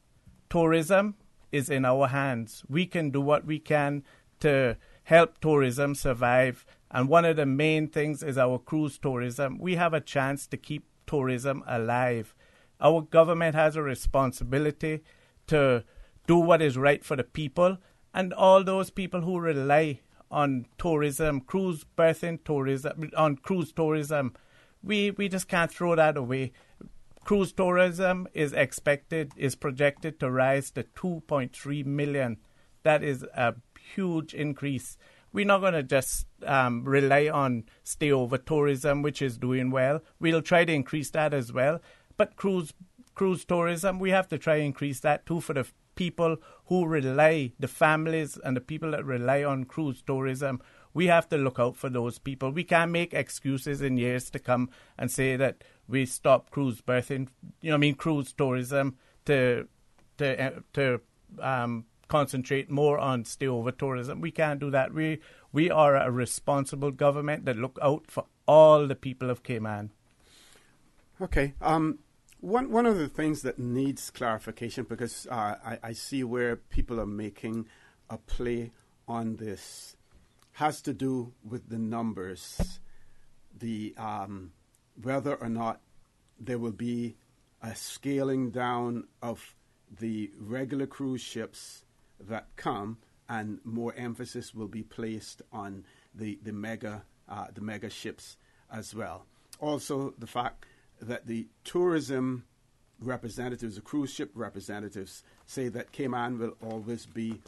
Tourism is in our hands. We can do what we can to help tourism survive. And one of the main things is our cruise tourism. We have a chance to keep tourism alive. Our government has a responsibility to do what is right for the people. And all those people who rely on tourism, cruise tourism, we just can't throw that away. Cruise tourism is projected to rise to 2.3 million. That is a huge increase. We're not going to just rely on stay-over tourism, which is doing well. We'll try to increase that as well. But cruise tourism, we have to try and increase that too for the people who rely, the families and the people that rely on cruise tourism. We have to look out for those people. We can't make excuses in years to come and say that we stop cruise tourism to concentrate more on stay-over tourism. We can't do that. We are a responsible government that look out for all the people of Cayman. Okay. One of the things that needs clarification, because I see where people are making a play on this, has to do with the numbers, the whether or not there will be a scaling down of the regular cruise ships that come, and more emphasis will be placed on the mega ships as well. Also, the fact that the tourism representatives, the cruise ship representatives, say that Cayman will always be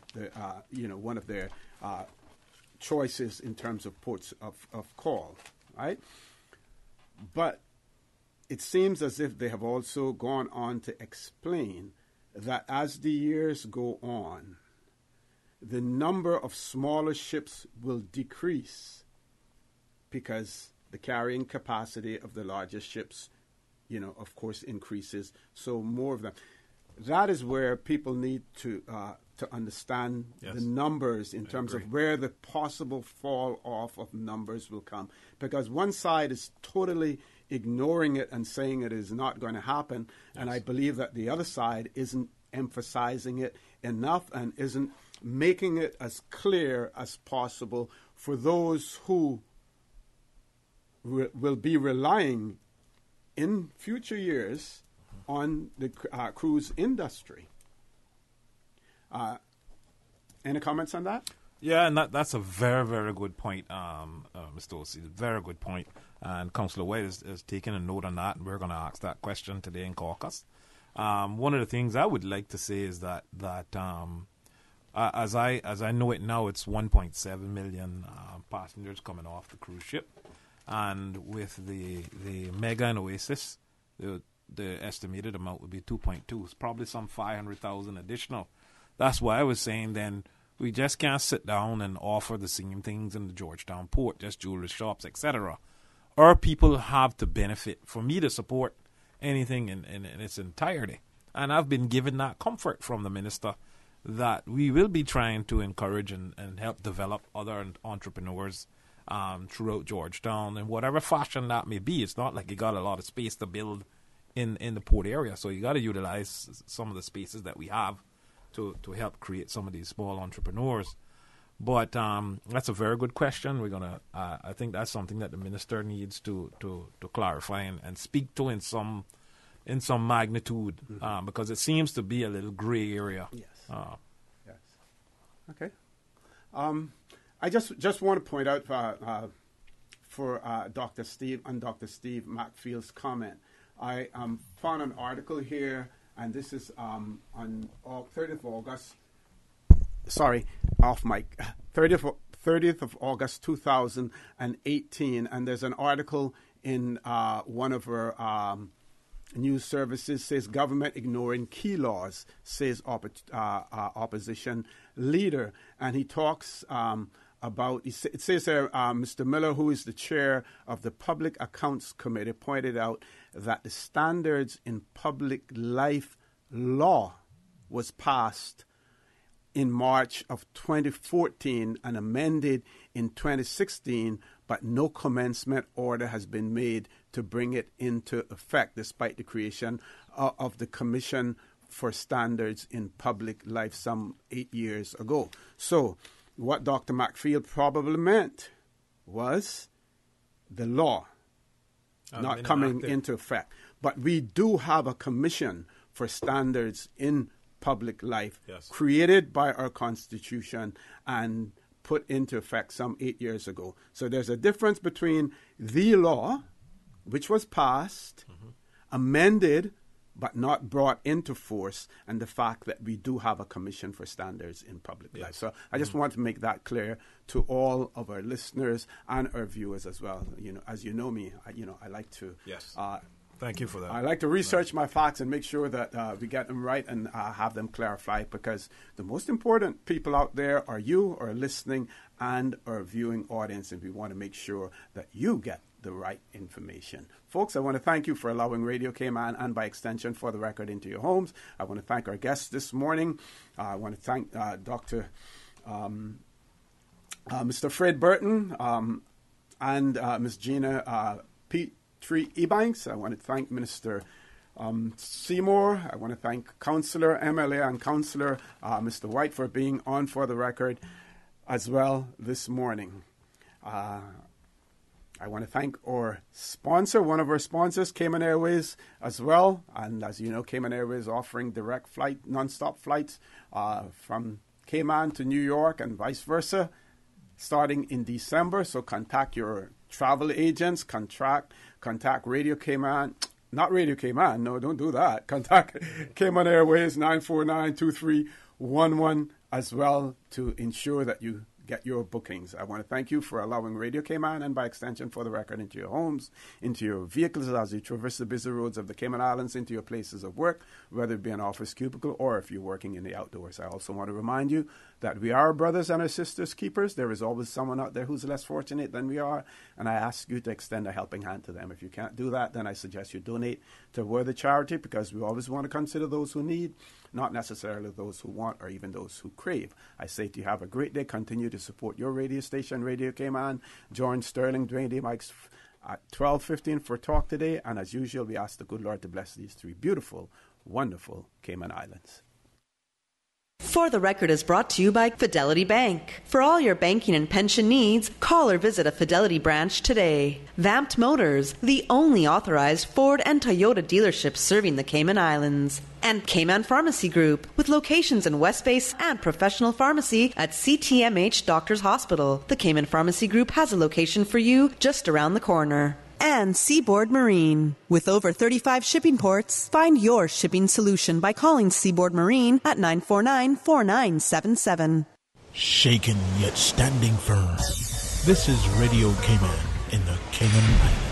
one of their choices in terms of ports of call, right? But it seems as if they have also gone on to explain that as the years go on, the number of smaller ships will decrease because the carrying capacity of the larger ships, of course, increases. So more of them. That is where people need to understand the numbers in terms of where the possible fall off of numbers will come. Because one side is totally ignoring it and saying it is not going to happen, and I believe that the other side isn't emphasizing it enough and isn't making it as clear as possible for those who will be relying in future years on the cruise industry. Any comments on that? Yeah, and that's a very, very good point, Mr. O.C. Very good point. And Councilor Wight is taking a note on that, and we're going to ask that question today in caucus. One of the things I would like to say is that as I know it now, it's 1.7 million passengers coming off the cruise ship. And with the Mega and Oasis, the estimated amount would be 2.2. It's probably some 500,000 additional. That's why I was saying then we just can't sit down and offer the same things in the Georgetown port, just jewelry shops, etc. Our people have to benefit. For me to support anything in its entirety. And I've been given that comfort from the minister that we will be trying to encourage and help develop other entrepreneurs throughout Georgetown in whatever fashion that may be. It's not like you got a lot of space to build in the port area, so you got to utilize some of the spaces that we have to help create some of these small entrepreneurs. But that's a very good question. We're gonna. I think that's something that the minister needs to clarify and speak to in some magnitude, because it seems to be a little gray area. Yes. Yes. Okay. I just want to point out for Dr. Steve Macfield's comment. I found an article here, and this is on 30th of August. Sorry, off mic. 30th of August 2018, and there's an article in one of our news services, says government ignoring key laws, says opposition leader, and he talks about, it says there, Mr. Miller, who is the chair of the Public Accounts Committee, pointed out that the Standards in Public Life law was passed in March of 2014 and amended in 2016, but no commencement order has been made to bring it into effect, despite the creation of the Commission for Standards in Public Life some 8 years ago. So what Dr. Macfield probably meant was the law not coming into effect. But we do have a Commission for Standards in Public Life, created by our Constitution and put into effect some 8 years ago. So there's a difference between the law, which was passed, amended, but not brought into force, and the fact that we do have a Commission for Standards in Public Life. So I just want to make that clear to all of our listeners and our viewers as well. As you know me, I like to... Thank you for that. I like to research my facts and make sure that we get them right and have them clarified, because the most important people out there are you, our listening, and our viewing audience, and we want to make sure that you get the right information. Folks, I want to thank you for allowing Radio Cayman, and by extension For the Record, into your homes. I want to thank our guests this morning. I want to thank Mr. Fred Burton and Ms. Gina Petrie Ebanks. I want to thank Minister Seymour. I want to thank Councilor, MLA, and Councilor Mr. Wight for being on For the Record as well this morning. I want to thank our sponsor, one of our sponsors, Cayman Airways, as well. And as you know, Cayman Airways offering direct flight, non-stop flights from Cayman to New York and vice versa, starting in December. So contact your travel agents, contact Radio Cayman. Not Radio Cayman, no, don't do that. Contact Cayman Airways 949-2311 as well to ensure that you get your bookings. I want to thank you for allowing Radio Cayman and by extension for the record into your homes, into your vehicles as you traverse the busy roads of the Cayman Islands, into your places of work, whether it be an office cubicle or if you're working in the outdoors. I also want to remind you that we are brothers and our sisters keepers. There is always someone out there who's less fortunate than we are, and I ask you to extend a helping hand to them. If you can't do that, then I suggest you donate to a worthy charity, because we always want to consider those who need, not necessarily those who want or even those who crave. I say to you, have a great day. Continue to support your radio station, Radio Cayman. Join Sterling, Dwayne D. Mikes at 12:15 for talk today. And as usual, we ask the good Lord to bless these three beautiful, wonderful Cayman Islands. For the Record is brought to you by Fidelity Bank. For all your banking and pension needs, call or visit a Fidelity branch today. Vamped Motors, the only authorized Ford and Toyota dealerships serving the Cayman Islands. And Cayman Pharmacy Group, with locations in West Base and professional pharmacy at CTMH Doctors Hospital. The Cayman Pharmacy Group has a location for you just around the corner. And Seaboard Marine. With over 35 shipping ports, find your shipping solution by calling Seaboard Marine at 949-4977. Shaken yet standing firm. This is Radio Cayman in the Cayman Islands.